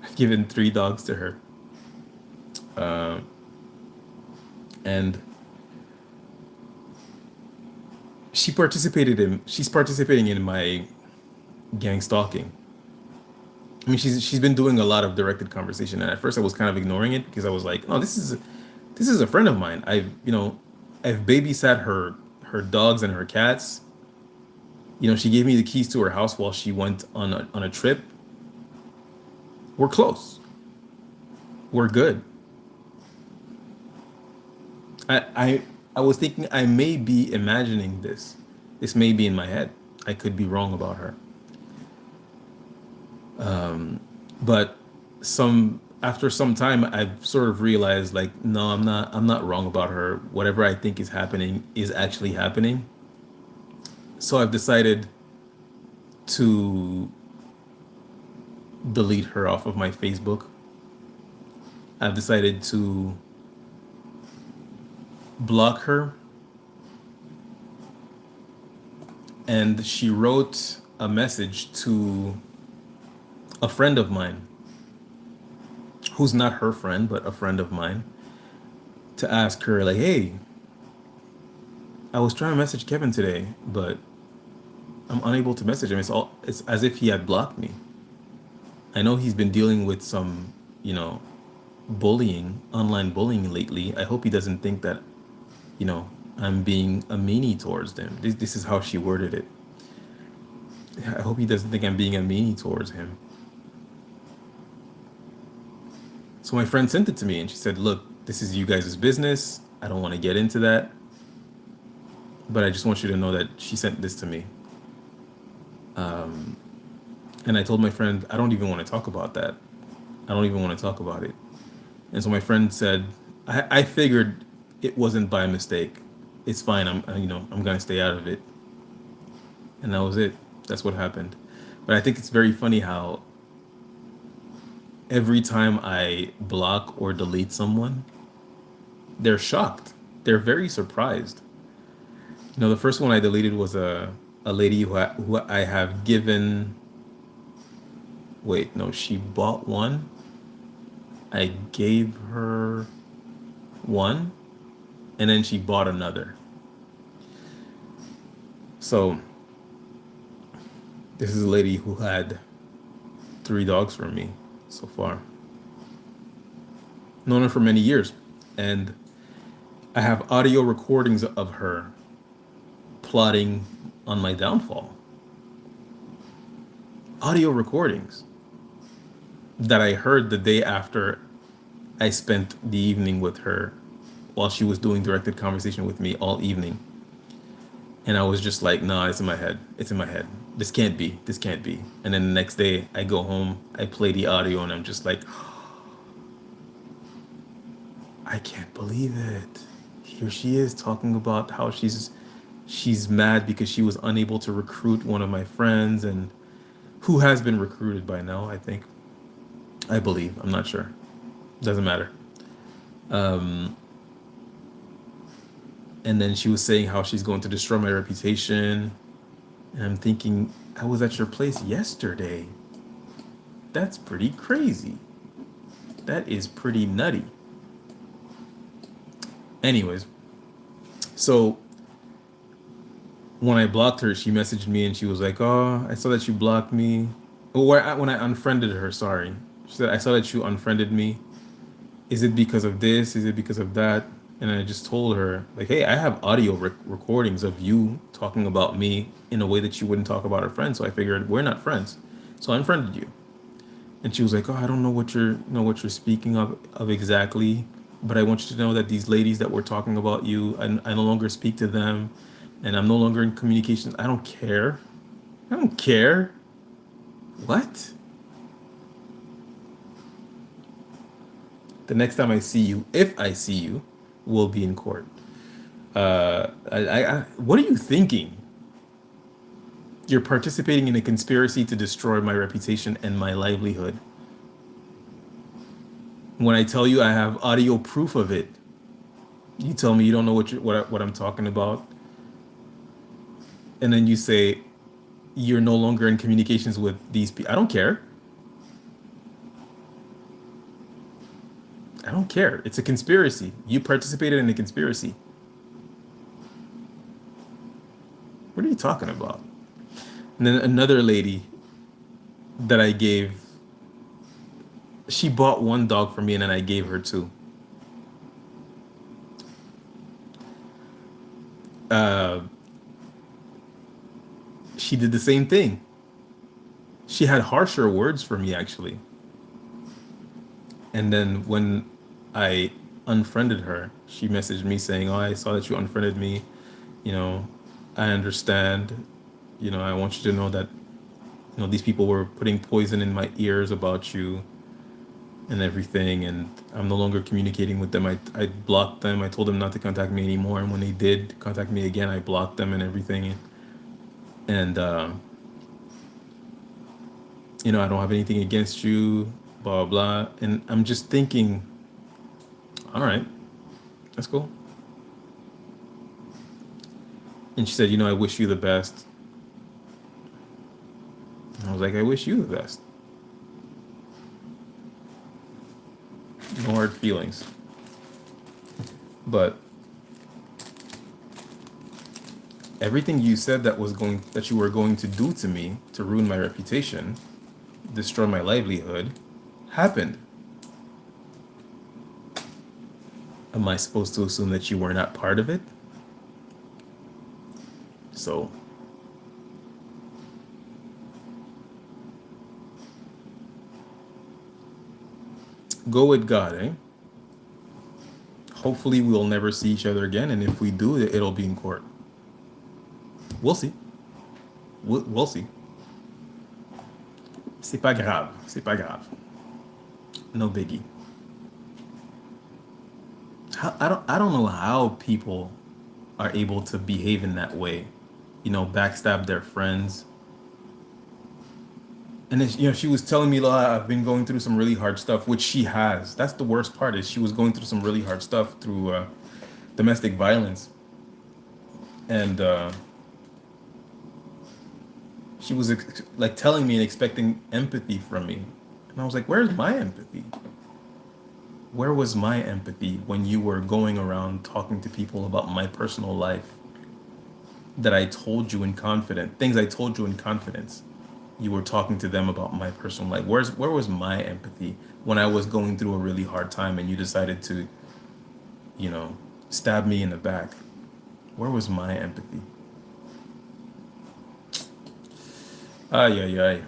I've given 3 dogs to her. And she's participating in my gang stalking. I mean, she's been doing a lot of directed conversation, and at first I was kind of ignoring it because I was like, "No, this is a friend of mine. I've babysat her dogs and her cats. She gave me the keys to her house while she went on a trip. We're close. We're good." I was thinking I may be imagining this. This may be in my head. I could be wrong about her. But some after some time I've sort of realized like no, I'm not wrong about her. Whatever I think is happening is actually happening. So I've decided to delete her off of my Facebook. I've decided to block her, and she wrote a message to a friend of mine who's not her friend but a friend of mine to ask her like, "Hey, I was trying to message Kevin today, but I'm unable to message him. It's as if he had blocked me. I know he's been dealing with some, bullying, online bullying lately. I hope he doesn't think that, I'm being a meanie towards him." This is how she worded it. "I hope he doesn't think I'm being a meanie towards him." So my friend sent it to me and she said, "Look, this is you guys' business. I don't want to get into that, but I just want you to know that she sent this to me." And I told my friend, "I don't even want to talk about that. I don't even want to talk about it." And so my friend said, I figured it wasn't by mistake. It's fine. I'm going to stay out of it." And that was it. That's what happened. But I think it's very funny how every time I block or delete someone, they're shocked. They're very surprised. The first one I deleted was a lady who I have given. Wait, no, she bought one. I gave her one, and then she bought another. So this is a lady who had 3 dogs from me so far. Known her for many years, and I have audio recordings of her plotting on my downfall. Audio recordings that I heard the day after I spent the evening with her while she was doing directed conversation with me all evening. And I was just like, "Nah, it's in my head. It's in my head. This can't be. This can't be." And then the next day I go home, I play the audio, and I'm just like, "I can't believe it. Here she is talking about how she's mad because she was unable to recruit one of my friends, and who has been recruited by now, I think. I believe. I'm not sure. Doesn't matter." And then she was saying how she's going to destroy my reputation. And I'm thinking, I was at your place yesterday. That's pretty crazy. That is pretty nutty. Anyways, so when I blocked her, she messaged me and she was like, "Oh, I saw that you blocked me." Oh, when I unfriended her, sorry. She said, "I saw that you unfriended me. Is it because of this? Is it because of that?" And I just told her, like, "Hey, I have audio recordings of you talking about me in a way that you wouldn't talk about our friends. So I figured we're not friends. So I unfriended you." And she was like, "Oh, I don't know what you're speaking of exactly, but I want you to know that these ladies that were talking about you, I no longer speak to them, and I'm no longer in communication." I don't care. I don't care. What? The next time I see you, if I see you, will be in court. What are you thinking? You're participating in a conspiracy to destroy my reputation and my livelihood. When I tell you I have audio proof of it, you tell me you don't know what I'm talking about, and then you say you're no longer in communications with these people. I don't care. I don't care. It's a conspiracy. You participated in a conspiracy. What are you talking about? And then another lady that I gave, she bought one dog for me and then I gave her two. Uh, she did the same thing. She had harsher words for me actually. And then when I unfriended her, she messaged me saying, "Oh, I saw that you unfriended me. You know, I understand. You know, I want you to know that, these people were putting poison in my ears about you and everything, and I'm no longer communicating with them. I blocked them. I told them not to contact me anymore, and when they did contact me again, I blocked them and everything. And I don't have anything against you, blah blah." And I'm just thinking, all right, that's cool. And she said, "I wish you the best." And I was like, "I wish you the best. No hard feelings." But everything you said that you were going to do to me to ruin my reputation, destroy my livelihood, happened. Am I supposed to assume that you were not part of it? So, go with God, eh? Hopefully, we'll never see each other again, and if we do, it'll be in court. We'll see. We'll see. C'est pas grave. C'est pas grave. No biggie. I don't know how people are able to behave in that way. Backstab their friends. And then, she was telling me, I've been going through some really hard stuff, which she has. That's the worst part is she was going through some really hard stuff through domestic violence. And she was like telling me and expecting empathy from me. And I was like, where's my empathy? Where was my empathy when you were going around talking to people about my personal life that I told you in confidence, things I told you in confidence? You were talking to them about my personal life. Where was my empathy when I was going through a really hard time and you decided to, you know, stab me in the back? Where was my empathy? Ay, ay, ay.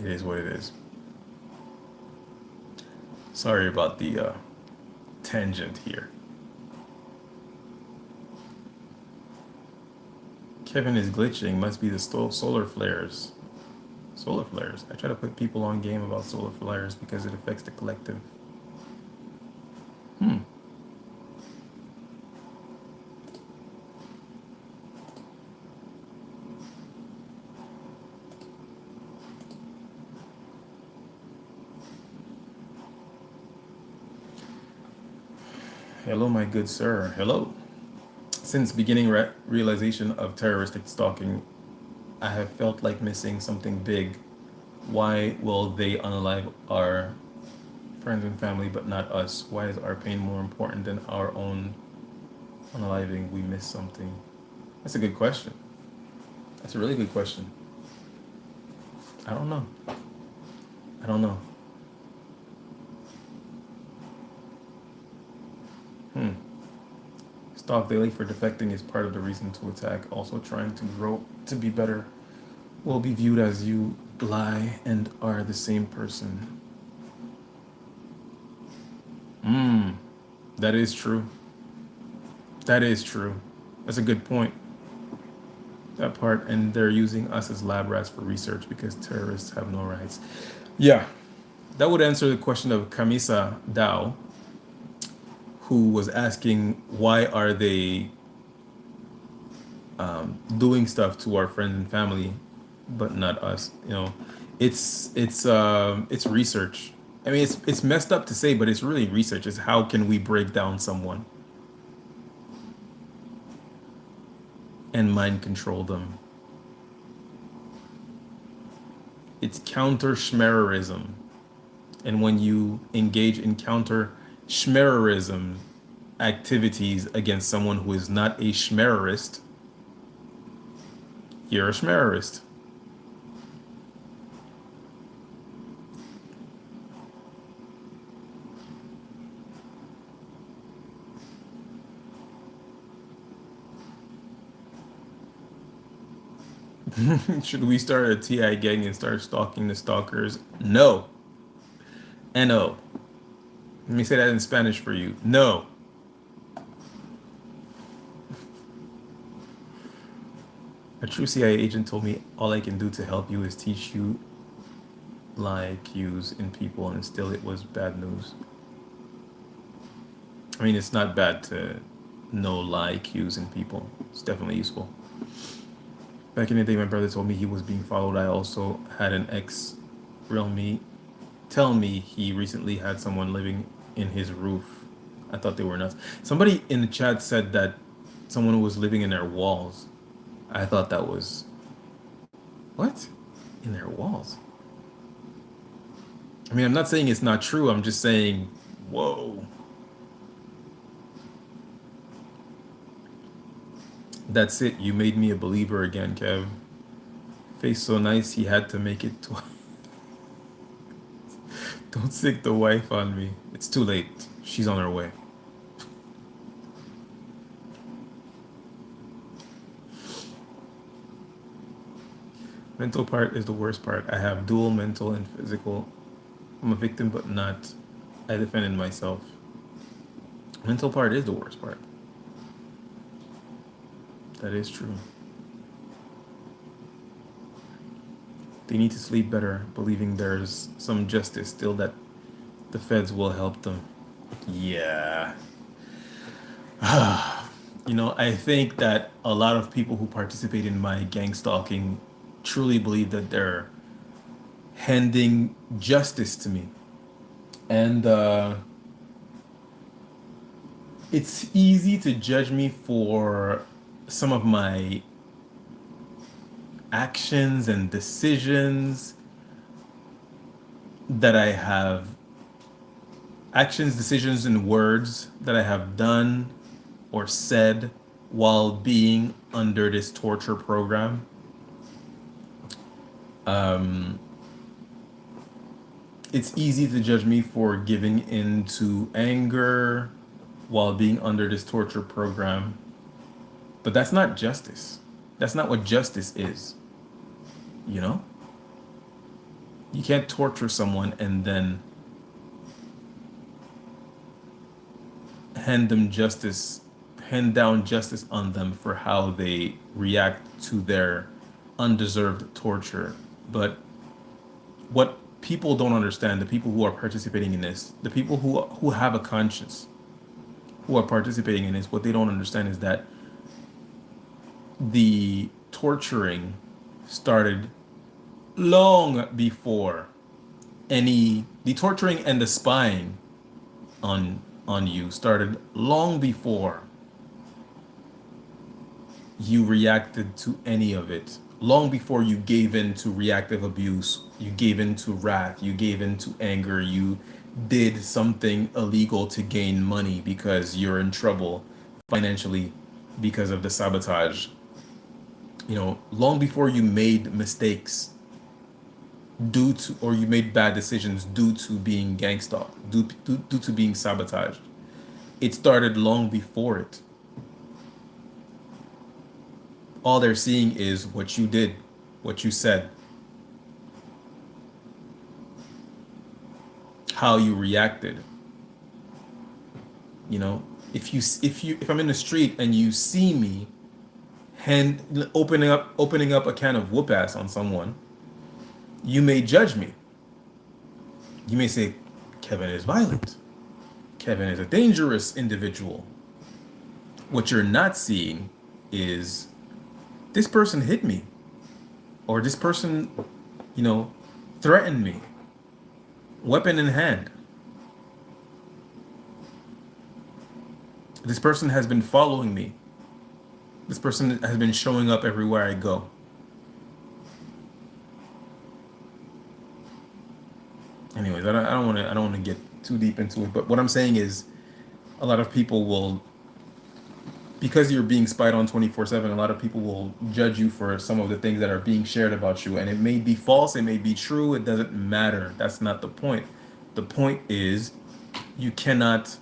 It is what it is. Sorry about the tangent here. Kevin is glitching. Must be the solar flares. Solar flares. I try to put people on game about solar flares because it affects the collective. Hmm. Hello, my good sir. Hello. Since beginning realization of terroristic stalking, I have felt like missing something big. Why will they unalive our friends and family but not us? Why is our pain more important than our own unaliving? We miss something. That's a good question. That's a really good question. I don't know. I don't know. Hmm. Stalk daily for defecting is part of the reason to attack. Also trying to grow to be better will be viewed as you lie and are the same person. Hmm. That is true. That is true. That's a good point. That part, and they're using us as lab rats for research because terrorists have no rights. Yeah, that would answer the question of Kamisa Dao, who was asking why are they doing stuff to our friends and family, but not us. It's research. I mean, it's messed up to say, but it's really research. It's how can we break down someone and mind control them. It's counter schmererism. And when you engage in counter schmererism, activities against someone who is not a schmerist, you're a schmerist. Should we start a TI gang and start stalking the stalkers? No. No. Let me say that in Spanish for you. No. A true CIA agent told me all I can do to help you is teach you lie cues in people, and still it was bad news. I mean, it's not bad to know lie cues in people. It's definitely useful. Back in the day, my brother told me he was being followed. I also had an ex real me tell me he recently had someone living in his roof. I thought they were nuts. Somebody in the chat said that someone was living in their walls. I thought that was what? In their walls. I mean, I'm not saying it's not true. I'm just saying, whoa. That's it. You made me a believer again, Kev. Face so nice, he had to make it twice. Don't sick the wife on me. It's too late. She's on her way. Mental part is the worst part. I have dual mental and physical. I'm a victim, but not. I defended myself. Mental part is the worst part. That is true. They need to sleep better, believing there's some justice still, that the feds will help them. Yeah. You know, I think that a lot of people who participate in my gang stalking truly believe that they're handing justice to me. And it's easy to judge me for some of my actions and decisions that I have, actions, decisions, and words that I have done or said while being under this torture program. It's easy to judge me for giving into anger while being under this torture program, but that's not justice. That's not what justice is. You know? You can't torture someone and then hand down justice on them for how they react to their undeserved torture. But what people don't understand, the people who are participating in this, the people who have a conscience, who are participating in this, what they don't understand is that the torturing started long before the torturing and the spying on you started long before you reacted to any of it. Long before you gave in to reactive abuse, you gave in to wrath, you gave in to anger, you did something illegal to gain money because you're in trouble financially because of the sabotage. You know, long before you made mistakes due to, or you made bad decisions due to being gangstalked, due to being sabotaged. It started long before it. All they're seeing is what you did, what you said, how you reacted. You know, if I'm in the street and you see me opening up a can of whoop ass on someone, you may judge me. You may say, Kevin is violent. Kevin is a dangerous individual. What you're not seeing is this person hit me, or this person, you know, threatened me, weapon in hand. This person has been following me. This person has been showing up everywhere I go. Anyways, I don't want to get too deep into it, but what I'm saying is A lot of people will, because you're being spied on 24/7, a lot of people will judge you for some of the things that are being shared about you. And it may be false, it may be true, it doesn't matter. That's not the point. The point is you cannot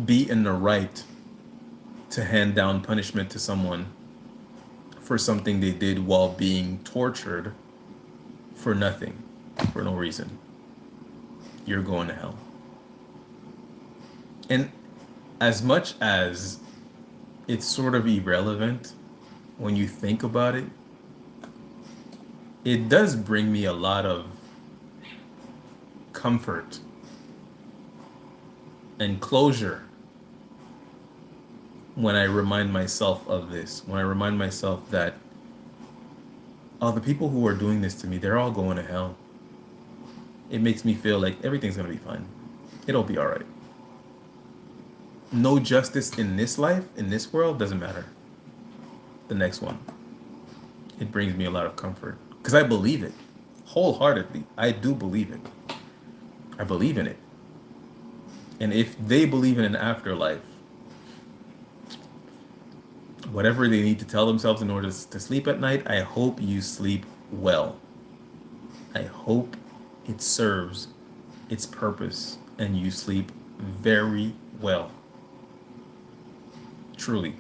be in the right to hand down punishment to someone for something they did while being tortured for nothing, for no reason. You're going to hell. And as much as it's sort of irrelevant when you think about it, it does bring me a lot of comfort and closure when I remind myself of this, when I remind myself that, oh, the people who are doing this to me, they're all going to hell. It makes me feel like everything's going to be fine. It'll be all right. No justice in this life, in this world, doesn't matter. The next one. It brings me a lot of comfort because I believe it wholeheartedly. I do believe it. I believe in it. And if they believe in an afterlife, whatever they need to tell themselves in order to sleep at night, I hope you sleep well. I hope it serves its purpose and you sleep very well. Truly.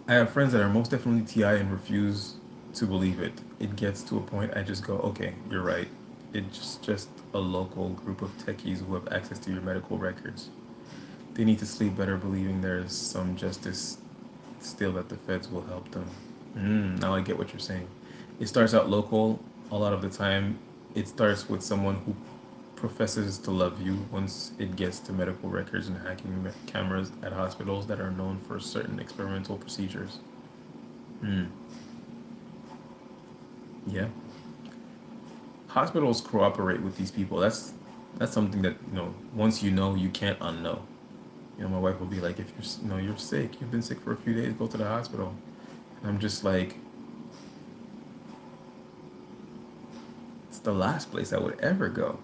I have friends that are most definitely TI and refuse to believe it. It gets to a point I just go, okay, you're right. It's just a local group of techies who have access to your medical records. They need to sleep better believing there's some justice still that the feds will help them. Now I get what you're saying. It starts out local. A lot of the time, it starts with someone who professes to love you. Once it gets to medical records and hacking cameras at hospitals that are known for certain experimental procedures. Yeah. Hospitals cooperate with these people. That's something that, once you know, you can't unknow. My wife will be like, if you're sick, you've been sick for a few days, go to the hospital. And I'm just like, it's the last place I would ever go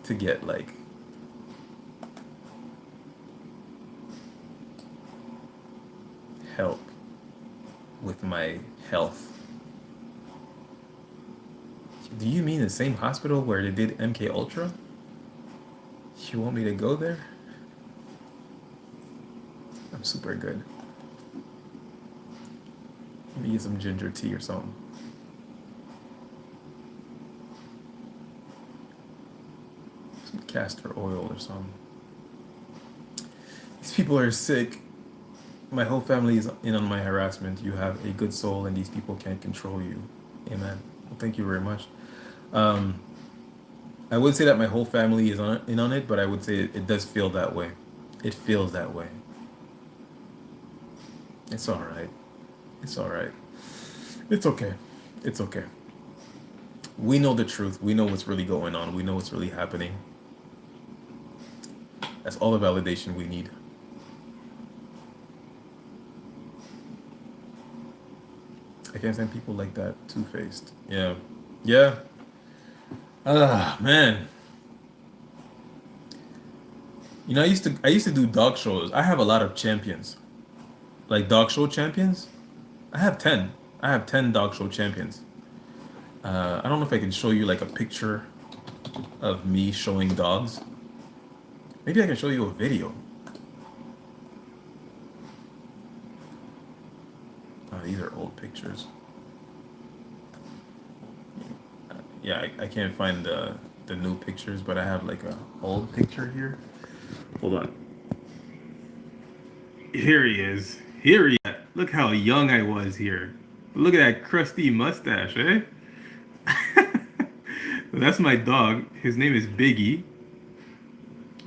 to get like help with my health. Do you mean the same hospital where they did MK Ultra? You want me to go there? I'm super good. Let me get some ginger tea or something. Some castor oil or something. These people are sick. My whole family is in on my harassment. You have a good soul and these people can't control you. Amen. Well, thank you very much. I would say that my whole family is in on it, but I would say it does feel that way. It feels that way. It's all right. It's all right. It's okay. It's okay. We know the truth. We know what's really going on. We know what's really happening. That's all the validation we need. I can't stand people like that, two-faced. Yeah. Yeah. Man. I used to do dog shows. I have a lot of champions. Like dog show champions. I have 10. I have 10 dog show champions. I don't know if I can show you like a picture of me showing dogs. Maybe I can show you a video. Oh, these are old pictures. Yeah, I can't find the new pictures, but I have like a old picture here. Hold on. Here he is. Here he is. Look how young I was here. Look at that crusty mustache, eh? That's my dog. His name is Biggie.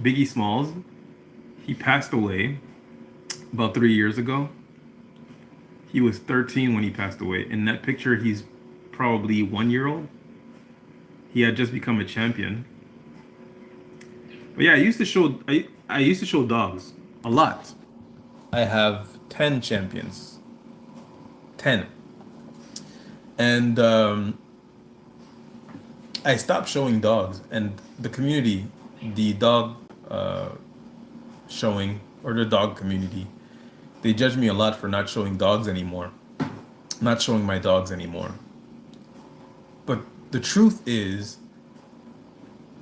Biggie Smalls. He passed away about 3 years ago. He was 13 when he passed away. In that picture, he's probably 1 year old. He had just become a champion. But yeah, I used to show dogs a lot. I have 10 champions. 10. And I stopped showing dogs, and the community, the dog uh, showing, or the dog community, they judge me a lot for not showing dogs anymore, not showing my dogs anymore. But the truth is,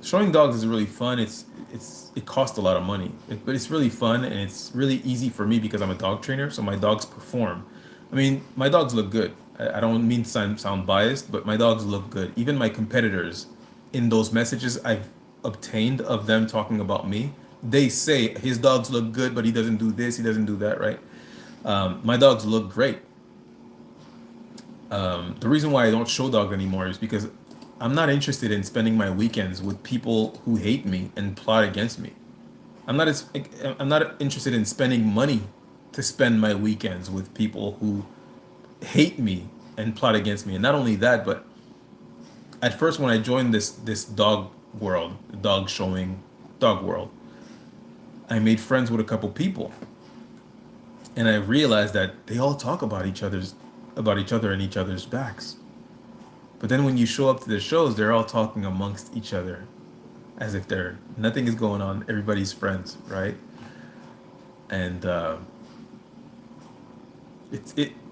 showing dogs is really fun. It costs a lot of money, but it's really fun and it's really easy for me because I'm a dog trainer. So my dogs perform. I mean, my dogs look good. I don't mean to sound biased, but my dogs look good. Even my competitors, in those messages I've obtained of them talking about me, they say his dogs look good, but he doesn't do this, he doesn't do that, right? My dogs look great. The reason why I don't show dog anymore is because I'm not interested in spending my weekends with people who hate me and plot against me. I'm not interested in spending money to spend my weekends with people who hate me and plot against me. And not only that, but at first when I joined this dog world, dog showing dog world, I made friends with a couple people, and I realized that they all talk about each other and each other's backs. But then when you show up to the shows, they're all talking amongst each other as if they're nothing is going on. Everybody's friends, right? And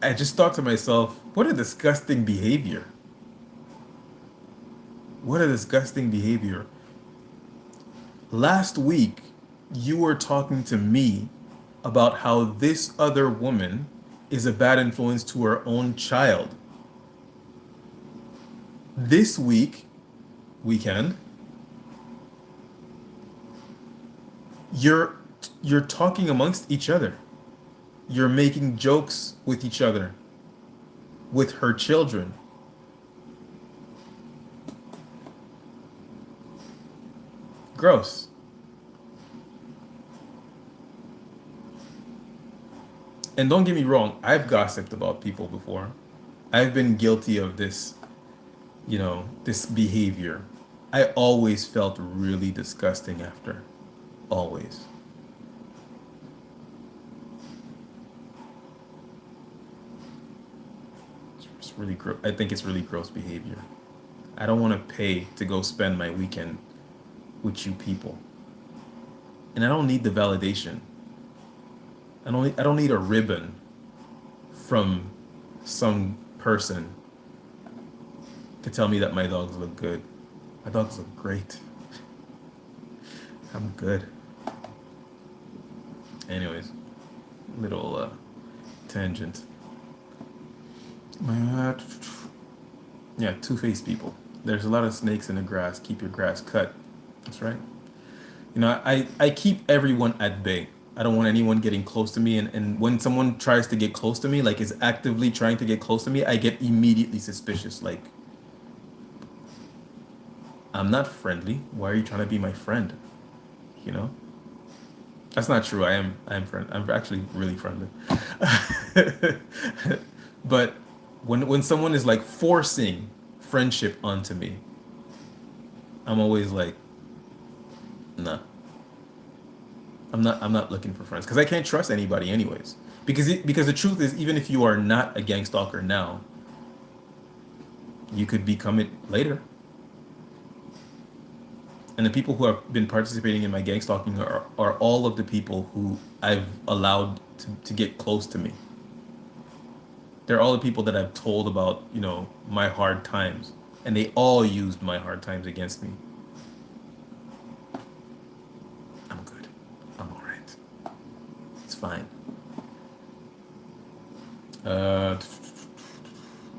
I just thought to myself, what a disgusting behavior. What a disgusting behavior. Last week, you were talking to me about how this other woman is a bad influence to her own child. This weekend, you're you're talking amongst each other. You're making jokes with each other, with her children. Gross. And don't get me wrong, I've gossiped about people before. I've been guilty of this, this behavior. I always felt really disgusting after. Always. It's really gross. I think it's really gross behavior. I don't want to pay to go spend my weekend with you people. And I don't need the validation. I don't need a ribbon from some person to tell me that my dogs look good. My dogs look great. I'm good. Anyways, little tangent. Uh, yeah, two-faced people. There's a lot of snakes in the grass. Keep your grass cut. That's right. I keep everyone at bay. I don't want anyone getting close to me. And when someone tries to get close to me, like is actively trying to get close to me, I get immediately suspicious. Like, I'm not friendly. Why are you trying to be my friend? You know? That's not true. I am friend. I'm actually really friendly. But when someone is like forcing friendship onto me, I'm always like, nah. I'm not looking for friends because I can't trust anybody anyways. Because the truth is, even if you are not a gang stalker now, you could become it later. And the people who have been participating in my gang stalking are all of the people who I've allowed to get close to me. They're all the people that I've told about, my hard times. And they all used my hard times against me. I'm good. I'm all right. It's fine.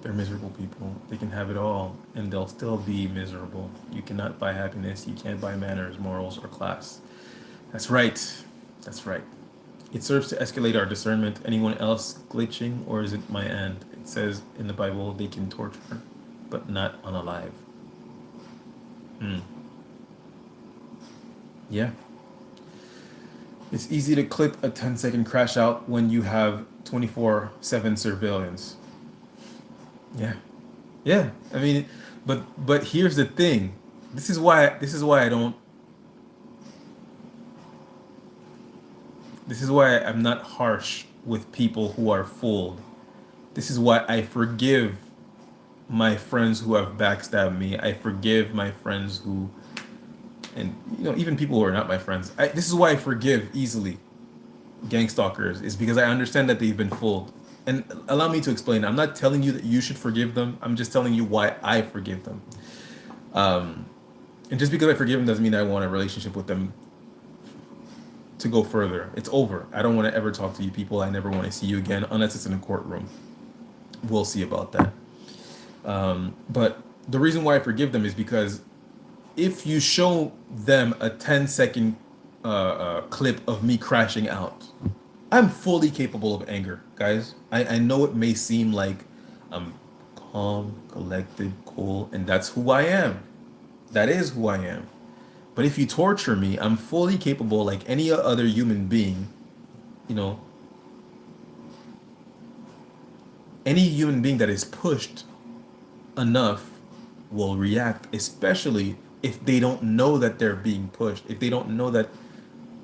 They're miserable people. They can have it all, and they'll still be miserable. You cannot buy happiness. You can't buy manners, morals, or class. That's right. That's right. It serves to escalate our discernment. Anyone else glitching, or is it my end? It says in the Bible they can torture, but not unalive. Hmm. Yeah. It's easy to clip a 10-second crash out when you have 24/7 surveillance. Yeah. Yeah. I mean, but here's the thing. This is why I don't this is why I'm not harsh with people who are fooled. This is why I forgive my friends who have backstabbed me. I forgive my friends who, and even people who are not my friends. This is why I forgive easily gangstalkers, is because I understand that they've been fooled. And allow me to explain. I'm not telling you that you should forgive them. I'm just telling you why I forgive them. And just because I forgive them doesn't mean I want a relationship with them to go further. It's over. I don't want to ever talk to you people. I never want to see you again unless it's in a courtroom. We'll see about that. But the reason why I forgive them is because if you show them a 10-second clip of me crashing out, I'm fully capable of anger, guys. I know it may seem like I'm calm, collected, cool, and that's who I am. That is who I am. But if you torture me, I'm fully capable, like any other human being, you know, any human being that is pushed enough will react, especially if they don't know that they're being pushed, if they don't know that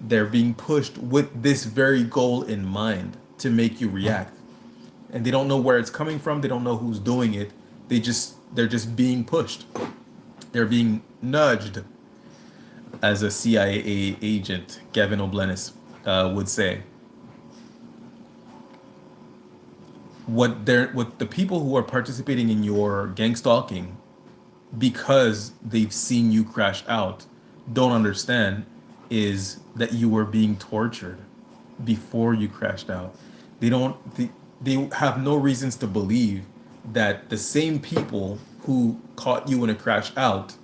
they're being pushed with this very goal in mind to make you react. And they don't know where it's coming from, they don't know who's doing it. They're just being pushed. They're being nudged, as a CIA agent, Gavin O'Blenis, would say. What the people who are participating in your gang stalking because they've seen you crash out don't understand is that you were being tortured before you crashed out. They have no reasons to believe that the same people who caught you in a crash out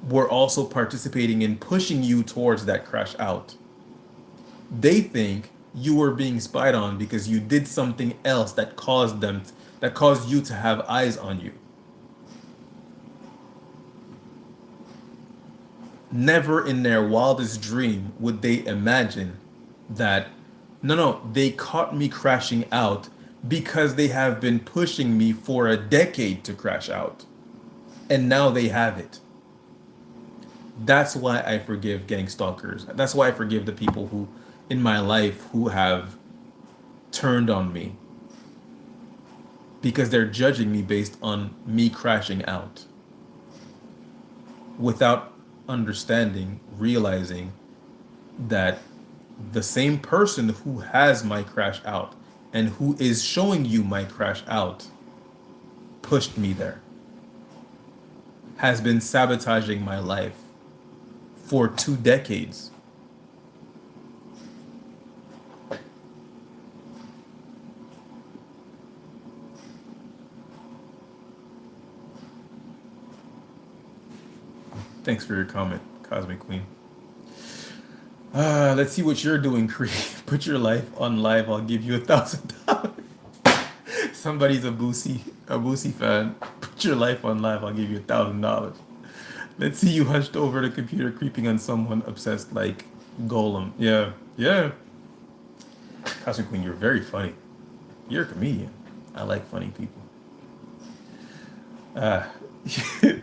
were also participating in pushing you towards that crash out. They think you were being spied on because you did something else that caused you to have eyes on you. Never in their wildest dream would they imagine that no, they caught me crashing out because they have been pushing me for a decade to crash out. And now they have it. That's why I forgive gang stalkers. That's why I forgive the people who in my life who have turned on me because they're judging me based on me crashing out without understanding, realizing that the same person who has my crash out and who is showing you my crash out pushed me there, has been sabotaging my life for 2 decades. Thanks for your comment, Cosmic Queen. Let's see what you're doing, Cree. Put your life on live. I'll give you $1,000. Somebody's a Boosie fan. Put your life on live. I'll give you $1,000. Let's see you hunched over the computer, creeping on someone obsessed like Golem. Yeah. Cosmic Queen, you're very funny. You're a comedian. I like funny people. That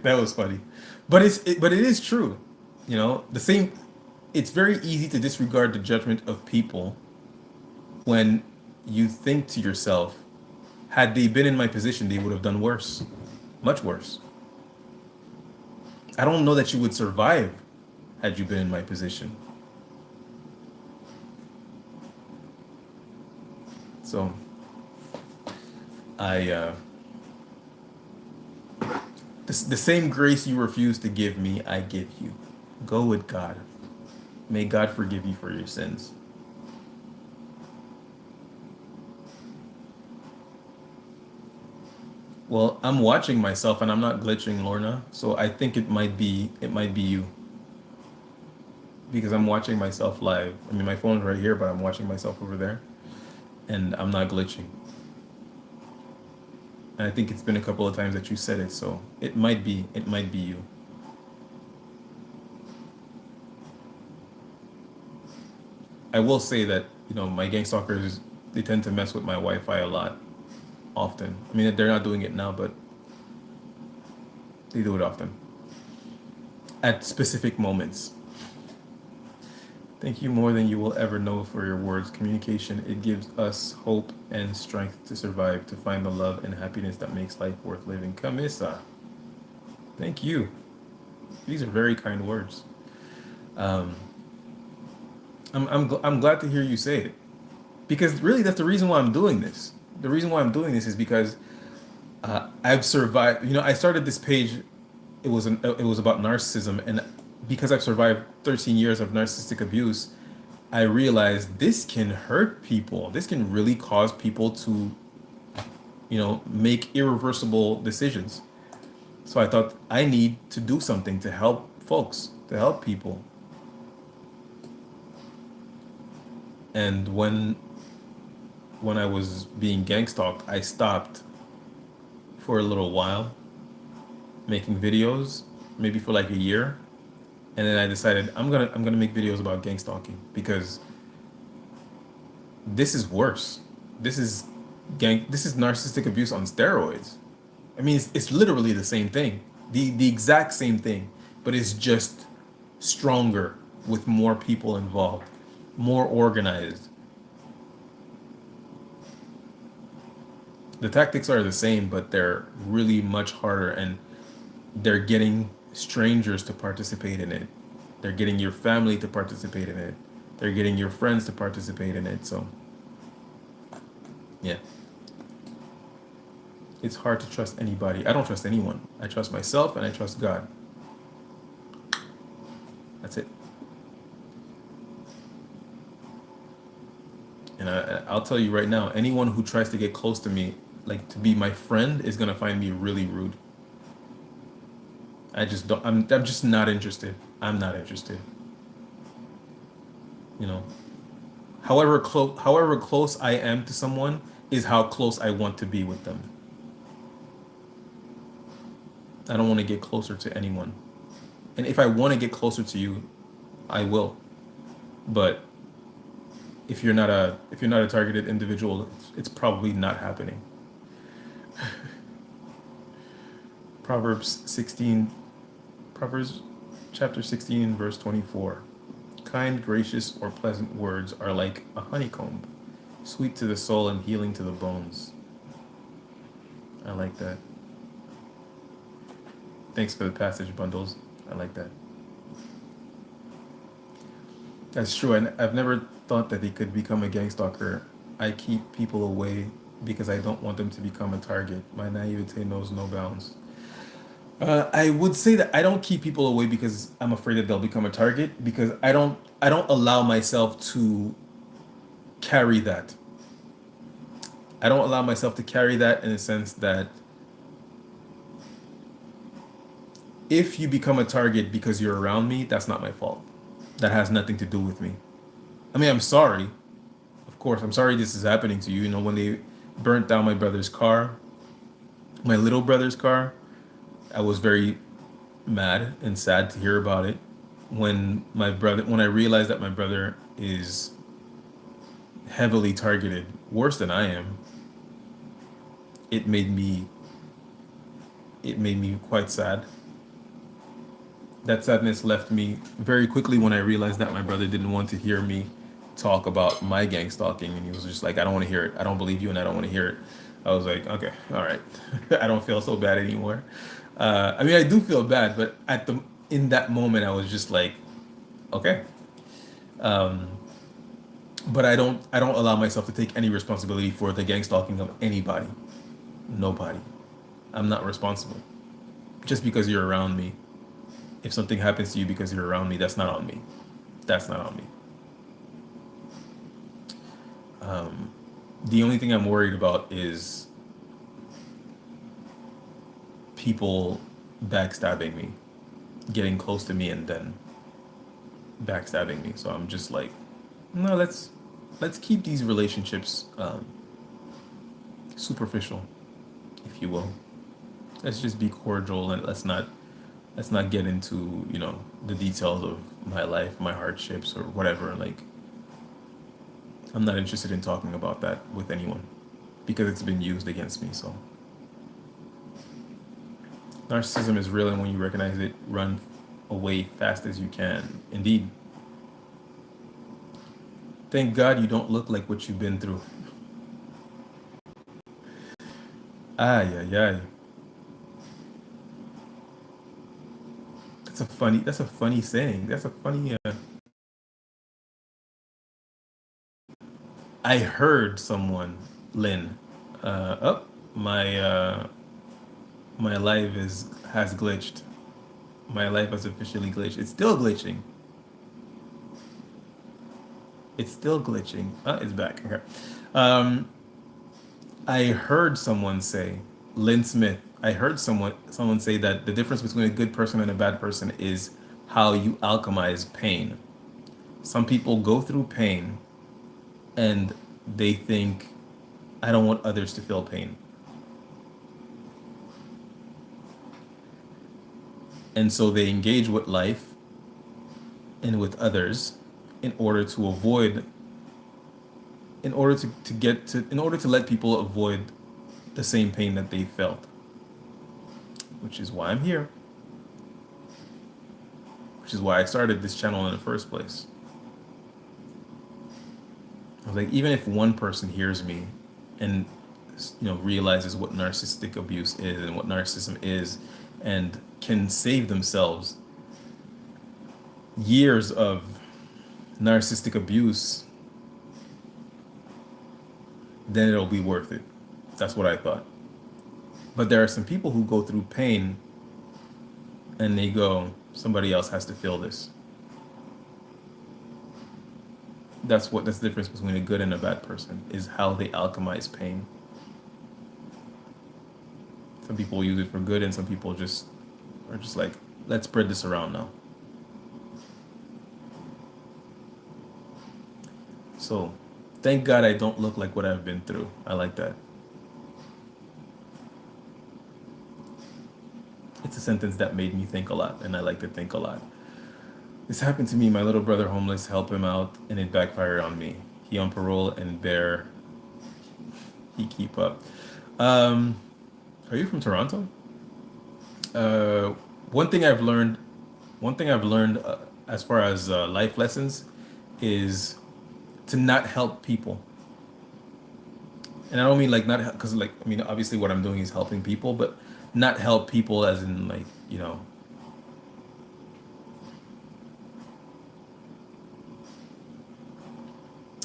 was funny, but it is true. The same. It's very easy to disregard the judgment of people when you think to yourself, had they been in my position, they would have done worse, much worse. I don't know that you would survive had you been in my position. So, the same grace you refuse to give me, I give you. Go with God. May God forgive you for your sins. Well, I'm watching myself and I'm not glitching, Lorna. So I think it might be you. Because I'm watching myself live. I mean, my phone's right here, but I'm watching myself over there. And I'm not glitching. And I think it's been a couple of times that you said it, so it might be you. I will say that, my gang stalkers, they tend to mess with my Wi-Fi a lot, often. I mean, they're not doing it now, but they do it often. At specific moments. Thank you more than you will ever know for your words. Communication, it gives us hope and strength to survive, to find the love and happiness that makes life worth living. Kamisa, thank you. These are very kind words. Um, I'm glad to hear you say it, because really that's the reason why I'm doing this. The reason why I'm doing this is because I've survived. I started this page. It was about narcissism, and because I've survived 13 years of narcissistic abuse, I realized this can hurt people. This can really cause people to, make irreversible decisions. So I thought I need to do something to help folks, to help people. And when I was being gang stalked, I stopped for a little while making videos, maybe for like a year, and then I decided I'm gonna make videos about gang stalking, because this is worse. This is this is narcissistic abuse on steroids. I mean, it's literally the same thing, the exact same thing, but it's just stronger with more people involved, more organized. The tactics are the same, but they're really much harder, and they're getting strangers to participate in it. They're getting your family to participate in it. They're getting your friends to participate in it. So, yeah. It's hard to trust anybody. I don't trust anyone. I trust myself and I trust God. That's it. And I'll tell you right now, anyone who tries to get close to me, like to be my friend, is gonna find me really rude. I just don't. I'm just not interested. I'm not interested. You know. However close I am to someone is how close I want to be with them. I don't want to get closer to anyone. And if I want to get closer to you, I will. But if you're not a targeted individual, it's probably not happening. Proverbs 16 Proverbs chapter 16 verse 24. Kind, gracious, or pleasant words are like a honeycomb, sweet to the soul and healing to the bones. I like that. Thanks for the passage bundles. I like that. That's true, and I've never thought that they could become a gang stalker. I keep people away because I don't want them to become a target. My naivete knows no bounds. I would say that I don't keep people away because I'm afraid that they'll become a target, because I don't allow myself to carry that. I don't allow myself to carry that in the sense that if you become a target because you're around me, that's not my fault. That has nothing to do with me. I mean, I'm sorry. Of course, I'm sorry this is happening to you. When they burnt down my brother's car, my little brother's car, I was very mad and sad to hear about it. When I realized that my brother is heavily targeted, worse than I am, it made me quite sad. That sadness left me very quickly when I realized that my brother didn't want to hear me talk about my gang stalking, and he was just like, I don't want to hear it. I don't believe you, and I don't want to hear it. I was like, okay, all right. I don't feel so bad anymore. I mean, I do feel bad, but in that moment, I was just like, okay. But I don't allow myself to take any responsibility for the gang stalking of anybody. Nobody. I'm not responsible. Just because you're around me. If something happens to you because you're around me, that's not on me. That's not on me. The only thing I'm worried about is people backstabbing me, getting close to me and then backstabbing me. So I'm just like, no, let's keep these relationships superficial, if you will. Let's just be cordial, and let's not get into the details of my life, my hardships, or whatever. Like, I'm not interested in talking about that with anyone because it's been used against me. So narcissism is real, and when you recognize it, run away fast as you can. Indeed. Thank God you don't look like what you've been through. Ay, ay, ay. That's a funny saying. That's a funny, I heard someone, Lynn, oh, my life has glitched. My life has officially glitched. It's still glitching. It's still glitching. It's back. Okay. Um, I heard someone say, Lynn Smith. I heard someone say that the difference between a good person and a bad person is how you alchemize pain. Some people go through pain and they think, I don't want others to feel pain. And so they engage with life and with others in order to avoid, in order to let people avoid the same pain that they felt, which is why I'm here, which is why I started this channel in the first place. I was like, even if one person hears me and realizes what narcissistic abuse is and what narcissism is and can save themselves years of narcissistic abuse, then it'll be worth it. That's what I thought. But there are some people who go through pain and they go, somebody else has to feel this. That's the difference between a good and a bad person, is how they alchemize pain. Some people use it for good and some people just are just like, let's spread this around now. So thank God I don't look like what I've been through. I like that. It's a sentence that made me think a lot, and I like to think a lot. This happened to me, my little brother homeless, help him out, and it backfired on me. He on parole and bear, he keep up. Um, are you from Toronto? Uh, one thing I've learned, as far as life lessons is to not help people. And I don't mean like not because like I mean obviously what I'm doing is helping people, but not help people as in like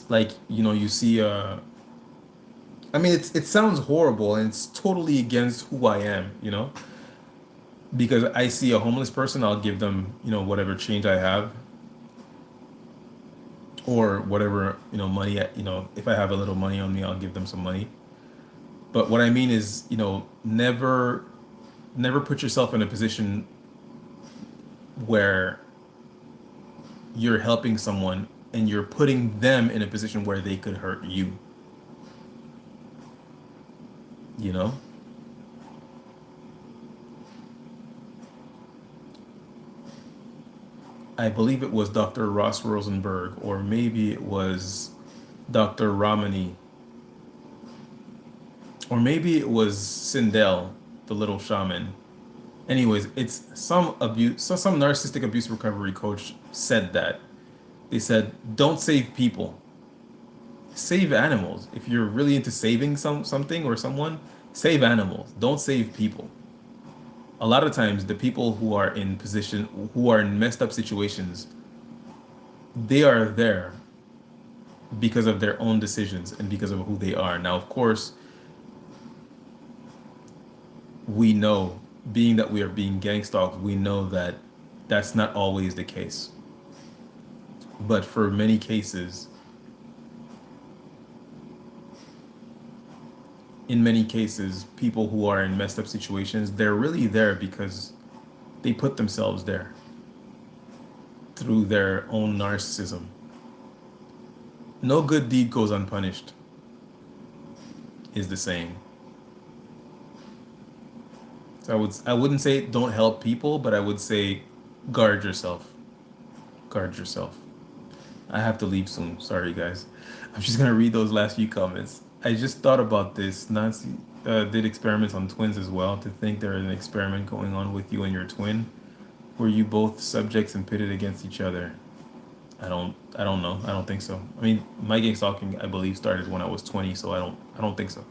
like you see I mean it sounds horrible and it's totally against who I am, because I see a homeless person, I'll give them whatever change I have or whatever money if I have a little money on me, I'll give them some money. But what I mean is never put yourself in a position where you're helping someone and you're putting them in a position where they could hurt you. You know? I believe it was Dr. Ross Rosenberg, or maybe it was Dr. Ramani, or maybe it was Sindel, the little shaman. Anyways, it's some narcissistic abuse recovery coach said that. They said, don't save people, save animals. If you're really into saving something or someone, save animals. Don't save people. A lot of times, the people who are in messed up situations, they are there because of their own decisions and because of who they are. Now, of course, we know, being that we are being gangstalked, we know that that's not always the case. But for many cases, in many cases, people who are in messed up situations, they're really there because they put themselves there through their own narcissism. No good deed goes unpunished, is the saying. So I wouldn't say don't help people, but I would say guard yourself. Guard yourself. I have to leave soon. Sorry, guys. I'm just gonna read those last few comments. I just thought about this. Nancy did experiments on twins as well. To think there is an experiment going on with you and your twin, were you both subjects and pitted against each other? I don't know. I don't think so. I mean, my gang stalking, I believe, started when I was 20, so I don't think so.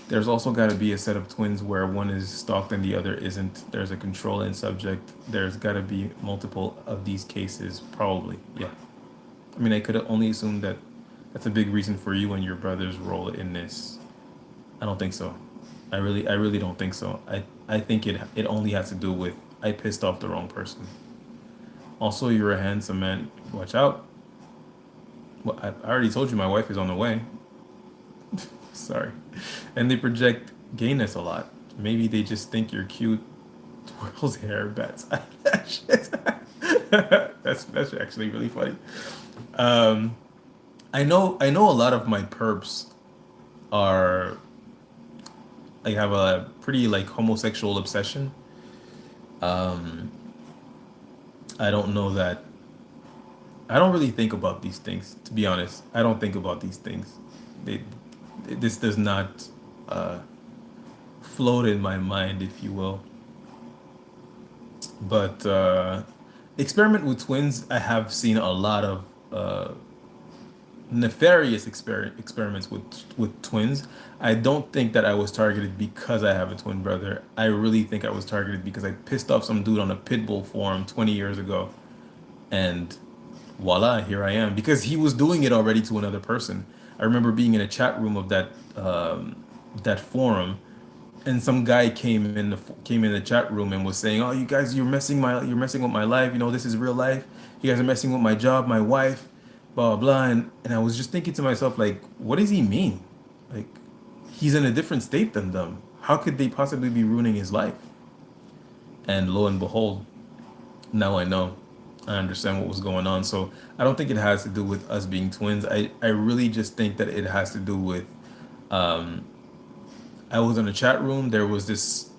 There's also got to be a set of twins where one is stalked and the other isn't. There's a controlling subject. There's got to be multiple of these cases, probably. Yeah. I mean, I could only assume that that's a big reason for you and your brother's role in this. I don't think so. I really don't think so. I think it only has to do with I pissed off the wrong person. Also, you're a handsome man. Watch out. Well, I already told you my wife is on the way. Sorry. And they project gayness a lot. Maybe they just think you're cute. Twirls hair, bats. That shit. That's actually really funny. Um, I know a lot of my perps are like have a pretty like homosexual obsession. Um, I don't know that I don't really think about these things, to be honest. I don't think about these things. They, this does not uh, float in my mind, if you will. But experiment with twins, I have seen a lot of nefarious experiments with twins. I don't think that I was targeted because I have a twin brother. I really think I was targeted because I pissed off some dude on a Pitbull forum 20 years ago, and voila, here I am. Because he was doing it already to another person. I remember being in a chat room of that forum, and some guy came in the chat room and was saying, "Oh, you guys, you're messing with my life. You know, this is real life. You guys are messing with my job, my wife, blah blah blah." And I was just thinking to myself, like, what does he mean? Like, he's in a different state than them. How could they possibly be ruining his life? And lo and behold, now I know. I understand what was going on. So I don't think it has to do with us being twins. I really just think that it has to do with um, I was in a chat room. There was this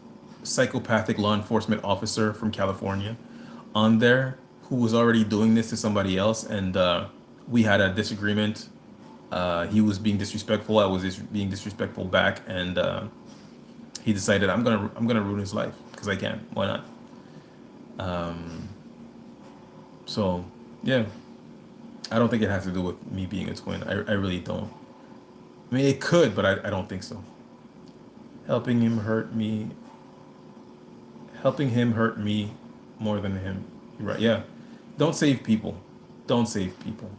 psychopathic law enforcement officer from California on there who was already doing this to somebody else, and we had a disagreement. He was being disrespectful. I was being disrespectful back, and he decided I'm gonna ruin his life because I can. Why not? Um, so yeah, I don't think it has to do with me being a twin. I really don't. I mean, it could, but I don't think so. Helping him hurt me, helping him hurt me more than him. You're right. Yeah. Don't save people. Don't save people.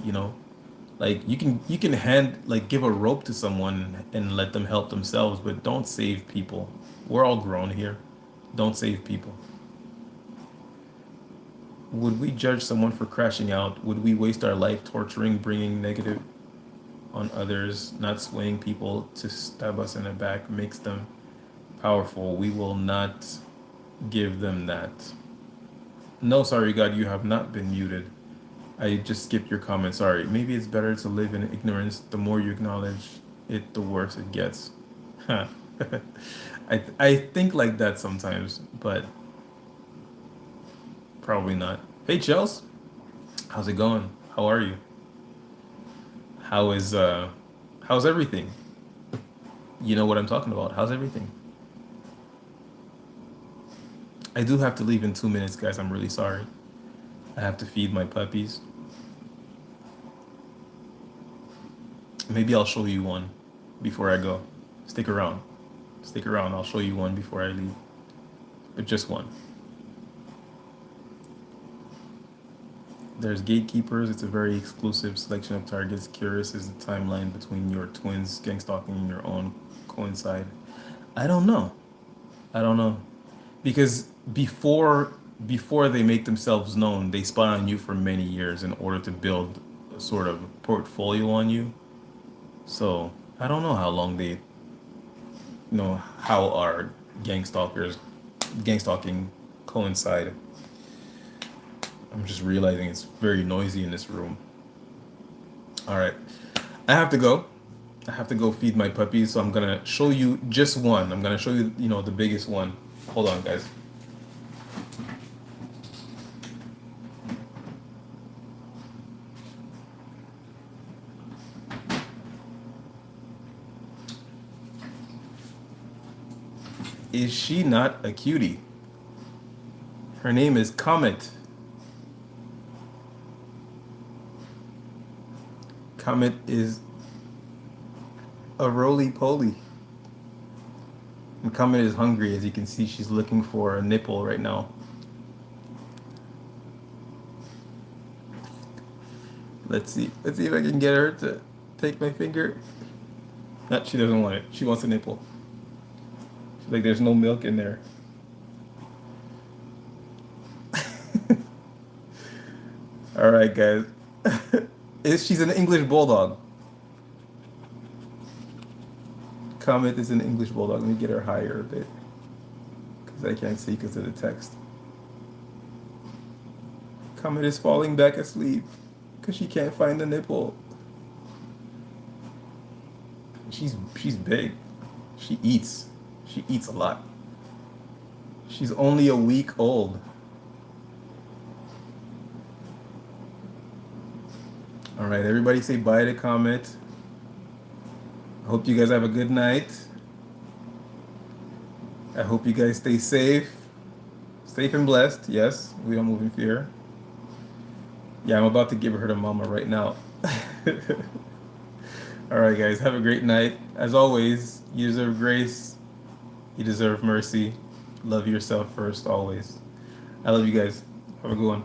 You know, like you can hand like give a rope to someone and let them help themselves, but don't save people. We're all grown here. Don't save people. Would we judge someone for crashing out? Would we waste our life torturing, bringing negative on others, not swaying people to stab us in the back makes them powerful? We will not give them that. No, sorry, God, you have not been muted. I just skipped your comment. Sorry. Maybe it's better to live in ignorance. The more you acknowledge it, the worse it gets. Huh. I think like that sometimes, but probably not. Hey, Chels, how's it going? How are you? How is how's everything? You know what I'm talking about. How's everything? I do have to leave in 2 minutes, guys. I'm really sorry. I have to feed my puppies. Maybe I'll show you one before I go. Stick around. Stick around. I'll show you one before I leave. But just one. There's gatekeepers. It's a very exclusive selection of targets. Curious is the timeline between your twins gang stalking and your own coincide. I don't know. I don't know. Because before they make themselves known, they spy on you for many years in order to build a sort of portfolio on you. So I don't know how long they, how our gang stalking coincide. I'm just realizing it's very noisy in this room. All right, I have to go. I have to go feed my puppies, so I'm gonna show you just one. I'm gonna show you, the biggest one. Hold on, guys. Is she not a cutie? Her name is Comet. Comment is a roly-poly. And Comment is hungry. As you can see, she's looking for a nipple right now. Let's see. Let's see if I can get her to take my finger. No, she doesn't want it. She wants a nipple. She's like, there's no milk in there. All right, guys. She's an English bulldog. Comment is an English bulldog. Let me get her higher a bit, because I can't see because of the text. Comment is falling back asleep because she can't find the nipple. She's big. She eats. She eats a lot. She's only a week old. All right, everybody say bye to Comment. I hope you guys have a good night. I hope you guys stay safe. Safe and blessed. Yes, we don't move in fear. Yeah, I'm about to give her to mama right now. All right, guys, have a great night. As always, you deserve grace. You deserve mercy. Love yourself first, always. I love you guys. Have a good one.